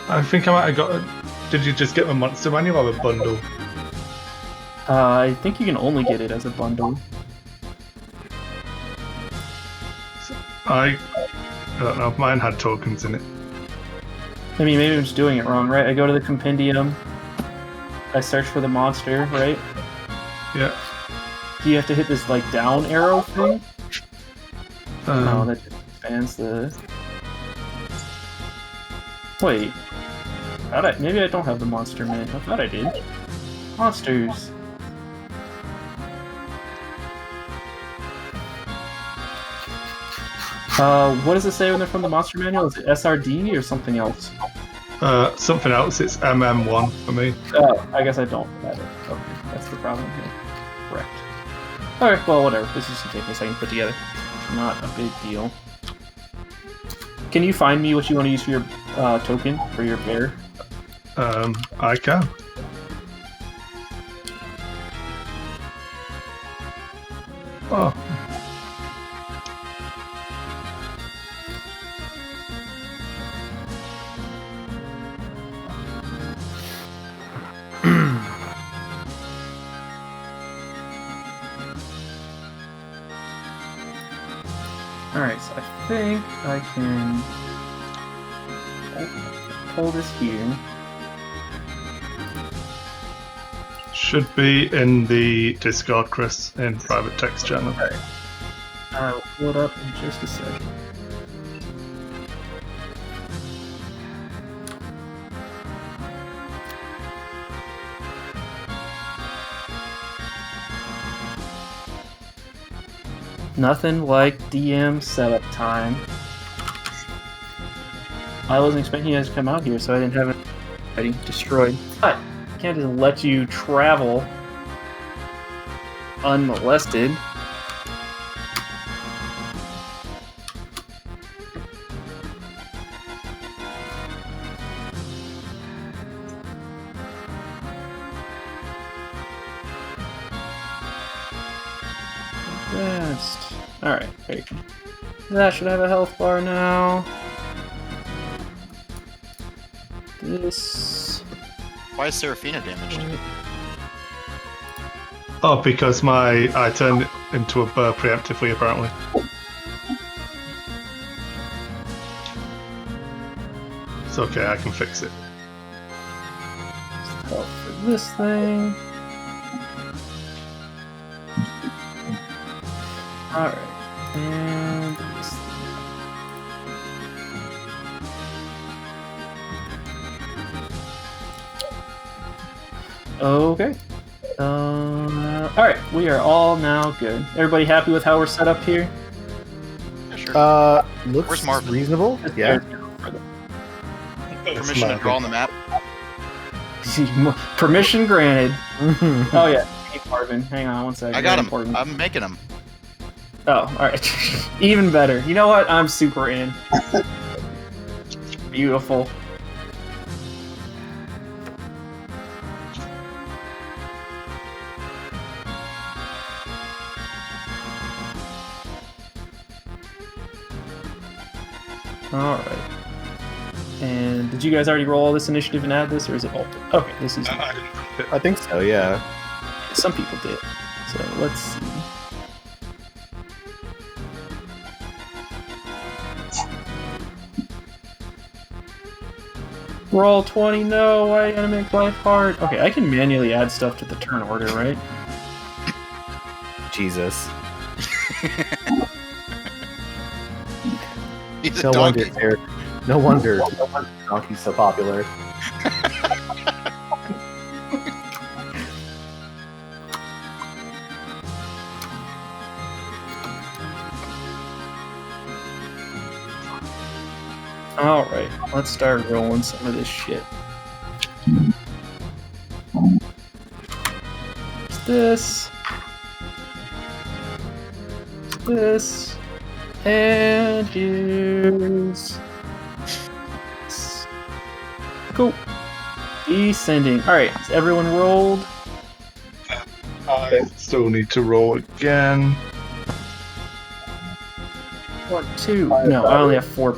I think I might have got a... Did you just get the monster manual or a bundle? I think you can only get it as a bundle. I don't know, mine had tokens in it. I mean, maybe I'm just doing it wrong, right? I go to the compendium, I search for the monster, right? Yeah. Do you have to hit this, like, down arrow thing? No, Um, that just expands the... Wait. Maybe I don't have the monster man. I thought I did. Monsters. What does it say when they're from the monster manual? Is it SRD or something else? something else, it's MM1 for me. Oh, I guess I don't have it. Okay, that's the problem here. Correct. Alright, well, whatever. This is just gonna take me a second to put together. Not a big deal. Can you find me what you want to use for your token, for your bear? I can. Oh. Alright, so I think I can pull this here. Should be in the Discord, Chris, in private text channel. Alright. I'll pull it up in just a second. Nothing like DM setup time. I wasn't expecting you guys to come out here, so I didn't have it already destroyed. But I can't just let you travel unmolested. Best. Alright, there you go. That should have a health bar now. This. Why is Seraphina damaged? Oh, because I turned it into a burr preemptively, apparently. It's okay, I can fix it. Health for this thing. Alright. And this thing. Okay. Alright, we are all now good. Everybody happy with how we're set up here? Yeah, sure. Looks Where's Marvin? reasonable. Yeah. Permission to draw on the map? Permission granted. Oh yeah, Marvin. Hang on one second. I got him. Important. I'm making him. Oh, all right. Even better. You know what? I'm super in. Beautiful. All right. And did you guys already roll all this initiative and add this, or is it all? Okay, this is. I think so. Yeah. Some people did. So let's see. Roll 20. No, I gotta make life hard. Okay, I can manually add stuff to the turn order, right? Jesus. He's a No wonder, donkey. Eric. No wonder Donkey's so popular. Alright, let's start rolling some of this shit. This. This. And use. Cool. Descending. Alright, is everyone rolled? I still need to roll again. 1, 2. No, I only have 4.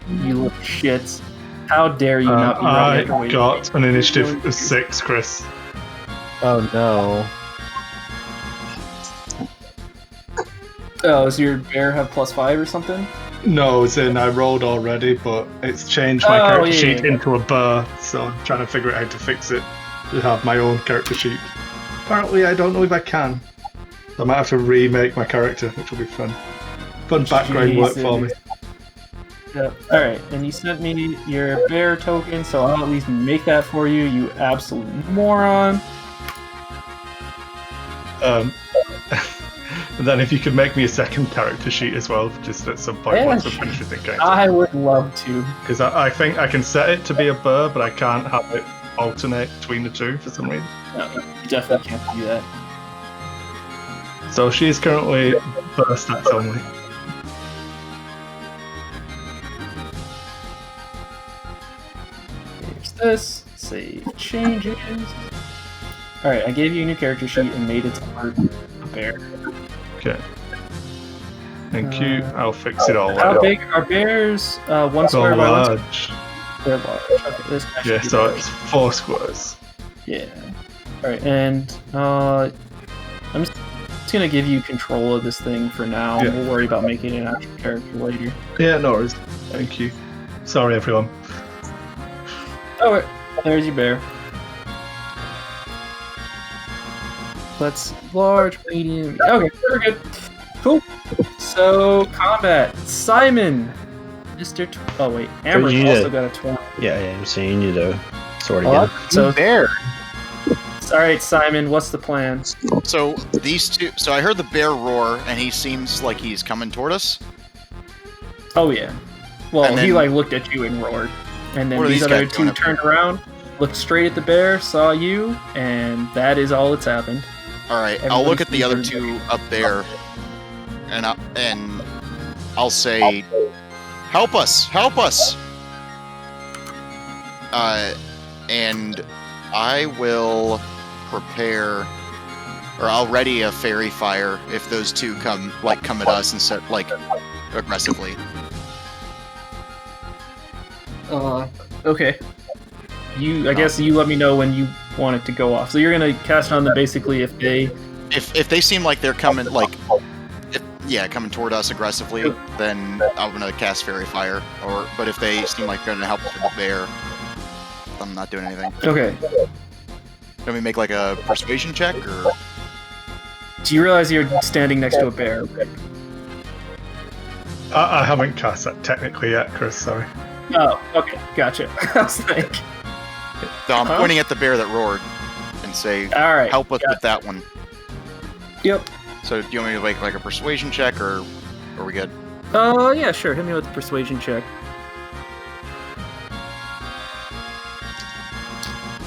You little shits. How dare you not be ready I after waiting? got an initiative of 6, Chris. Oh no. Oh, does your bear have +5 or something? No, as in I rolled already, but it's changed my Oh, character yeah, sheet yeah. into a burr, so I'm trying to figure out how to fix it to have my own character sheet. Apparently, I don't know if I can. I might have to remake my character, which will be fun. Fun background work for me. Yep. Alright, and you sent me your bear token, so I'll at least make that for you, you absolute moron. And then if you could make me a second character sheet as well, just at some point Yeah, once we sure. finish with the game. I would love to. Because I think I can set it to be a burr, but I can't have it alternate between the two for some reason. No, you definitely can't do that. So she is currently burr stats only. Here's this. Save changes. Alright, I gave you a new character sheet and made its art a bear. Okay. Thank you. I'll fix it all How out. big are bears? One So square by one square? large. They're large. Okay, this guy should Yeah, be so large. it's 4 squares. Yeah. Alright, and I'm just gonna give you control of this thing for now. Yeah. We'll worry about making an actual character later. Yeah, no worries. Thank you. Sorry, everyone. Alright, there's your bear. Let's large, medium. Okay, we're good. Cool. So combat. Simon, Mr. Oh wait, Amber you also did. got a 20. Yeah, I'm saying you need to sword again. So Bear. alright, Simon, what's the plan? So these two. So I heard the bear roar, and he seems like he's coming toward us. Oh yeah. Well, And he then- like looked at you and roared, and then What are these these other guys doing two up turned around, looked straight at the bear, saw you, and that is all that's happened. All right, I'll look Everybody's at the other moving. two up there, and I'll say, "Help us! Help us!" And I will prepare, or I'll ready a fairy fire if those two come at us and set aggressively. Okay. I guess you let me know when you want it to go off. So you're gonna cast on them basically if they. If they seem like they're coming coming toward us aggressively, then I'm gonna cast fairy fire. But if they seem like they're gonna help with the bear, I'm not doing anything. Okay. Can we make like a persuasion check or? Do you realize you're standing next to a bear? I haven't cast that technically yet, Chris, sorry. Oh, okay, gotcha. I was like, So I'm Huh? pointing at the bear that roared and say, all right. "Help us with that one." Yep. So do you want me to make like a persuasion check, or are we good? Yeah, sure. Hit me with a persuasion check.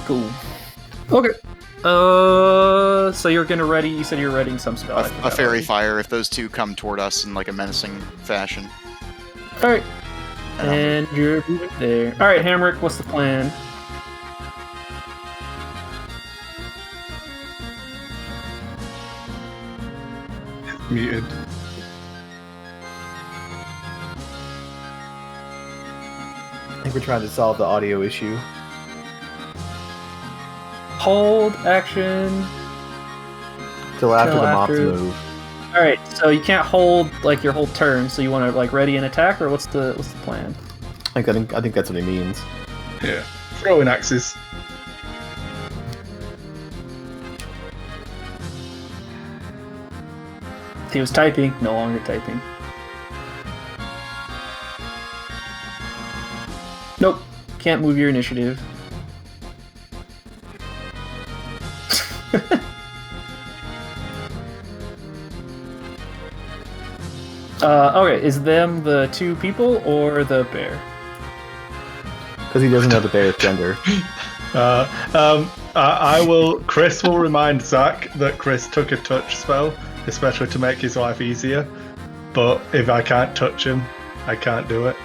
Cool. Okay. So you're gonna ready. You said you're readying some spell. A fairy fire if those two come toward us in like a menacing fashion. All right. And you're moving there. All right, Hamrick. What's the plan? Muted. I think we're trying to solve the audio issue. Hold action. Till after Till the mobs after- move. All right. So you can't hold like your whole turn. So you want to like ready an attack, or what's the plan? I think that's what he means. Yeah. Throwing axes. He was typing. No longer typing. Nope. Can't move your initiative. Okay, is them the two people or the bear? Because he doesn't know the bear's gender. I will. Chris will remind Zach that Chris took a touch spell, especially to make his life easier. But if I can't touch him, I can't do it.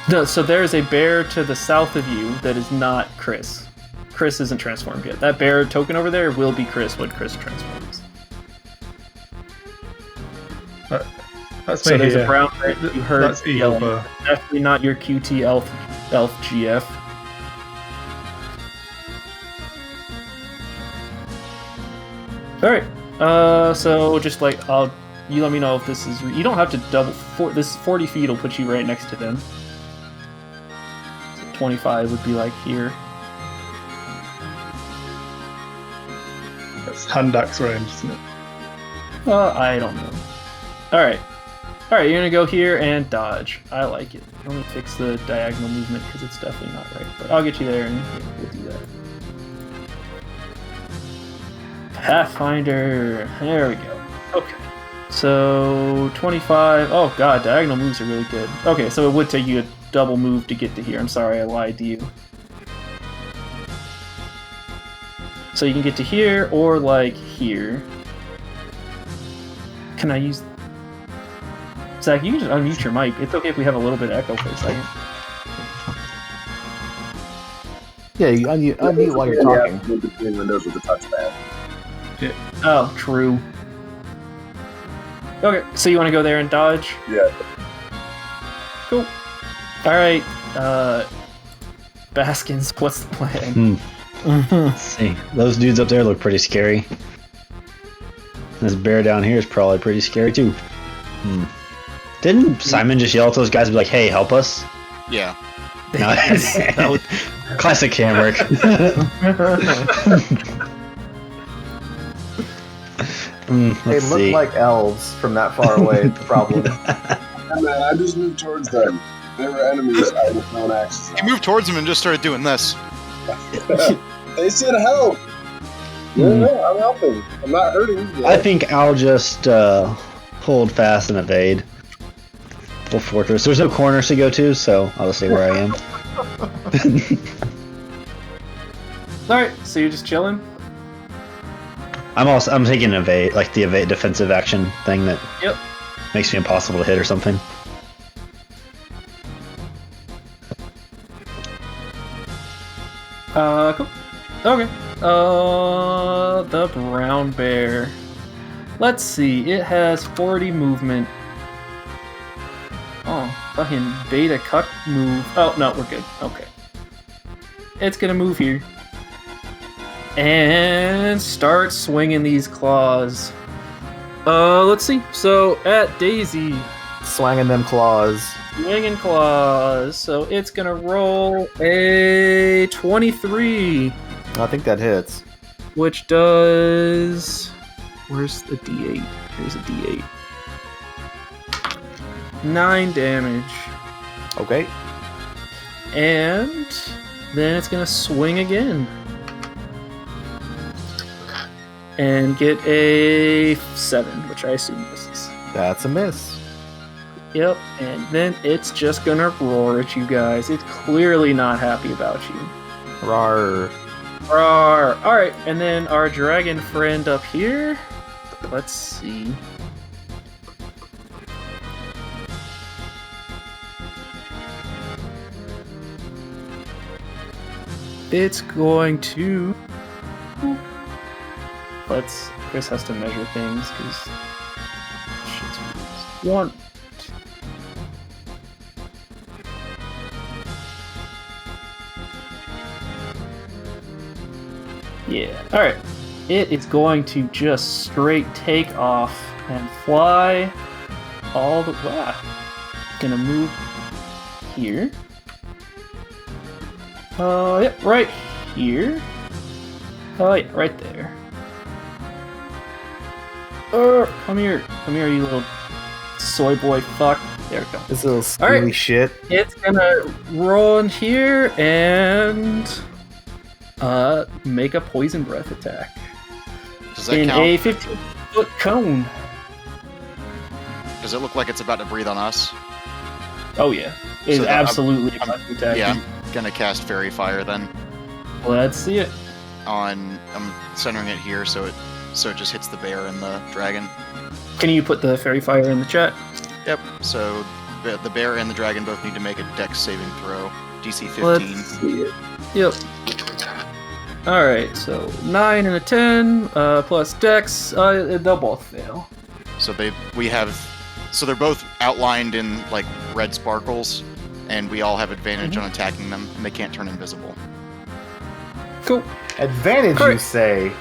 No, so there is a bear to the south of you that is not Chris. Chris isn't transformed yet. That bear token over there will be Chris when Chris transforms. That's So me there's here. a brown bear that you heard That's evil yelling. bear. Definitely not your QT elf GF. Alright, so just like, you let me know if this is, you don't have to this 40 feet will put you right next to them. So 25 would be like here. That's hand axe range, isn't it? I don't know. Alright. Alright, you're gonna go here and dodge. I like it. Let me fix the diagonal movement because it's definitely not right. But I'll get you there and yeah, we'll do that. Pathfinder. There we go. Okay. So 25. Oh god, diagonal moves are really good. Okay, so it would take you a double move to get to here. I'm sorry, I lied to you. So you can get to here or like here. Can I use... Zach, you can just unmute your mic. It's okay if we have a little bit of echo for a second. Yeah, you unmute while you're talking. Yeah, move between windows with the touchpad. Oh, true. Okay, so you want to go there and dodge? Yeah. Cool. Alright, Baskins, what's the plan? Let's see. Those dudes up there look pretty scary. This bear down here is probably pretty scary too. Didn't Simon just yell at those guys and be like, hey, help us? Yeah. No. Classic Hamrick. They Let's look see. like elves from that far away. The problem. Hey man, I just moved towards them. They were enemies. I was throwing axes. He moved towards him and just started doing this. They said help. No, I'm helping. I'm not hurting you. I think I'll just hold fast and evade. Full fortress. There's no corners to go to, so I'll just stay where I am. Alright, so you're just chilling? I'm taking evade, like the evade defensive action thing that Yep. makes me impossible to hit or something. Cool. Okay. The brown bear. Let's see, it has 40 movement. Oh, fucking beta cuck move. Oh, no, we're good. Okay. It's gonna move here. And start swinging these claws. Let's see. So, at Daisy, Swanging them claws. swinging claws. So, it's gonna roll a 23. I think that hits. Which does... Where's the D8? There's a D8. 9 damage. Okay. And then it's gonna swing again. And get a 7, which I assume misses. That's a miss. Yep, and then it's just gonna roar at you guys. It's clearly not happy about you. Rawr. Rawr. All right, and then our dragon friend up here. Let's see. It's going to. Chris has to measure things because one. Yeah. All right. It is going to just straight take off and fly all the way. Gonna move here. Yep, right here. Oh, yeah, right there. Come here, you little soy boy fuck. There we go. This little screwy shit. It's gonna run here and make a poison breath attack. Does that in count? a 15-foot cone. Does it look like it's about to breathe on us? Oh yeah, it is So absolutely about to attack. Yeah, I'm gonna cast Fairy Fire then. Let's see it. I'm centering it here so it just hits the bear and the dragon. Can you put the fairy fire in the chat? Yep. So the bear and the dragon both need to make a Dex saving throw. DC 15. Let's see it. Yep. Alright, so 9 and a 10, plus Dex, they'll both fail. So they're both outlined in like red sparkles, and we all have advantage on attacking them, and they can't turn invisible. Cool. Advantage, you say?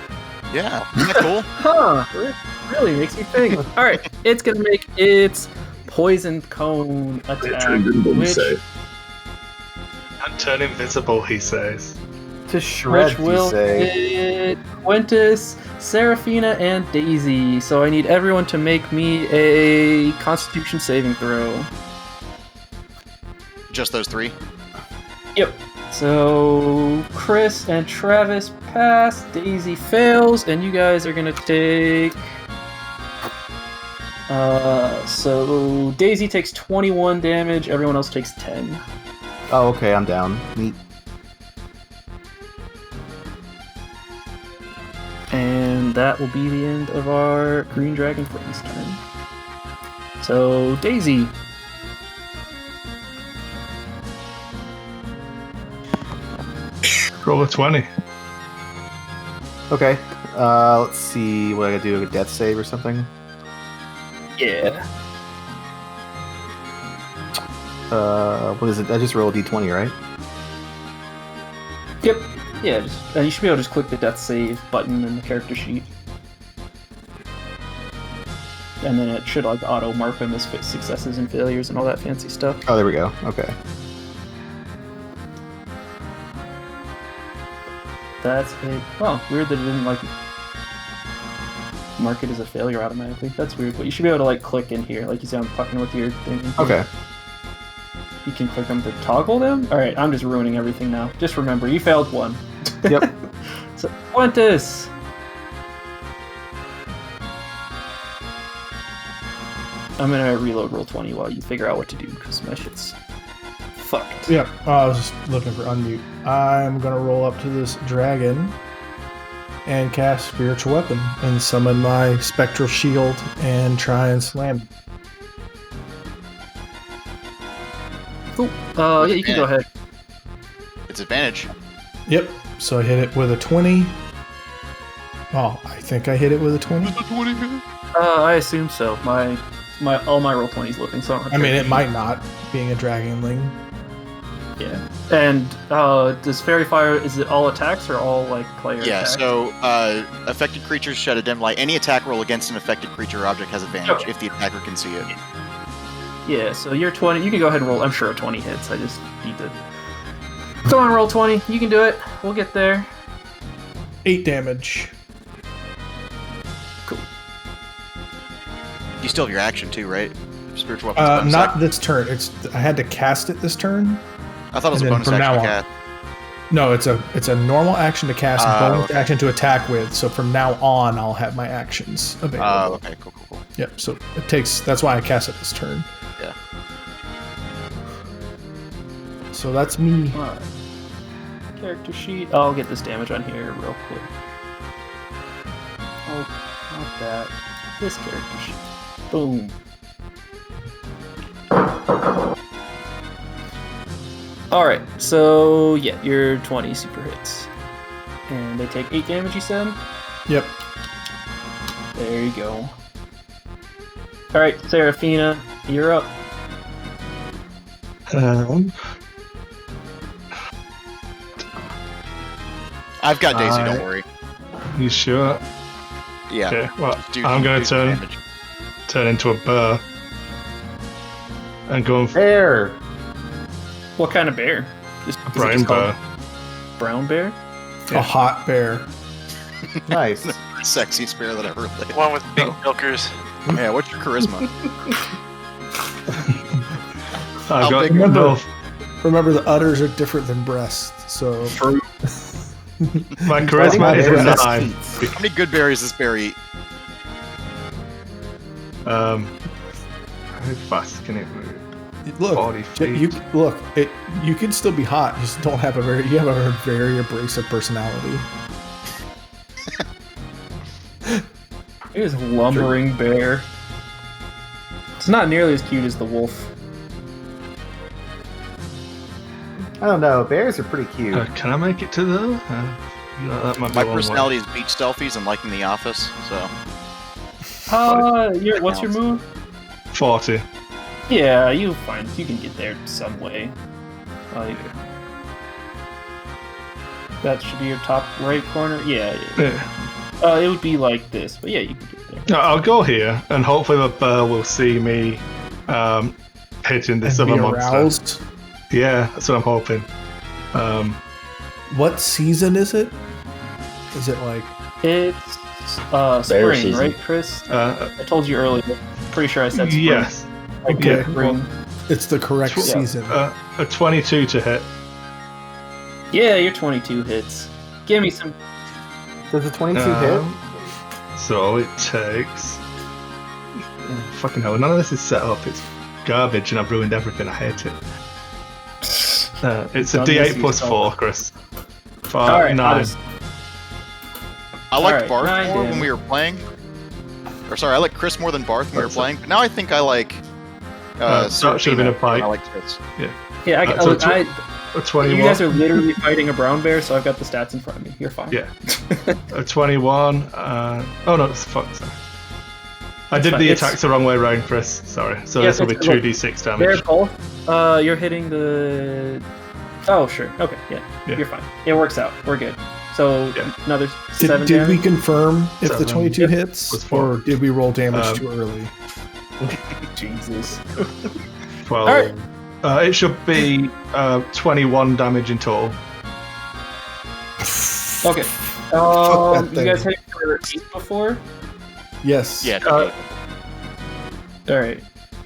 Yeah, isn't that cool? Huh, really makes me think. Alright, it's gonna make its poison cone attack, which Can't turn invisible, he says. To shred, which will you say? hit Quintus, Seraphina, and Daisy. So I need everyone to make me a Constitution saving throw. Just those three? Yep. So Chris and Travis pass, Daisy fails, and you guys are gonna take. So Daisy takes 21 damage, everyone else takes 10. Oh, okay, I'm down. Neat. And that will be the end of our Green Dragon friend's turn. So Daisy. Roll a 20. Okay. Let's see. What I gotta do? A death save or something? Yeah. What is it? I just rolled a d20, right? Yep. Yeah, you should be able to just click the death save button in the character sheet. And then it should like auto mark them as successes and failures and all that fancy stuff. Oh, there we go. Okay. That's it. Well, weird that it didn't like mark it as a failure automatically. That's weird, but you should be able to like click in here, like you see I'm fucking with your thing. Okay. You can click them to toggle them. All right, I'm just ruining everything now. Just remember, you failed one. Yep. So Quintus. I'm gonna reload roll 20 while you figure out what to do because my shit's fucked. Yep. I was just looking for unmute. I'm gonna roll up to this dragon and cast Spiritual Weapon and summon my Spectral Shield and try and slam. Cool. Yeah, you can go ahead. It's advantage. Yep. So I hit it with a 20. Oh, I think I hit it with a 20. I assume so. All my roll 20s looking, so I don't have I to mean, it might not, being a dragonling. Yeah. And does Fairy Fire, is it all attacks or all like player attacks? So affected creatures shed a dim light. Any attack roll against an affected creature or object has advantage if the attacker can see it. Yeah, so you're 20. You can go ahead and roll. I'm sure a 20 hits. I just need to. Go on, roll 20. You can do it. We'll get there. 8 damage. Cool. You still have your action too, right? Spiritual weapons. Bonus Not action. this turn. I had to cast it this turn. I thought it was a and then bonus from action. now to on- cast. No, it's a normal action to cast and bonus okay. action to attack with. So from now on, I'll have my actions available. Okay, cool. Yep. So it takes. That's why I cast it this turn. Yeah. So that's me. Alright. character sheet. I'll get this damage on here real quick. Oh, not that. This character sheet. Boom. Alright, so yeah, you're 20 super hits. And they take 8 damage, you said? Yep. There you go. Alright, Seraphina, you're up. I've got Daisy. Don't worry. You sure? Yeah. Okay, well, Do- I'm going do to damage. turn into a bear. And go for Bear. What kind of bear? Just, a is it brown just called bear. brown bear? A hot bear. Nice. Sexiest bear that ever lived. One with big milkers. Yeah, what's your charisma? I've How got big- both. Remember, the udders are different than breasts, so My charisma is a Bears 9. have feet. How many good berries does Bear eat? How fast can it move? look. 40 feet. You can still be hot. You just don't have you have a very abrasive personality. It is lumbering bear. It's not nearly as cute as the wolf. I don't know. Bears are pretty cute. Can I make it to the? That might be My one way. personality is beach selfies and liking The Office, so... What's your move? 40. Yeah, you can get there some way. Like that should be your top right corner. Yeah. It would be like this, but yeah, you can get there. No, I'll go here, and hopefully the bear will see me hitting this And other be monster. aroused. Yeah, that's what I'm hoping. What season is it? Is it like It's Bear spring, season. right, Chris? Uh, I told you earlier. Pretty sure I said spring. yes. Like Okay. spring. it's the correct Yeah. season? A 22 to hit. Yeah, you're 22 hits. Give me some. Does a 22 hit? So it takes. Fucking hell, none of this is set up. It's garbage, and I've ruined everything. I hate it. It's a Done D8 this plus yourself. 4, Chris. All right, 9. I liked Alright, Barth 9 more when damage. we were playing. Or sorry, I like Chris more than Barth when we were playing. But now I think I like... That should have been a Seraphina fight. when I like Chris. Yeah, So I, A 21. you guys are literally fighting a brown bear, so I've got the stats in front of me. You're fine. Yeah. A 21. Oh no, fuck. Sorry. I did fine. the It's- attacks the wrong way round, Chris. Sorry. So Yeah, this will be it's- look, 2d6 They're damage. both. You're hitting the. Oh sure. Okay. Yeah. Yeah. You're fine. It works out. We're good. So Yeah. another Did 7 we damage. confirm if the 7. 22 Yep. hits, Was 4. or did we roll damage Um, too early? Jesus. 12. Alright. It should be 21 damage in total. Okay. that You thing. guys hit for 8 before. Yes. Yeah. All right.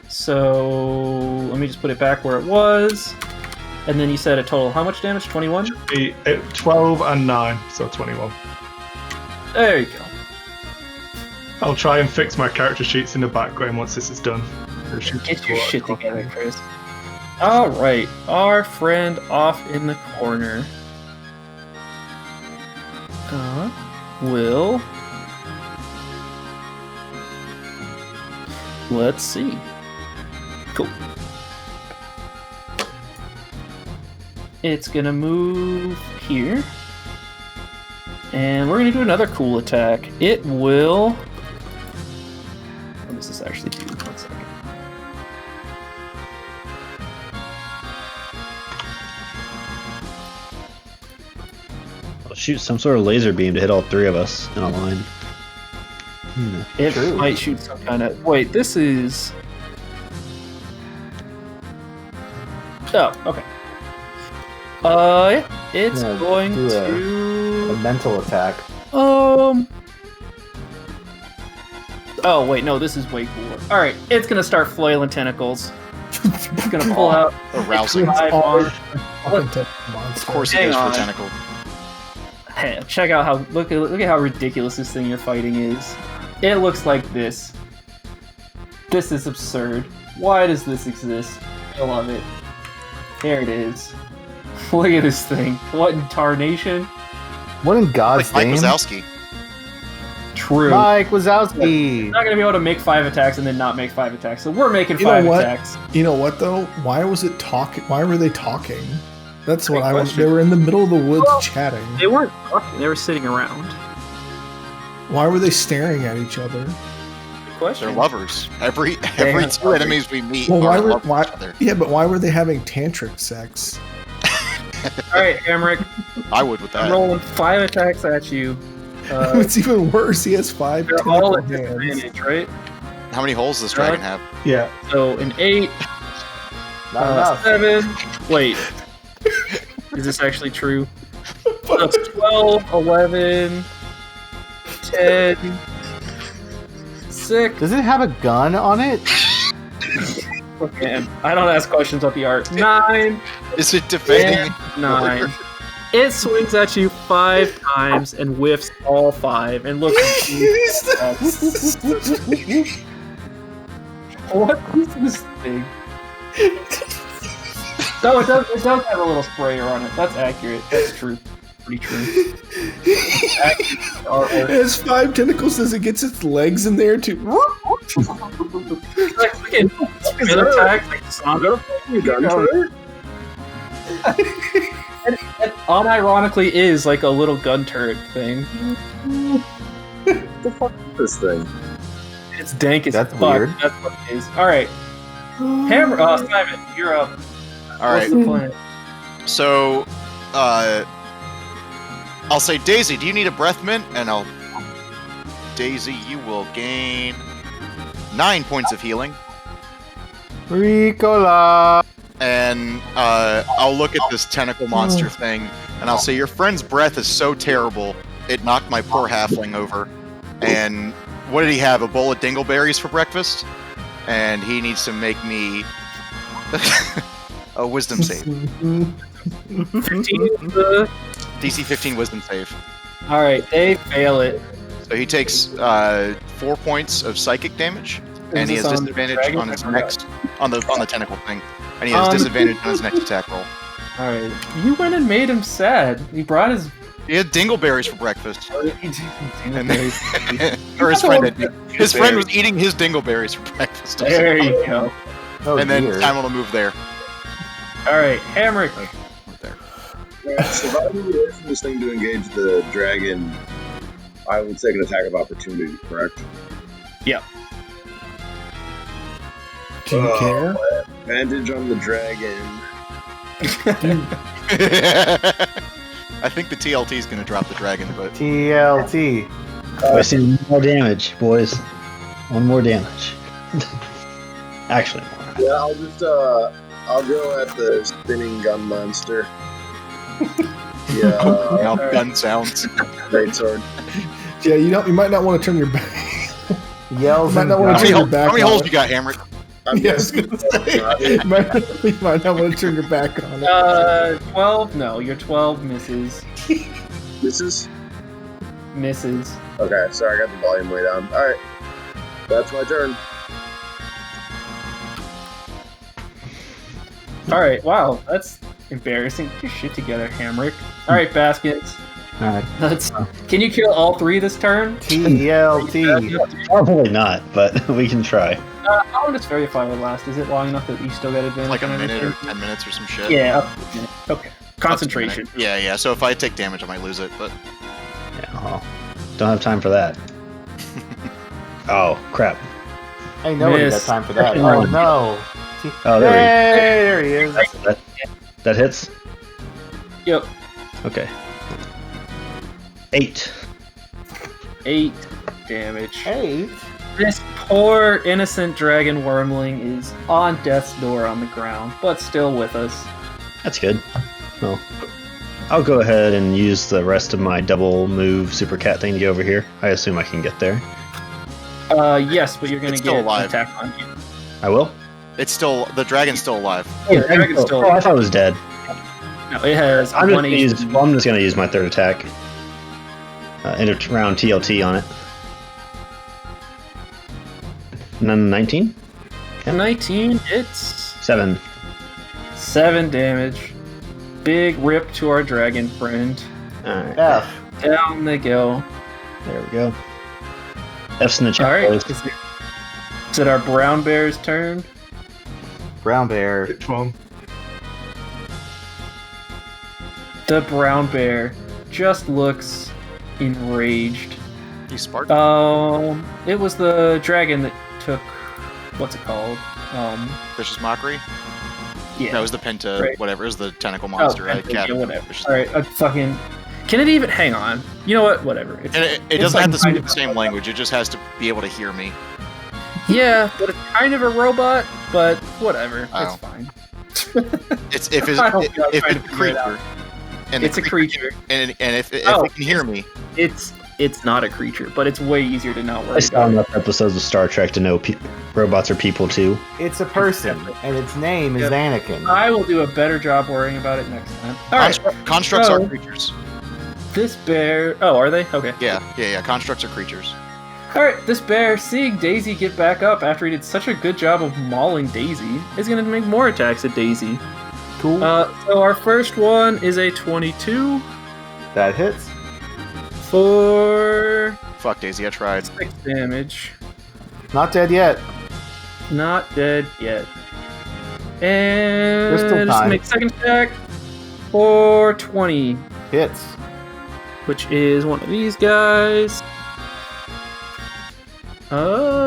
So let me just put it back where it was. And then you said a total. How much damage? 21. 12 and 9, so 21. There you go. I'll try and fix my character sheets in the background once this is done. Get your shit together, Chris. All right, our friend off in the corner. Will. Let's see. Cool. It's gonna move here. And we're gonna do another cool attack. It will. What does this actually do? 1 second. I'll shoot some sort of laser beam to hit all 3 of us in a line. It True. might shoot some kind of. Wait, this is. Oh, okay. Yeah, it's Yeah, going do a to. mental attack. Oh wait, no, this is way cooler. All right, it's gonna start flailing tentacles. It's gonna pull out. Arousing. Five always arm. fucking tech Of monster. course he Hang goes on. for tentacle. Hey, check out how look at how ridiculous this thing you're fighting is. It looks like this. This is absurd. Why does this exist? I love it. There it is. Look at this thing. What in tarnation? What in God's Like Mike name? Wazowski. True. Mike Wazowski. He's not going to be able to make 5 attacks and then not make 5 attacks. So we're making You know 5 what? attacks. You know what though? Why was it talking? Why were they talking? That's what Great I was. question. They were in the middle of the woods chatting. They weren't talking. They were sitting around. Why were they staring at each other? Good question. They're lovers. Every are two lovers. enemies we meet Well, are why were lovers why? each other. Yeah, but why were they having tantric sex? All right, Hamrick. I would with I'm that. rolling 5 attacks at you. It's even worse. He has 5 They're all tentacle at hands. disadvantage, right? How many holes does this dragon have? Yeah. So an 8, Not enough. 7. Wait. Is this actually true? That's 12, 11, 10, 6. Does it have a gun on it? Man, I don't ask questions about the art. 9, Is it defending? 9. It swings at you 5 times and whiffs all 5 and looks at you. What is this thing? No, it does have a little sprayer on it. That's accurate. That's true. Pretty true. It has 5 tentacles as it gets its legs in there too. Like freaking spin attack, like Sonic. And unironically is like a little gun turret thing. What the fuck is this thing? It's dank as That's fuck. weird. That's what it is. Alright. Hammer Simon, you're up. All right. What's the plan? So, I'll say, Daisy, do you need a breath mint? And Daisy, you will gain 9 points of healing. Ricola. And I'll look at this tentacle monster thing, and I'll say, your friend's breath is so terrible, it knocked my poor halfling over. And what did he have, a bowl of dingleberries for breakfast? And he needs to make me a wisdom save. 15. DC 15 wisdom save. Alright, they fail it. So he takes 4 points of psychic damage, and he Is has this on the disadvantage dragon? on his next on the tentacle thing, and he has disadvantage on his next attack roll. Alright. You went and made him sad. He brought his He had dingleberries for breakfast, and dingleberries. or his friend had, his friend was eating his dingleberries for breakfast. There you go. Oh, And then dear. Simon will move there. Alright, Hamrick. Right there. Alright, so if I move away from this thing to engage the dragon, I will take an attack of opportunity, correct? Do you care? Advantage on the dragon. I think the TLT is going to drop the dragon, but TLT. I see more damage, boys. 1 more damage. Actually, more. Yeah, I'll just I'll go at the spinning gun monster. Yeah, gun sounds. great sword. Yeah, you might not want to turn your back. Yells Might and not wanna How guns. many, turn your back how many on holes it. you got, Hamrick? I'm Yeah, I was gonna say. You might not want to turn your back on it. 12? No, your 12 misses. Misses? Misses. Okay, sorry, I got the volume way down. Alright. That's my turn. Alright, wow, that's embarrassing. Get your shit together, Hamrick. Alright, Baskets. Alright. Can you kill all 3 this turn? TLT. Probably not, but we can try. How long does Fairy Fire last? Is it long enough that you still get advantage? Like a on minute or everything? 10 minutes or some shit. Yeah, up to a minute. Okay. Up to a Concentration. minute. Yeah. So if I take damage, I might lose it, but Yeah, well, don't have time for that. Oh, crap. I know he got Miss. time for that. Oh no. Oh, there Hey, there he is. That hits? Yep. Okay. 8. 8 damage. 8. This poor innocent dragon wormling is on death's door on the ground, but still with us. That's good. Well, I'll go ahead and use the rest of my double move super cat thing to get over here. I assume I can get there. Yes, but you're gonna It's get still an alive. attack on you. I will? the dragon's still alive. Yeah, the dragon's still Oh, I thought it was dead. No, it has I'm just 1 gonna use, well, I'm just going to use my third attack. End of round TLT on it. And then 19? 19 hits. 7. 7 damage. big rip to our dragon friend. Alright. F. Down they go. There we go. F's in the chat. All right. boys. Is it our brown bear's turn? Brown bear. Which one? The brown bear just looks enraged. You sparked. It was the dragon that took, what's it called? Vicious Mockery? Yeah. No, it was the Penta, Right. whatever. It was the tentacle monster. Penta, Cat- yeah, whatever. Vicious- All right, fucking. Can it even hang on? You know what? Whatever. It's, And it it's doesn't like have to speak kind the of- same language. It just has to be able to hear me. Yeah, but it's kind of a robot. But whatever. Oh. It's fine. It's if it's I don't feel if trying it's a to figure it out. creature, and the It's a creature. and if Oh, it can hear me, It's not a creature, but it's way easier to not worry I saw about. enough episodes of Star Trek to know robots are people too. It's a person, and its name is Yep. Anakin. I will do a better job worrying about it next time. All right. constructs so- are creatures. This bear. Oh, are they? Okay. Yeah. Constructs are creatures. Alright, this bear, seeing Daisy get back up after he did such a good job of mauling Daisy, is going to make more attacks at Daisy. Cool. So our first one is a 22 That hits. for Fuck Daisy, I tried. 6 damage. Not dead yet. Not dead yet. And There's still just time. make second attack for 20, Hits. which is one of these guys.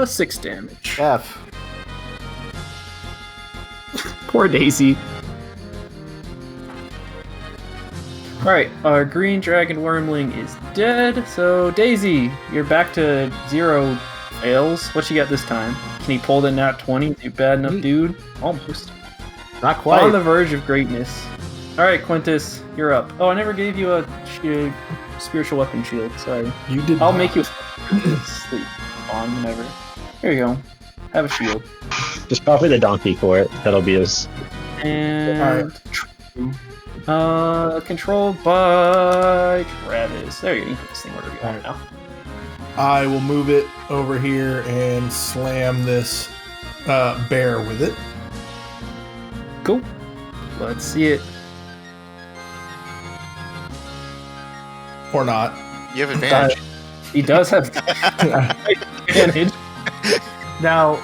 6 damage. F. Poor Daisy. Alright, our green dragon wormling is dead. So, Daisy, you're back to 0 fails. What you got this time? Can he pull the nat 20? You bad enough, dude? Almost. Not quite. On the verge of greatness. Alright, Quintus, you're up. Oh, I never gave you a spiritual weapon shield. Sorry. You did. I'll not. make you sleep on whenever. Here you go. Have a shield. Just probably the donkey for it. That'll be his. And controlled by Travis. There you go. You can put this thing wherever you want it now. I will move it over here and slam this bear with it. Cool. Let's see it. Or not. You have advantage. He does have advantage. Now,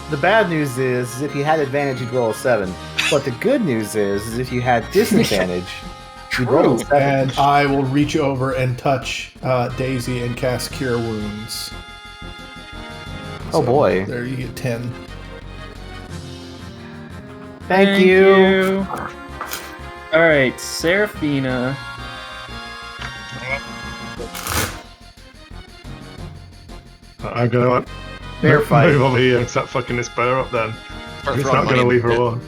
the bad news is if you had advantage, you'd roll a 7. But the good news is if you had disadvantage, you'd roll a 7. And I will reach over and touch Daisy and cast Cure Wounds. Oh, boy. There you get 10. Thank you. Alright, Seraphina. I'm gonna Bear fight. move over here and start fucking this bear up then. Start It's throwing not gonna money leave her in the alone. pit.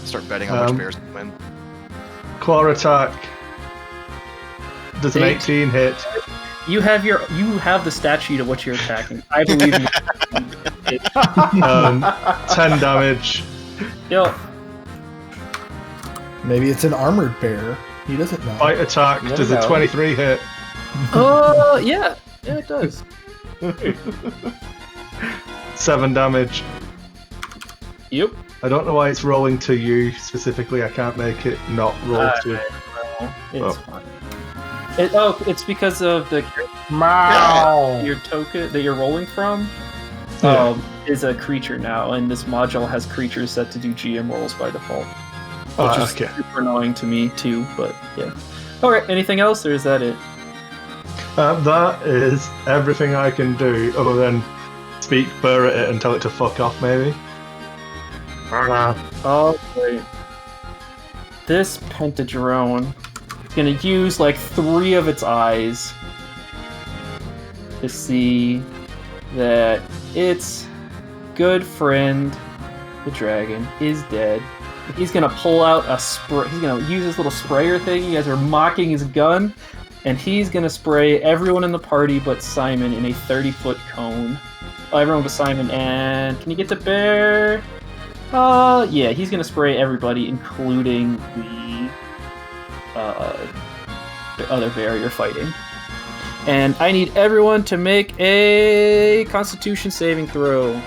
Start betting how much bears can win. Claw attack. Does an 18 hit? You have the stat sheet of what you're attacking. I believe you. 10 damage. Yo, Maybe it's an armored bear. He doesn't know. Bite attack. You Does never a know. 23 hit? yeah, it does. 7 damage. Yep. I don't know why it's rolling to you specifically. I can't make it not roll to it. It's Oh. fine. It's because of the Meow. your token that you're rolling from. Yeah. Is a creature now, and this module has creatures set to do GM rolls by default. Oh, Which is okay. super annoying to me too, but yeah. Alright, anything else, or is that it? That is everything I can do other than speak burr at it and tell it to fuck off, maybe. Oh, wait. This pentadrone is gonna use like 3 of its eyes to see that its good friend, the dragon, is dead. He's gonna pull out a spray. He's gonna use his little sprayer thing. You guys are mocking his gun, and he's gonna spray everyone in the party but Simon in a 30-foot cone. Everyone but Simon, and can you get the bear? Yeah, he's gonna spray everybody, including the other bear you're fighting. And I need everyone to make a Constitution saving throw.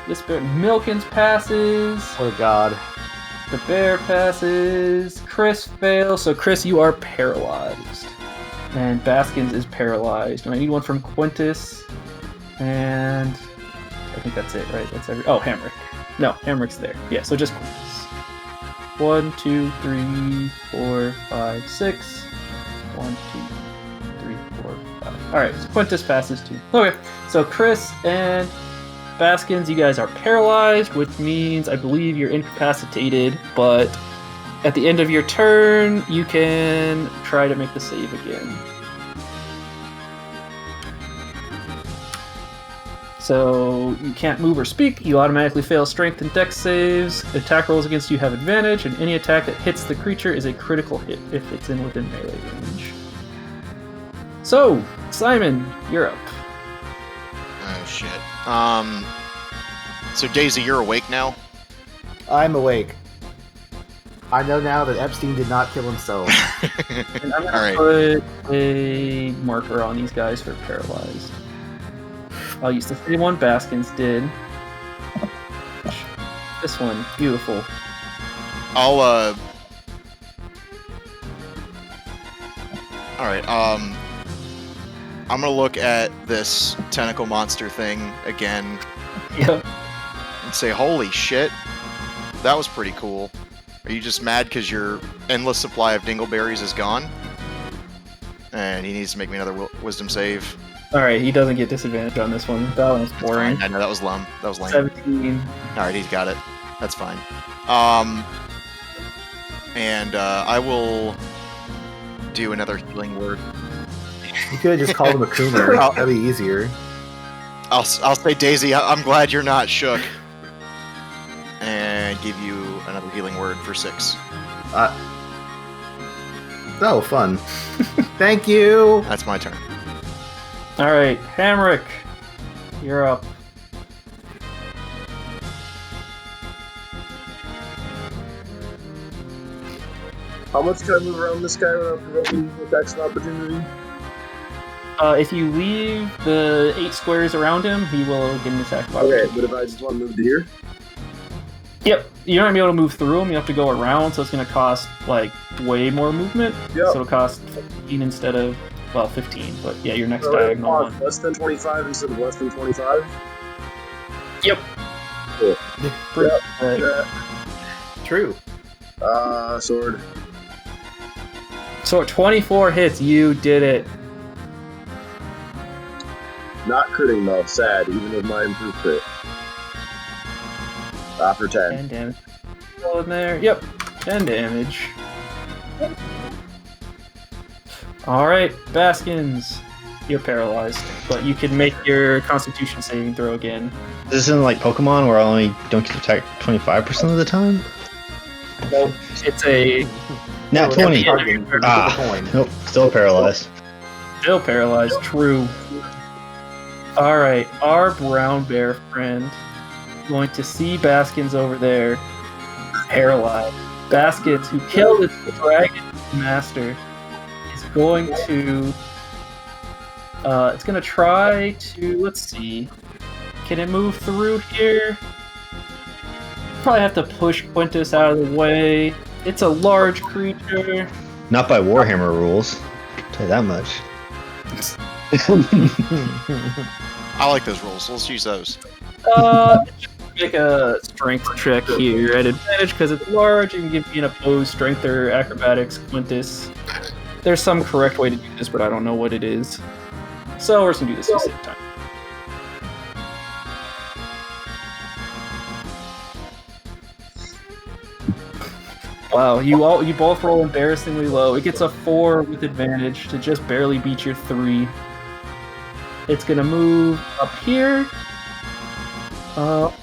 This bear, Milkins passes. Oh god. The bear passes. Chris fails. So Chris, you are paralyzed. And Baskins is paralyzed. And I need one from Quintus. And I think that's it, right? That's oh, Hamrick. No, Hamrick's there. Yeah, so just Quintus. 1, 2, 3, 4, 5, 6. 1, 2, 3, 4, 5. Alright, so Quintus passes too. Okay, so Chris and Baskins, you guys are paralyzed, which means I believe you're incapacitated, but at the end of your turn, you can try to make the save again. So you can't move or speak, you automatically fail strength and dex saves, attack rolls against you have advantage, and any attack that hits the creature is a critical hit if it's in within melee range. So, Simon, you're up. Oh shit. So Daisy, you're awake now? I'm awake. I know now that Epstein did not kill himself. And I'm All going to put a marker on these guys for paralyzed. I'll use the same one Baskins did. This one, beautiful. I'll Alright, I'm gonna look at this tentacle monster thing again Yep. and say, holy shit, that was pretty cool. Are you just mad because your endless supply of dingleberries is gone? And he needs to make me another wisdom save. Alright, he doesn't get disadvantage on this one. That one's boring. I know that was lame. That was lame. 17. Alright, he's got it. That's fine. And I will do another healing word. You could have just called him a Coomer. That'd be easier. I'll say, Daisy, I'm glad you're not shook. And give you another healing word for 6. Oh, fun. Thank you. That's my turn. Alright, Hamrick, you're up. How much can I move around this guy without provoking attacks of opportunity? If you leave the 8 squares around him, he will get an attack of Okay, opportunity. but if I just want to move to here? Yep, you're not going to be able to move through him, you have to go around, so it's going to cost, like, way more movement. Yep. So it'll cost 15 instead of, well, 15, but yeah, your next So diagonal it'll one. cost less than 25 instead of less than 25? Yep. Cool. Pretty Yep. good. True. Sword. So 24 hits, you did it. Not critting though, sad, even with my improved crit. For 10. 10 damage. Roll in there. Yep, 10 damage. Alright, Baskins. You're paralyzed, but you can make your Constitution saving throw again. This isn't like Pokemon where I only don't get to attack 25% of the time? Nope. It's a Nat 20. Ah. Nope, still paralyzed. still paralyzed, true. Alright, our brown bear friend going to see Baskins over there, paralyzed. Baskins, who killed its dragon master, is going to it's gonna try to, let's see, can it move through here? Probably have to push Quintus out of the way. It's a large creature. Not by Warhammer rules. I'll tell you that much. I like those rolls. Let's use those. Make a strength check here at advantage because it's large. You can give me an opposed strength or acrobatics, Quintus. There's some correct way to do this, but I don't know what it is. So we're just gonna do this at the same time. Wow, you both roll embarrassingly low. It gets a 4 with advantage to just barely beat your 3. It's gonna move up here.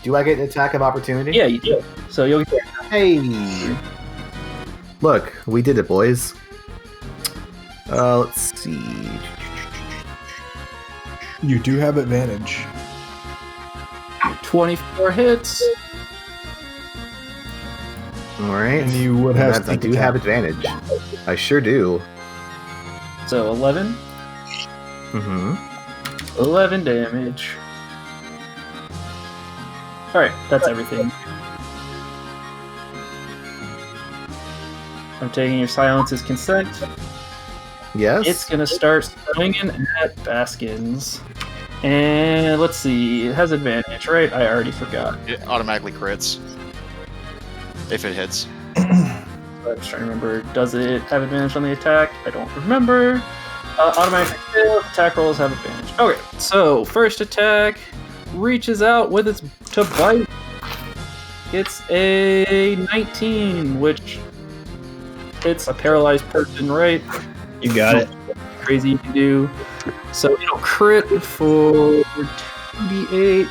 Do I get an attack of opportunity? Yeah, you do. So you'll get. Hey! Look, we did it, boys. Let's see. You do have advantage. 24 hits. Alright. And you would have I sneak do attack. have advantage. I sure do. So 11. Mm-hmm. 11 damage. Alright, that's everything. I'm taking your silence as consent. Yes. It's gonna start swinging at Baskins. And let's see, it has advantage, right? I already forgot. It automatically crits. If it hits. I'm just trying to remember. Does it have advantage on the attack? I don't remember. Automatic fail. Attack rolls have advantage. Okay, so first attack reaches out with its to bite. It's a 19, which hits a paralyzed person, right? You got it. Crazy you can do. So it'll crit for 2d8,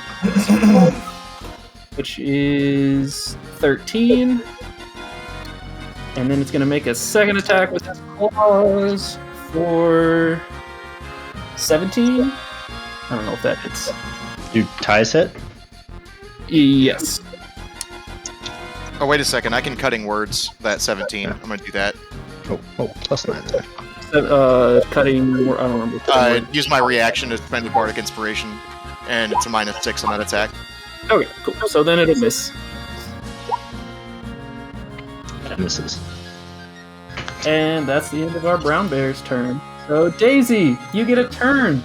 which is 13. And then it's going to make a second attack with its claws for 17. I don't know if that hits. Do ties hit? Yes. Oh, wait a second. I can cutting words. That 17. I'm going to do that. Oh, plus 9 there. Cutting, I don't remember. Use my reaction to spend the Bardic Inspiration, and it's a -6 on that attack. Okay, cool. So then it'll miss. That misses. And that's the end of our brown bear's turn. So Daisy, you get a turn.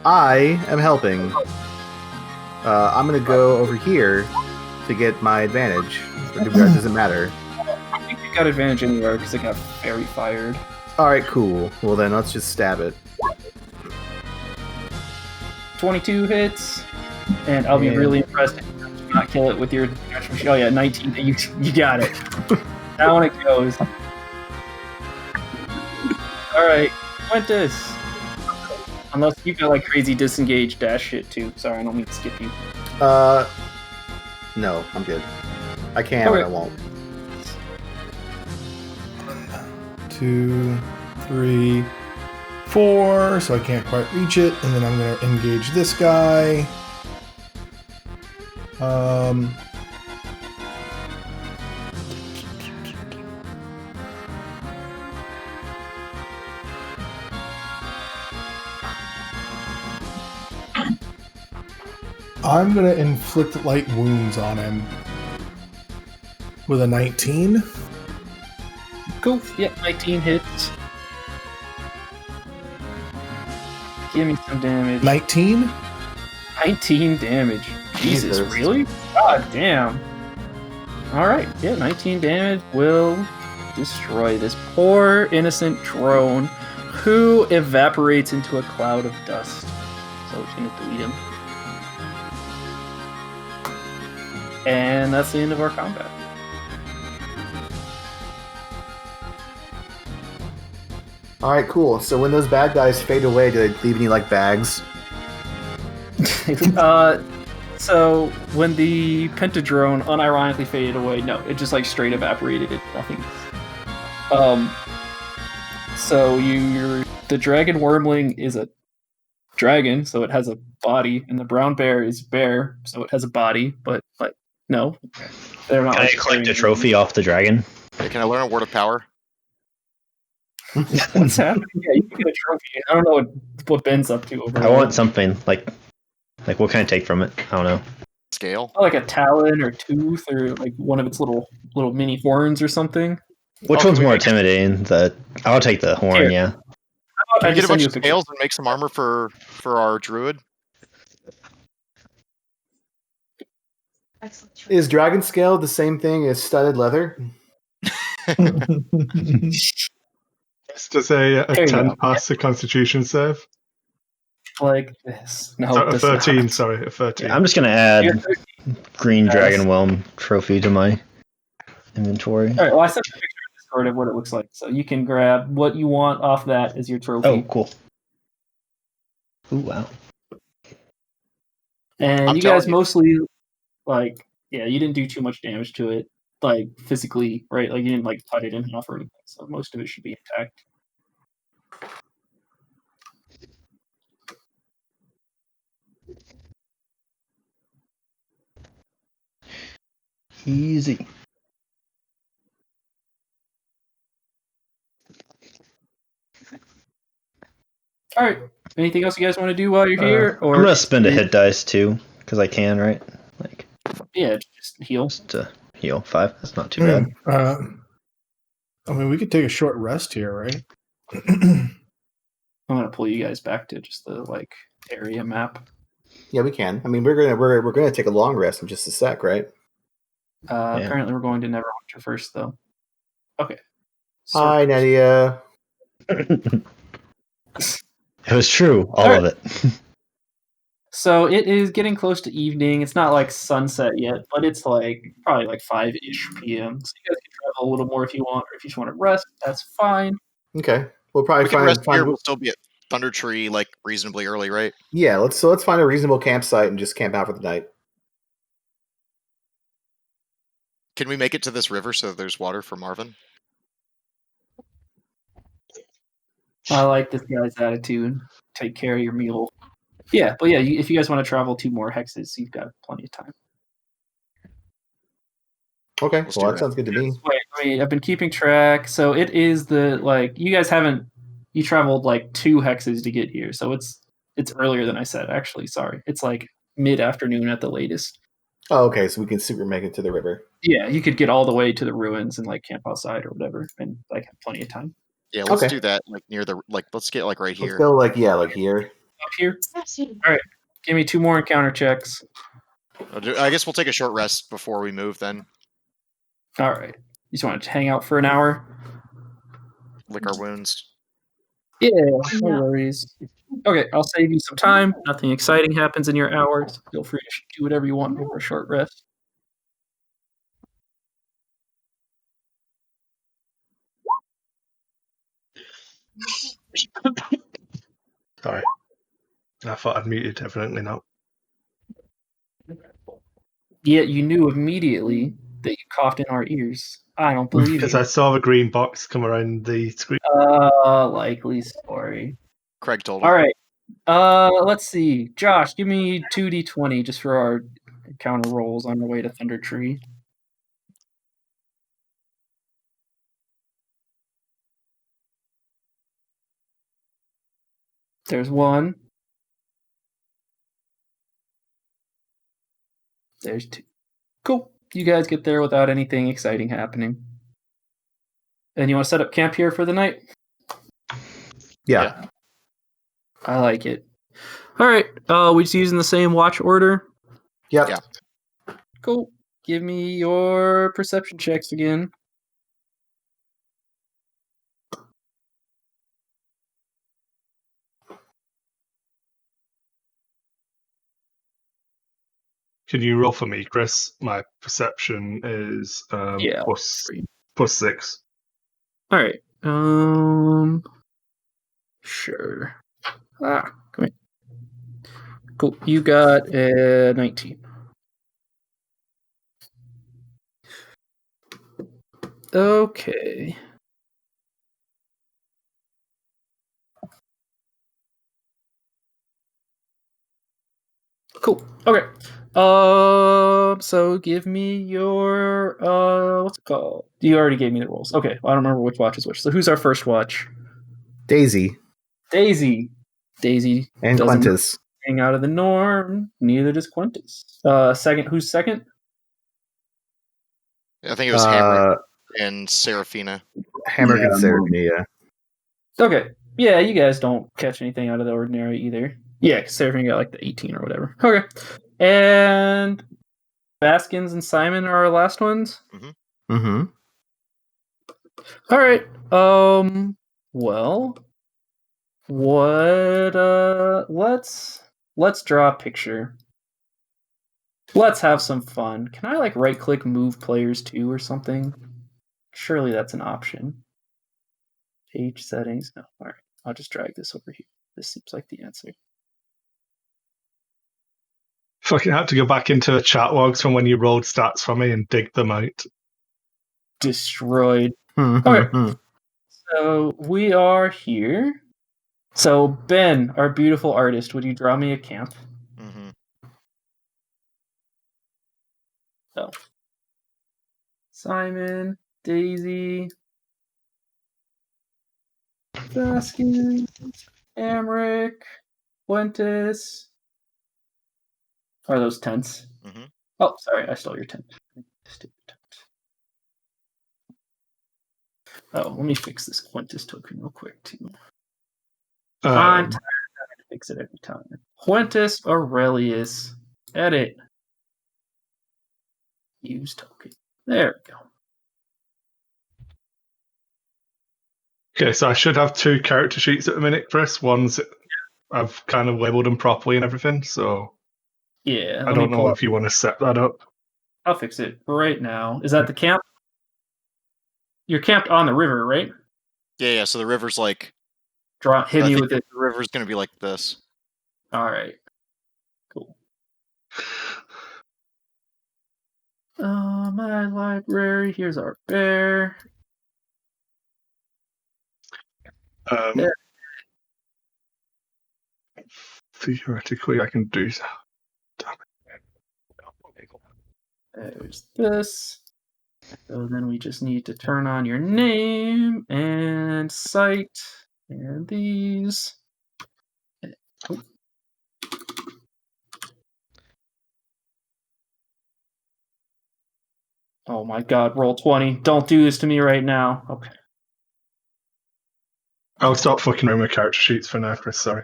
I am helping. I'm gonna go over here to get my advantage. Or it doesn't matter. I think you got advantage anywhere because it got fairy fired. Alright, cool. Well then, let's just stab it. 22 hits, and I'll be really impressed if you do not kill it with your... Oh yeah, 19. You got it. Down it goes. Alright, Quintus. Unless you got like crazy disengage dash shit too. Sorry, I don't mean to skip you. No, I'm good. I can, but I won't. 2, 3, 4, so I can't quite reach it, and then I'm going to engage this guy. I'm going to inflict light wounds on him with a 19. Cool. Yep, 19 hits. Give me some damage. 19? 19 damage. Jesus, really? God damn. Alright, yeah, 19 damage will destroy this poor, innocent drone who evaporates into a cloud of dust. So it's going to delete him. And that's the end of our combat. Alright, cool. So when those bad guys fade away, do they leave any, like, bags? So when the pentadrone unironically faded away, no, it just like straight evaporated. It nothing. So the dragon wormling is a dragon, so it has a body, and the brown bear is bear, so it has a body, but no, they're not. Can I collect a trophy off the dragon? Hey, can I learn a word of power? What's happening? Yeah, you can get a trophy. I don't know what Ben's up to over I there. want something like what can I take from it? I don't know. Scale? Like a talon or tooth or like one of its little mini horns or something. Which one's more intimidating? I'll take the horn. Here. Yeah. Can we get a bunch of scales and make some armor for our druid? Is dragon scale the same thing as studded leather? Does a 10 pass the Constitution save? Like this. No, So, a does 13, not. sorry, a 13. Yeah, I'm just gonna add green dragon whelm trophy to my inventory. All right. Well, I sent a picture in Discord of what it looks like, so you can grab what you want off that as your trophy. Oh, cool. Ooh, wow. And I'm you guys telling you. mostly you didn't do too much damage to it, like physically, right? Like you didn't like cut it in half or anything, so most of it should be intact. Easy. All right. Anything else you guys want to do while you're here? Or I'm gonna spend a hit dice too, because I can, right? Like, Yeah, just heal. Just to heal 5. That's not too Hmm. bad. I mean, we could take a short rest here, right? I'm gonna pull you guys back to just the like area map. Yeah, we can. I mean, we're gonna take a long rest in just a sec, right? Yeah. Apparently, we're going to Neverwinter first, though. Okay. Hi, Circles. Nadia. It was true, all Alright. of it. So it is getting close to evening. It's not like sunset yet, but it's like probably like 5-ish p.m. So you guys can travel a little more if you want, or if you just want to rest, that's fine. Okay, we'll probably We can rest here. find. We'll still be at Thunder Tree like reasonably early, right? Yeah, let's find a reasonable campsite and just camp out for the night. Can we make it to this river so there's water for Marvin? I like this guy's attitude. Take care of your mule. Yeah, but yeah, if you guys want to travel 2 more hexes, you've got plenty of time. Okay, Let's well do that sounds good to me. Wait, I've been keeping track. So it is you guys you traveled like 2 hexes to get here. So it's earlier than I said, actually. Sorry. It's like mid-afternoon at the latest. Oh, okay, so we can super make it to the river. Yeah, you could get all the way to the ruins and like camp outside or whatever, and like have plenty of time. Yeah, let's Okay. do that. Like near the let's get like right here. Let's go like here. Up here. All right, give me 2 more encounter checks. I guess we'll take a short rest before we move then. All right, you just want to hang out for an hour. Lick our wounds. Yeah, no worries. Okay, I'll save you some time. Nothing exciting happens in your hours. Feel free to do whatever you want over a short rest. Sorry. I thought I'd muted, evidently not. Yet you knew immediately that you coughed in our ears. I don't believe Because you. I saw the green box come around the screen. Likely story. Craig told All him. right. Let's see. Josh, give me 2d20 just for our encounter rolls on the way to Thunder Tree. There's 1. There's 2. Cool. You guys get there without anything exciting happening. And you want to set up camp here for the night? Yeah. I like it. All right. We just using the same watch order? Yep. Yeah. Cool. Give me your perception checks again. Can you roll for me, Chris? My perception is Yeah. plus 6. All right. Sure. Come here. Cool. You got a 19. Okay. Cool. Okay. So give me your what's it called? You already gave me the rolls. Okay. Well, I don't remember which watch is which. So who's our first watch? Daisy Daisy. Daisy and doesn't Quintus. hang out of the norm. Neither does Quintus. Second. Who's second? I think it was Hammer and Seraphina. Hammer and Seraphina. Okay. Yeah, you guys don't catch anything out of the ordinary either. Yeah, Seraphina got like the 18 or whatever. Okay. And Baskins and Simon are our last ones? Mm-hmm. All right. Well, what let's draw a picture. Let's have some fun. Can I like right click move players to or something? Surely that's an option. Page settings. No. All right. I'll just drag this over here. This seems like the answer. Fucking have to go back into the chat logs from when you rolled stats for me and dig them out. Destroyed. Okay. So we are here. So Ben, our beautiful artist, would you draw me a camp? Mm-hmm. So Simon, Daisy, Baskin, Amric, Fuentes. Are those tents? Mm-hmm. Oh, sorry, I stole your 10. Stupid. Oh, let me fix this Quintus token real quick, too. I'm tired of having to fix it every time. Quintus Aurelius. Edit. Use token. There we go. Okay, so I should have 2 character sheets at the minute, Chris. One's I've kind of labeled them properly and everything, so Yeah, I don't know if you want to set that up. I'll fix it right now. Is that the camp? You're camped on the river, right? Yeah. So the river's like. Hit me with it. The river's gonna be like this. All right. Cool. My library. Here's our bear. There. Theoretically, I can do that. There's this. So then we just need to turn on your name and site and these. Oh. Oh my god, roll 20. Don't do this to me right now. Okay. I'll stop fucking around with character sheets for now, Chris, sorry.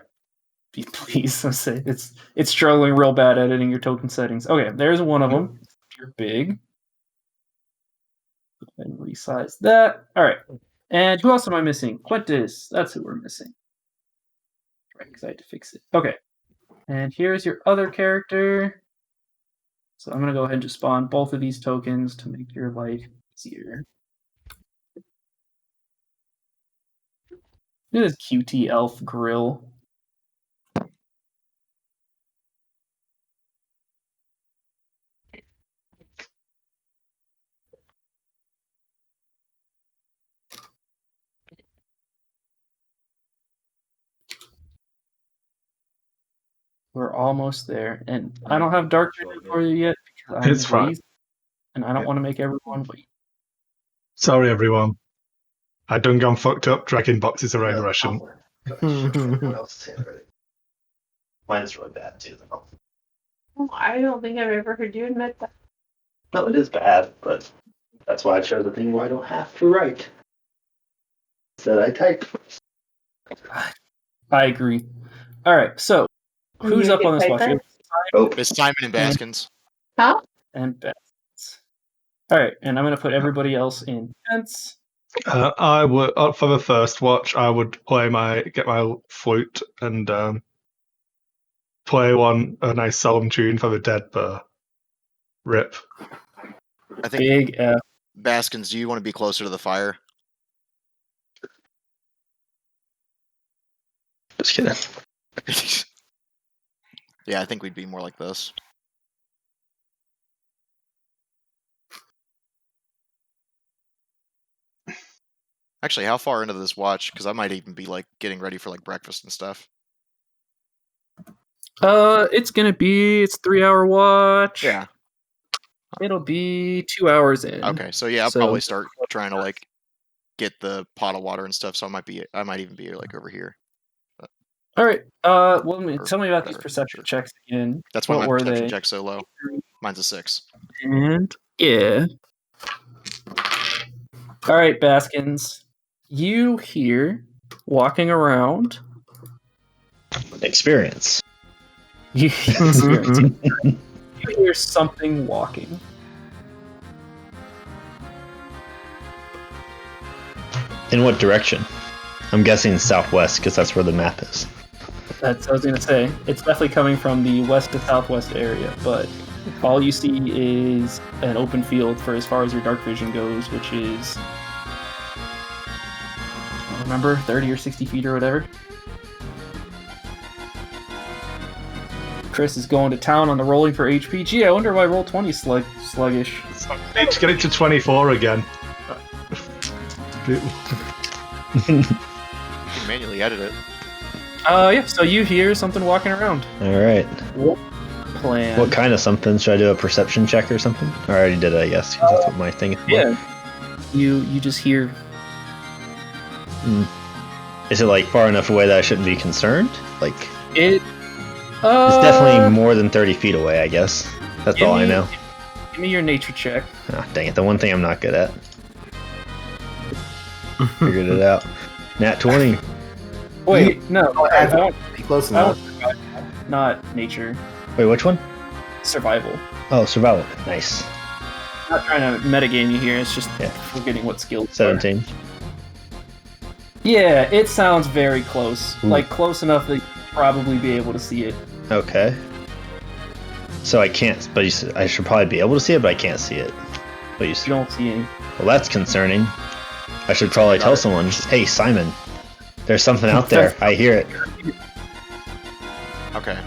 Please, I say it's struggling real bad editing your token settings. Okay, there's one of them. You're big. And resize that. All right. And who else am I missing? Quintus. That's who we're missing. Right, because I had to fix it. Okay. And here's your other character. So I'm going to go ahead and just spawn both of these tokens to make your life easier. Look at this QT elf grill. We're almost there, and I don't have dark vision for you yet because I'm It's fine. lazy, and I don't want to make everyone wait. Sorry, everyone. I done gone fucked up dragging boxes around where I shouldn't. Mine's really bad too, though. I don't think I've ever heard you admit that. No, it is bad, but that's why I chose the thing where I don't have to write. Instead, I type. I agree. All right, so who's up on this watch? It's Simon and Baskins. Huh? And Baskins. All right, and I'm going to put everybody else in tents. I would for the first watch. I would get my flute and play a nice solemn tune for the dead bear. Rip. I think Big F. Baskins, do you want to be closer to the fire? Just kidding. Yeah, I think we'd be more like this. Actually, how far into this watch? Because I might even be like getting ready for like breakfast and stuff. It's 3-hour watch. Yeah. It'll be 2 hours in. Okay, so yeah, I'll probably start trying to like get the pot of water and stuff. So I might even be like over here. But, all right. Tell me about these perception checks again. That's why what my were perception they? check's so low. Mine's a 6. And yeah. All right, Baskins. You hear walking around. Experience. You hear something walking. In what direction? I'm guessing southwest because that's where the map is. That's what I was going to say. It's definitely coming from the west to southwest area, but all you see is an open field for as far as your dark vision goes, which is, I don't remember, 30 or 60 feet or whatever. Chris is going to town on the rolling for HP. Gee, I wonder why roll 20 is sluggish. Need to get it to 24 again. You can manually edit it. Yeah, so you hear something walking around. Alright. What plan? What kind of something? Should I do a perception check or something? I already did it, I guess, because that's what my thing is. Yeah. You just hear. Is it like far enough away that I shouldn't be concerned? Like It. it's definitely more than 30 feet away, I guess. That's all I know. Give me your nature check. Ah, dang it, the one thing I'm not good at. Figured it out. Nat 20. Wait, no. I want, Close I enough. want survival, not nature. Wait, which one? Survival. Oh, survival. Nice. Not trying to metagame you here. It's just Yeah. forgetting what skills. 17. Yeah, it sounds very close. Ooh. Like close enough that you'd probably be able to see it. Okay. So I can't, but I should probably be able to see it, but I can't see it. But You don't see any. well, that's concerning. I should probably tell someone, hey, Simon, there's something out there. I hear it. Okay.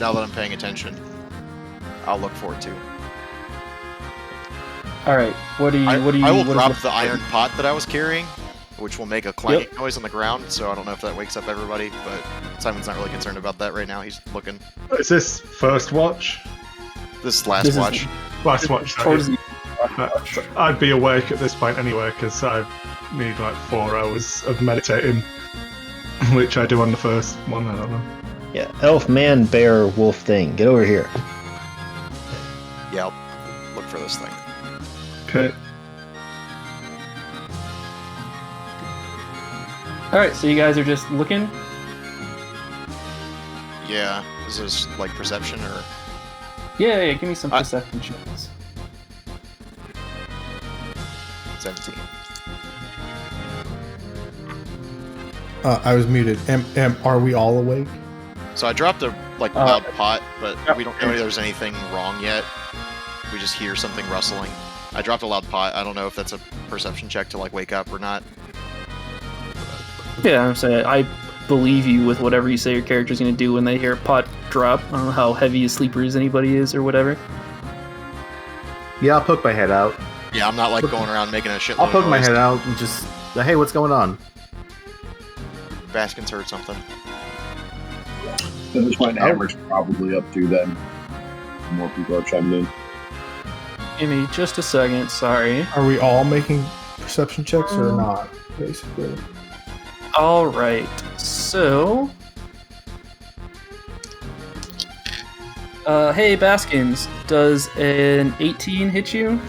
Now that I'm paying attention, I'll look for it too. All right. What do you? I what do you? will what is drop the- the iron pot that I was carrying, which will make a clanging noise on the ground. So I don't know if that wakes up everybody, but Simon's not really concerned about that right now. He's looking. Is this first watch? This last This is- watch. Last watch. sorry. Towards the. I'd be awake at this point anyway, because I need like 4 hours of meditating, which I do on the first one. I don't know. Yeah, elf, man, bear, wolf thing. Get over here. Yeah, I'll look for this thing. Okay. All right. So you guys are just looking. Yeah, is this like perception or? Yeah. Give me some perception checks. 17. I was muted. Are we all awake? So I dropped a loud pot, but we don't know if there's anything wrong yet. We just hear something rustling. I dropped a loud pot. I don't know if that's a perception check to like wake up or not. Yeah, I'm saying I believe you with whatever you say your character's gonna do when they hear a pot drop. I don't know how heavy a sleeper as anybody is or whatever. Yeah, I'll poke my head out. Yeah, I'm not like going around making a shitload I'll of poke my noise. head out and just, hey, what's going on? Baskin's heard something. At this point, Hammer's probably up to then. More people are chiming in. Give me just a second. Sorry. Are we all making perception checks or not? Basically. All right. So, hey Baskins, does an 18 hit you?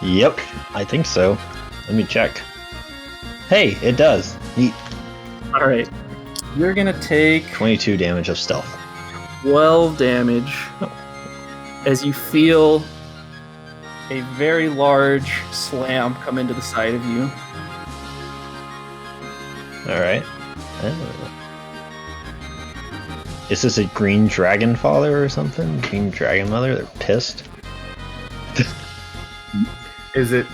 Yep, I think so. Let me check. Hey, it does. Neat. All right. You're gonna take 22 damage of stealth. 12 damage as you feel a very large slam come into the side of you. Alright. Is this a green dragon father or something? Green dragon mother? They're pissed. Is it,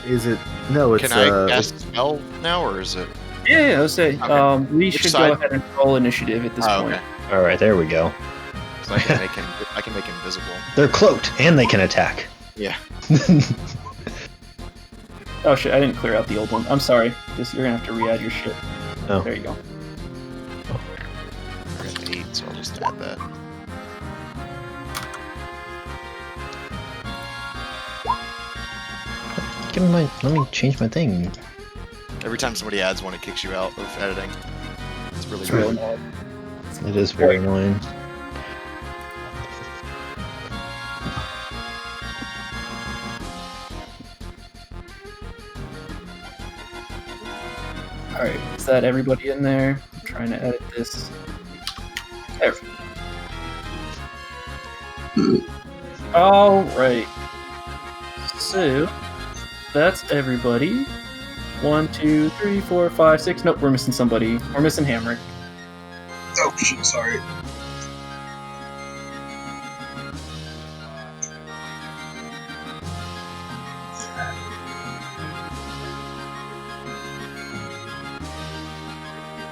no, it's, Can I cast a spell now, or is it? Yeah, I would say Okay. we Which should side? go ahead and roll initiative at this point. Okay. Alright, there we go. So I can make him. I can make him visible. They're cloaked and they can attack. Yeah. Oh shit, I didn't clear out the old one. I'm sorry. Just you're gonna have to re-add your shit. Oh. There you go. I got 8, so I'll just add that. Give me my. Let me change my thing. Every time somebody adds one, it kicks you out of editing. It's really It's weird. really annoying. It is very annoying. Alright, is that everybody in there? I'm trying to edit this. There. Alright. So, that's everybody. 1, 2, 3, 4, 5, 6. Nope, we're missing somebody. We're missing Hammer. Oh shit! Sorry.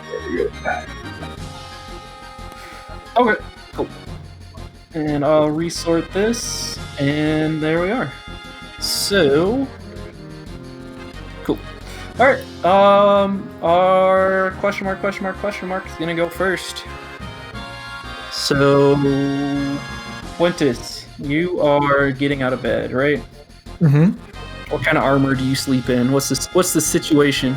There we go. Okay, cool. And I'll resort this, and there we are. So, cool. All right. Our question mark is gonna go first. So, Quintus, you are getting out of bed, right? Mm-hmm. What kind of armor do you sleep in? What's the situation?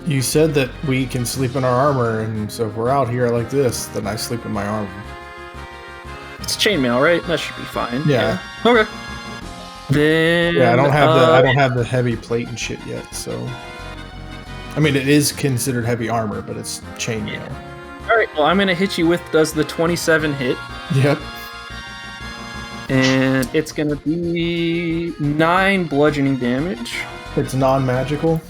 You said that we can sleep in our armor, and so if we're out here like this, then I sleep in my armor. It's chainmail, right? That should be fine. Yeah. Okay. Then Yeah, I don't have the heavy plate and shit yet, so I mean it is considered heavy armor, but it's chainmail. All right. Well, I'm gonna hit you with does the 27 hit, Yep. and it's gonna be 9 bludgeoning damage. It's non-magical.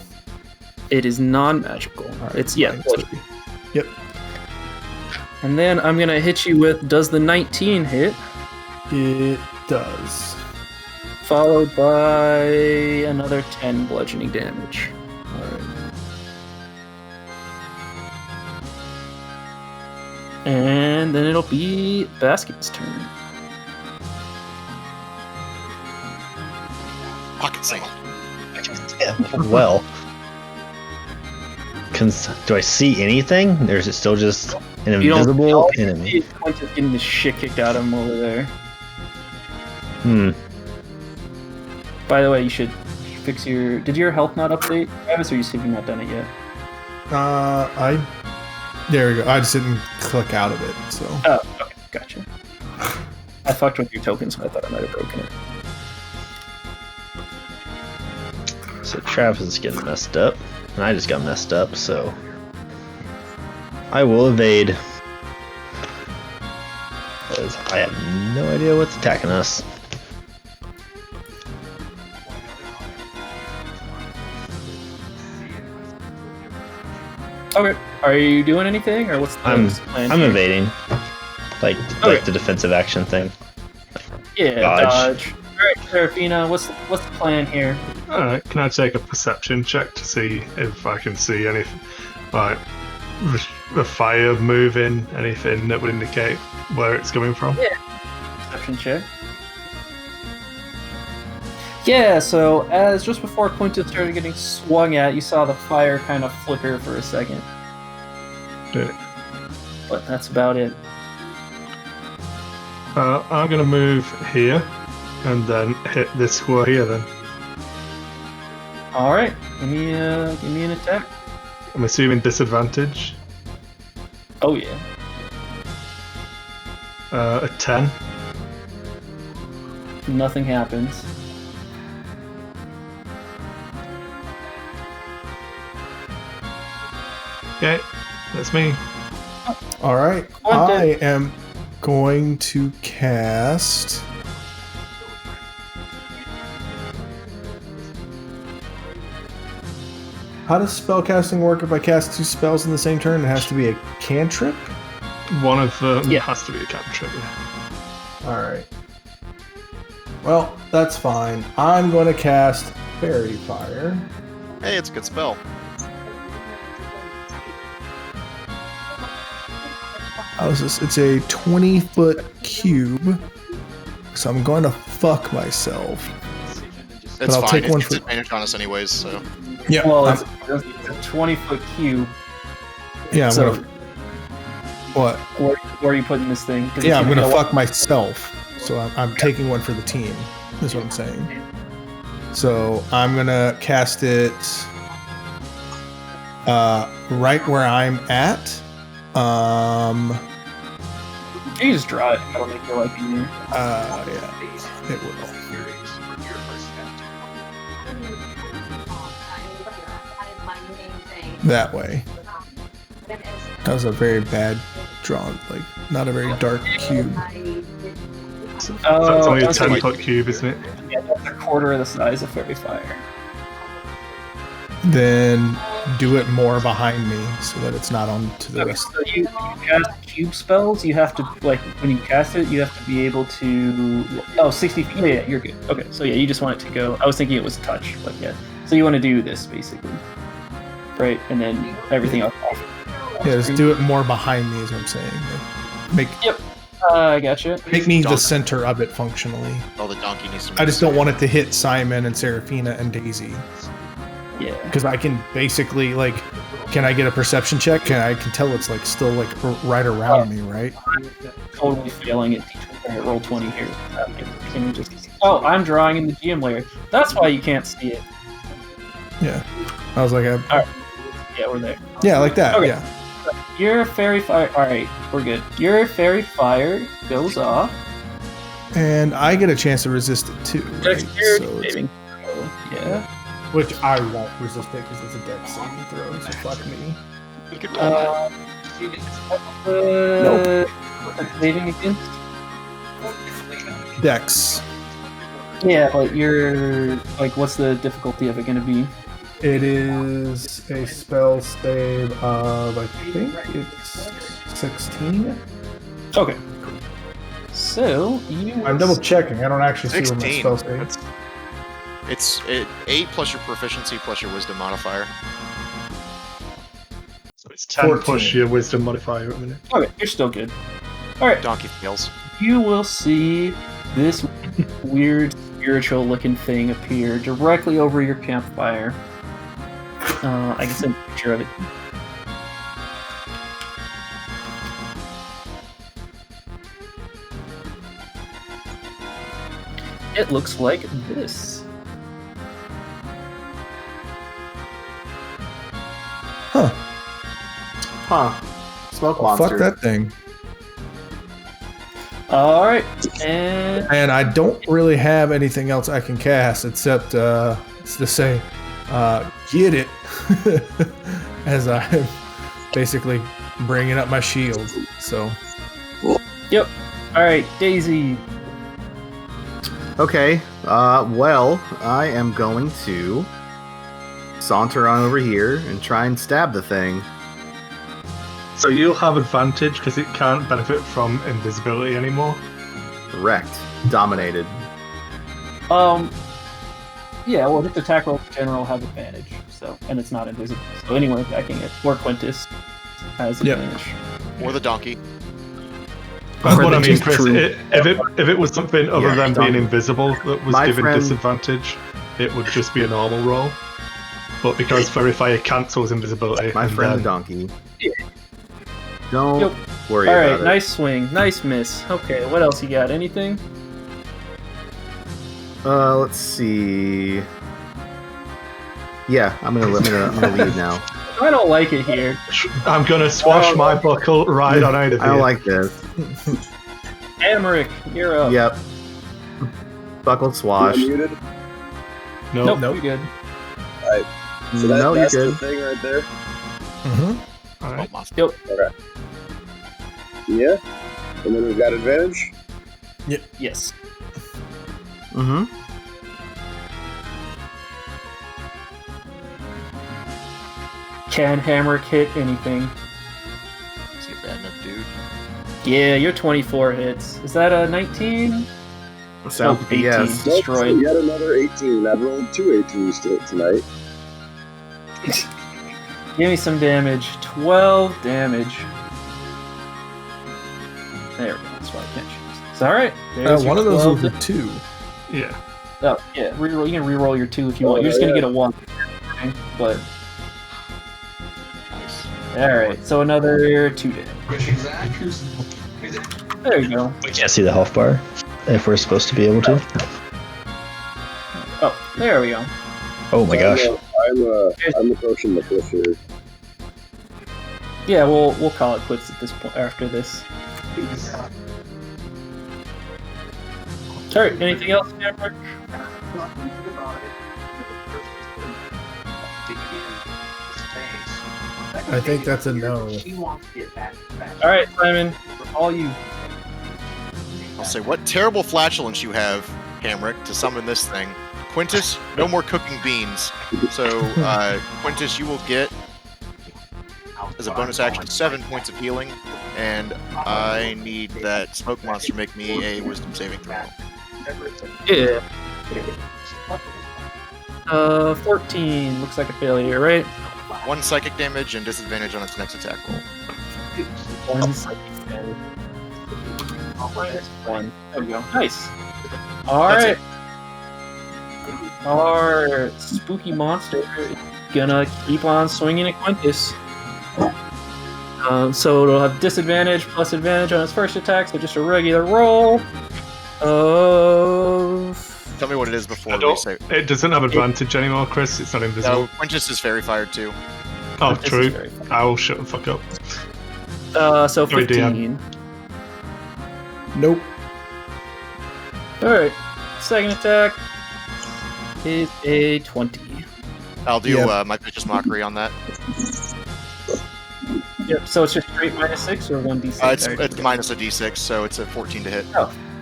It is non-magical. Alright, It's yeah. minus bludgeoning. 3. Yep. And then I'm gonna hit you with does the 19 hit, It does. followed by another 10 bludgeoning damage. Alright. And then it'll be Basket's turn. Pocket sand. Yeah, well. Do I see anything? Or is it still just an You don't- invisible all you enemy? see is Quintus getting the shit kicked out of him over there. By the way, you should fix your. Did your health not update, Travis, or have you not done it yet? There we go. I just didn't click out of it, so. Oh, okay, gotcha. I fucked with your token, so I thought I might have broken it. So Travis is getting messed up. And I just got messed up, so I will evade. Because I have no idea what's attacking us. Okay, are you doing anything, or what's the plan? I'm here? evading. Like the defensive action thing. Yeah, Dodge. dodge. Alright, Serafina, what's the plan here? Alright, can I take a perception check to see if I can see anything, like the fire moving, anything that would indicate where it's coming from? Yeah. Perception check. Yeah, so as just before Quintus started getting swung at, you saw the fire kind of flicker for a second. Yeah. But that's about it. I'm gonna move here and then hit this square here then. Alright, give me an attack. I'm assuming disadvantage. Oh yeah. A 10. Nothing happens. Okay, that's me. All right. Quentin. I am going to cast. How does spellcasting work if I cast 2 spells in the same turn? It has to be a cantrip? One of them Yeah. has to be a cantrip. Yeah. Alright. Well, that's fine. I'm going to cast Fairy Fire. Hey, it's a good spell. How is this? It's a 20-foot cube. So I'm going to fuck myself. It's I'll fine. take one It's for- advantage on us anyways, so. Yeah. Well, I'm- it's a 20-foot cube. yeah. I'm So, gonna, what? where are you putting this thing? 'Cause Yeah, it's I'm gonna hit a- fuck myself. So I'm taking one for the team. Is what I'm saying. So I'm gonna cast it right where I'm at. You can just draw it. That'll make your life easier. Yeah, it will. That way. That was a very bad drawn, like not a very dark cube. Oh, That's only a that's 10-foot cube, isn't it? Yeah, that's a quarter of the size of Fairy Fire. Then do it more behind me so that it's not on to the Okay, rest. so you cast cube spells, you have to, like, when you cast it, you have to be able to... Oh, 60 feet. Yeah, you're good. Okay, so yeah, you just want it to go... I was thinking it was touch, but yeah. So you want to do this, basically. Right? And then everything else off. Yeah, just do it more behind me is what I'm saying. Like, make Yep. I gotcha. make me the Donkey. center of it functionally. Oh, the donkey needs to. I just don't want it to hit Simon and Seraphina and Daisy. Yeah. Because I can basically like, can I get a perception check? I can tell it's like still like right around me, right? Totally failing at roll 20 here. Can you just... Oh, I'm drawing in the GM layer. That's why you can't see it. Yeah. I was like, Yeah, we're there. yeah, like that. Okay. Yeah. Your fairy fire. All right, we're good. Your fairy fire goes off. And I get a chance to resist it too. Right? Dexterity So it's- saving throw. Yeah. which I won't resist it because it's a dex saving throw. So fuck me. You could roll that. Nope. What's it saving against? Dex. Yeah, but you're like, what's the difficulty of it going to be? It is a spell save of, I think it's 16. Okay. So you. I'm double checking. I don't actually see what my 16. spell save. It's 8 plus your proficiency plus your wisdom modifier. So it's 10 plus 14. your wisdom modifier at a minute. Okay, you're still good. All right. Donkey fails. You will see this weird spiritual-looking thing appear directly over your campfire. I can send a picture of it. It looks like this. Huh. Smoke Well, monster. fuck that thing. All right, and And I don't really have anything else I can cast except it's to say, get it, as I'm basically bringing up my shield. So yep. All right, Daisy. Okay. Well, I am going to saunter on over here and try and stab the thing. So you'll have advantage because it can't benefit from invisibility anymore. Wrecked. Dominated. Yeah. Well, just attack rolls in general have advantage. So, and it's not invisible. So anyone attacking it, or Quintus, has Yep. advantage. Or the donkey. That's what I Which mean, is Chris. true. If it was something other Yeah, than being donkey. invisible that was My given friend- disadvantage, it would just be a normal roll. But because Verifier cancels invisibility, My and friend the then- donkey. Don't Yep. worry All about right, it. nice swing, nice miss. Okay, what else you got? Anything? Let's see. Yeah, I'm gonna leave now. I don't like it here. I'm gonna swash my buckle right on out of I here. don't like this. Amric, you're up. Yep. Buckled swash. Muted. Nope, Nope. you're good. So No, you're that's the good. thing right there. All right. Yep. Yeah. And then we've got advantage. Yes. Mm-hmm. Can Hamric hit anything? Is he a bad enough dude? Yeah, you're 24 hits. Is that a 19? So, 18. yes. Nope, Destroyed. Yet another 18. I've rolled 2 18s tonight. Give me some damage. 12 damage. There we go. That's why I can't choose. It's alright. one of those will be 2. Yeah. Oh, yeah. Reroll. You can reroll your 2 if you want. You're just going to get a 1. But, alright. So another 2 damage. There you go. We can't see the health bar if we're supposed to be able to. Oh, there we go. Oh my gosh. I'm approaching the cliff here. Yeah, we'll call it quits at this point after this. Alright, anything else, Hamric? I think that's a no. Alright, Simon, all you. I'll say, what terrible flatulence you have, Hamric, to summon this thing. Quintus, no more cooking beans. So, Quintus, you will get, as a bonus action, 7 points of healing, and I need that smoke monster make me a wisdom saving throw. Yeah. 14 looks like a failure, right? 1 psychic damage and disadvantage on its next attack roll. 1 psychic damage. Minus 1. There we go. Nice. Alright. Our spooky monster is gonna keep on swinging at Quintus. So it'll have disadvantage plus advantage on its first attack, so just a regular roll of... Tell me what it is before I we don't- say. It doesn't have advantage anymore, Chris. It's not invisible. No, Quintus is fairy fired too. Oh, This is true. very fun. I will shut the fuck up. So Sorry, 15. Nope. Alright. Second attack is a 20. I'll do Yeah. my vicious mockery on that. Yep, so it's just straight -6 or 1d6? It's minus a d6, so it's a 14 to hit.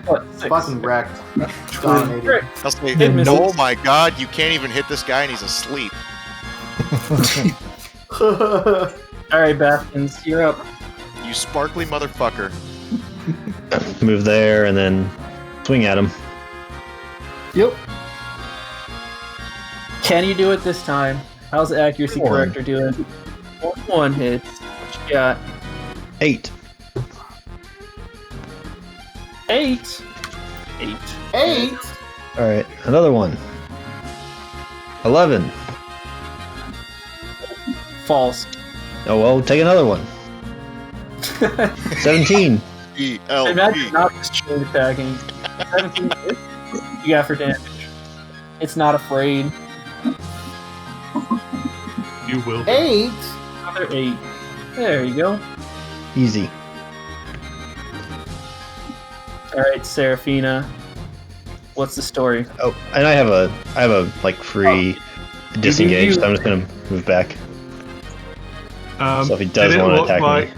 What? 6. Fucking wrecked. Great. Dominated. I'll say, It misses. oh my god, you can't even hit this guy and he's asleep. Alright, Bastions, you're up. You sparkly motherfucker. Move there and then swing at him. Yep. Can you do it this time? How's the accuracy One. corrector doing? 1 hits. What you got? 8. 8. 8. 8? Alright, another one. 11. False. Oh well, take another one. 17. Imagine not just chain attacking. 17 hits. You got for damage. It's not afraid. You will. 8? Another 8. There you go. Easy. Alright, Seraphina. What's the story? Oh, and I have a like free disengage, so I'm just gonna move back. So if he does did it want to look attack like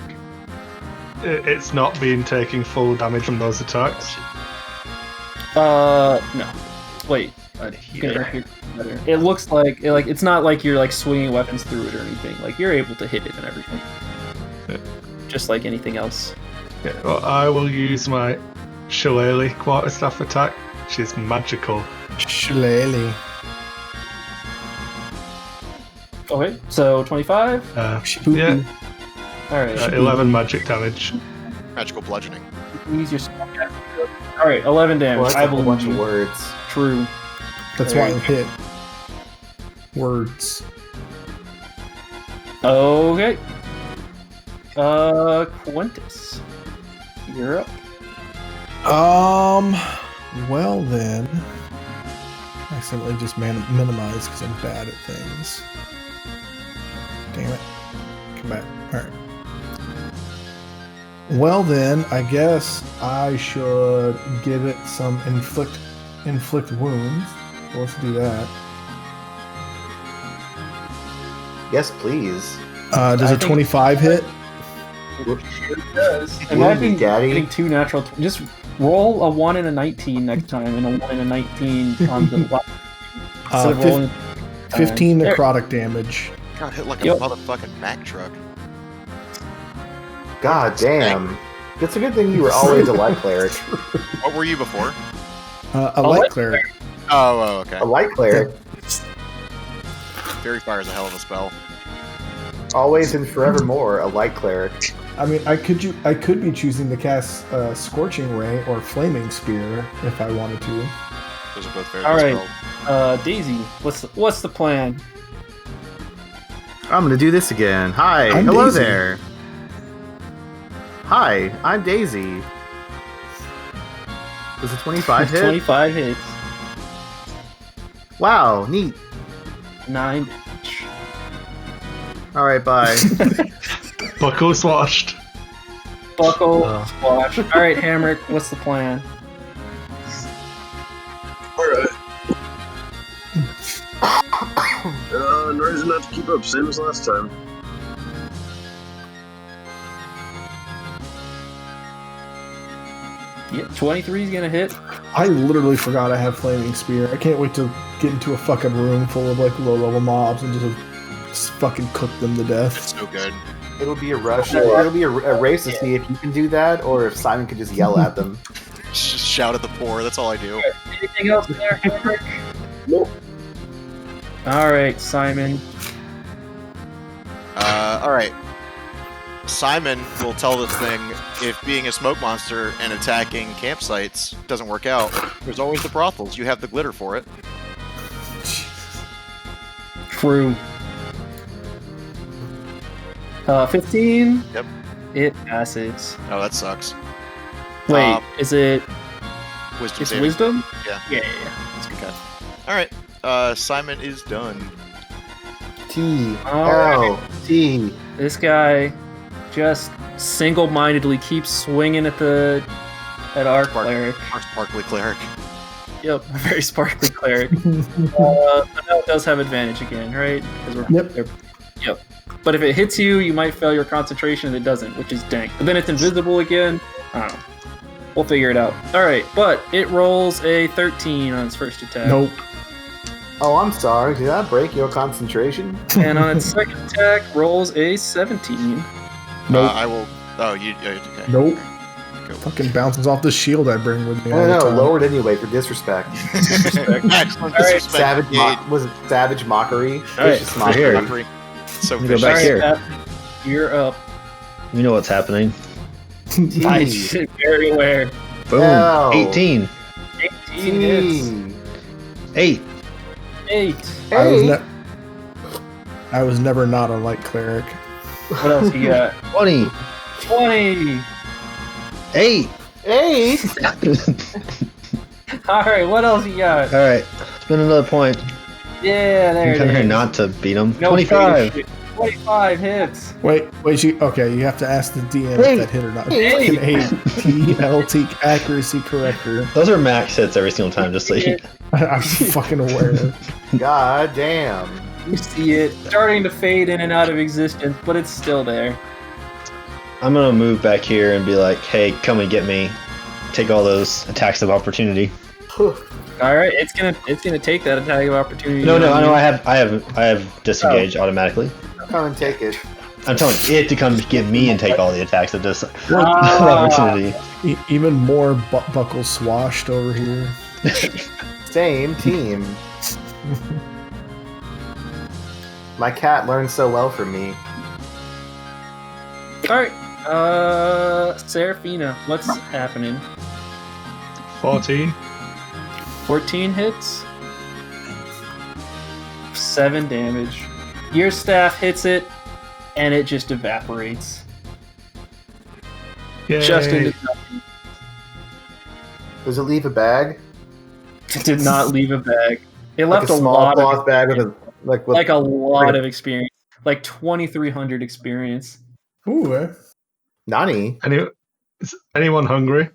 me, it's not been taking full damage from those attacks? No. Wait. Here. It looks like it's not like you're like swinging weapons through it or anything. Like you're able to hit it and everything. Yeah. Just like anything else. Yeah, well, I will use my Shillelagh quarterstaff attack, which is magical. Shillelagh. Okay, so 25. Yeah, All right. 11 magic damage. Magical bludgeoning. Use your All right, 11 damage. Well, that's I a whole believe bunch you. of words. True. That's why it hit. Words. Okay. Quintus, you're up. Well then, I accidentally just minimize because I'm bad at things. Damn it! Come back. All right. Well then, I guess I should give it some inflict wounds. So let's do that. Yes, please. Does I a think- 25 hit? It does. Wound Imagine me, Daddy. getting 2 natural. Just roll a 1 and a 19 next time, and a 1 and a 19 on the last. Instead of rolling 15 There. necrotic damage. God, hit like Yep. a motherfucking Mack truck. God damn. It's a good thing you were always a light cleric. What were you before? A light cleric. Oh, okay. A light cleric. Fairy Fire is a hell of a spell. Always and forevermore a light cleric. I mean, I could be choosing to cast Scorching Ray or Flaming Spear if I wanted to. Those are both very All good right. spells. Daisy, what's the plan? I'm gonna do this again. Hi, I'm hello Daisy. there. Hi, I'm Daisy. Was it 25 hit? 25 hits. Wow, neat. 9 damage. Alright, bye. Buckle swashed. Buckle, Oh. squash. All right, Hamrick, what's the plan? Alright. No reason not to keep up, same as last time. Yeah, 23 is gonna hit. I literally forgot I have Flaming Spear. I can't wait to get into a fucking room full of like low level mobs and just fucking cook them to death. It's so good. It'll be a rush. It'll be a race to see if you can do that or if Simon could just yell at them. Just shout at the poor, that's all I do. Anything else there, Hamrick? Nope. All right, Simon. Alright. Simon will tell this thing, if being a smoke monster and attacking campsites doesn't work out, there's always the brothels. You have the glitter for it. True. 15. Yep. It passes. Oh, that sucks. Wait, is it? Wisdom It's saving. wisdom. Yeah. Yeah. Okay. Alright. Simon is done. T-L-T. This guy just single-mindedly keeps swinging at our cleric. Our sparkly cleric. Yep, a very sparkly cleric. It does have advantage again, right? Yep. Yep. But if it hits you, you might fail your concentration. If it doesn't, which is dank. But then it's invisible again. I don't know. We'll figure it out. All right, but it rolls a 13 on its first attack. Nope. Oh, I'm sorry. Did I break your concentration? And on its second attack, rolls a 17. Nope. I will. Oh, you. Okay. Nope. Go. Fucking bounces off the shield I bring with me all the No, time. lowered anyway for disrespect. Excellent All right. disrespect. Was it savage mockery? All right, Vicious we're here. mockery. So You go vicious. back All here. right, you're up. You know what's happening. I T. should very aware. Boom. Ow. 18. 18 hits. T. 8. 8. I was never not a light cleric. What else you got? 20. 20. 8. 8. All right, what else you got? Alright. Spend another point. Yeah, there I'm it coming here is. not to beat him. No 25. shit. 25 hits. Wait, okay, you have to ask the DM Hey. if that hit or not. Hey. Fucking 8 TLT accuracy corrector. Those are max hits every single time, just so you I'm fucking aware. God damn. You see it starting to fade in and out of existence, but it's still there. I'm gonna move back here and be like, hey, come and get me. Take all those attacks of opportunity. All right, it's gonna take that attack of opportunity. No, I know I have disengage automatically. Come and take it. I'm telling it to come get me and take all the attacks of Ah. opportunity. Even more buckles swashed over here. Same team. My cat learned so well from me. All right, Seraphina, what's happening? 14. 14 hits. 7 damage. Your staff hits it, and it just evaporates. Yay. Just into nothing. Does it leave a bag? It did not leave a bag. It Like left a a small lot cloth of bag with a like a lot of experience, like 2,300 experience. Ooh, Nani? Is anyone hungry?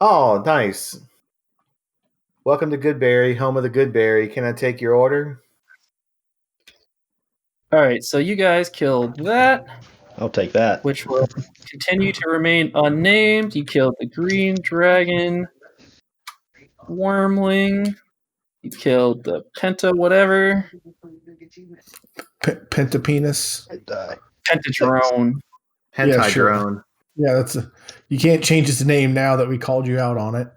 Oh, nice. Welcome to Goodberry, home of the Goodberry. Can I take your order? All right, so you guys killed that, I'll take that. which will continue to remain unnamed. You killed the green dragon, wormling. You killed the penta whatever, Pentapenis. pentadrone. Hentai Yeah, sure. drone. Yeah, you can't change its name now that we called you out on it.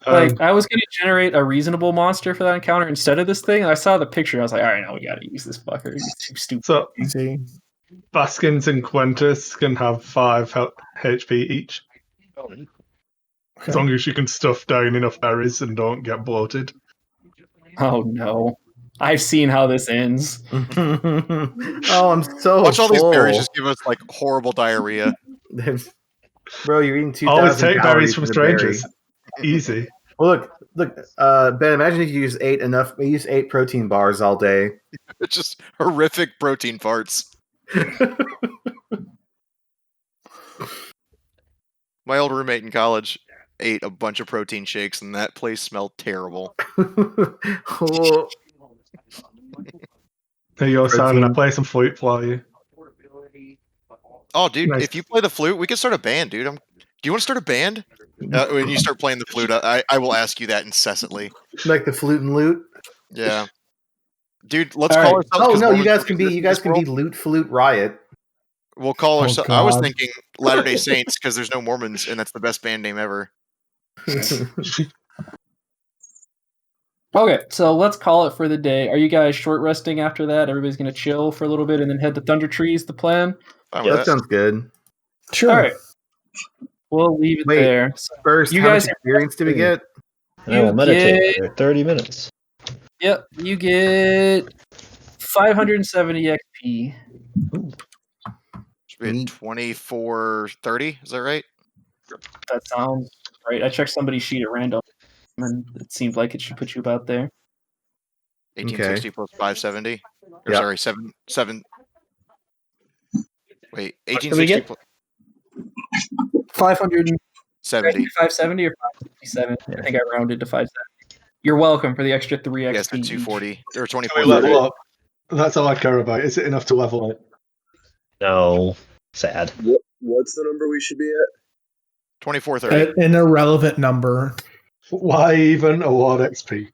Like, I was going to generate a reasonable monster for that encounter instead of this thing. And I saw the picture. I was like, all right, now we got to use this fucker. He's too stupid. So See? Baskins and Quintus can have 5 HP each, as long as you can stuff down enough berries and don't get bloated. Oh, no. I've seen how this ends. Oh, I'm so Watch all these full. berries just give us like horrible diarrhea. Bro, you're eating 2,000 Always take berries calories from for the berry. strangers. Easy. Well, look, Ben, imagine if you use 8 protein bars all day. It's just horrific protein farts. My old roommate in college ate a bunch of protein shakes, and that place smelled terrible. Oh, There you go, Simon. I Protein. play some flute for you. Oh, dude, Nice. if you play the flute, we can start a band, dude. Do you want to start a band? When you start playing the flute, I will ask you that incessantly. like the flute and loot. Yeah, dude, let's All call right. ourselves. Oh 'cause no, you Mormons guys can be exist in this world. loot flute riot. We'll call Oh, ourselves. I was God. thinking Latter-day Saints because there's no Mormons, and that's the best band name ever. Okay, so let's call it for the day. Are you guys short resting after that? Everybody's going to chill for a little bit and then head to Thunder Trees, the plan? Fine with That sounds good. Sure. All right. We'll leave it Wait. there. So, First, You how guys much have- experience do we get? And I will You meditate get- for 30 minutes. yep, you get 570 XP. Should be at 24:30. Is that right? That sounds right. I checked somebody's sheet at random, and it seemed like it should put you about there. 1860 plus 570. Or Yep. sorry, 7. Wait, What did we 1860 get? plus 570 70. 570 or 557. I think I rounded to 570. You're welcome for the extra 3 XP. Yes, at 240 or Can we 24. level up? That's all I care about. Is it enough to level it? No. Sad. What's the number we should be at? 2430. An irrelevant number. Why even award XP?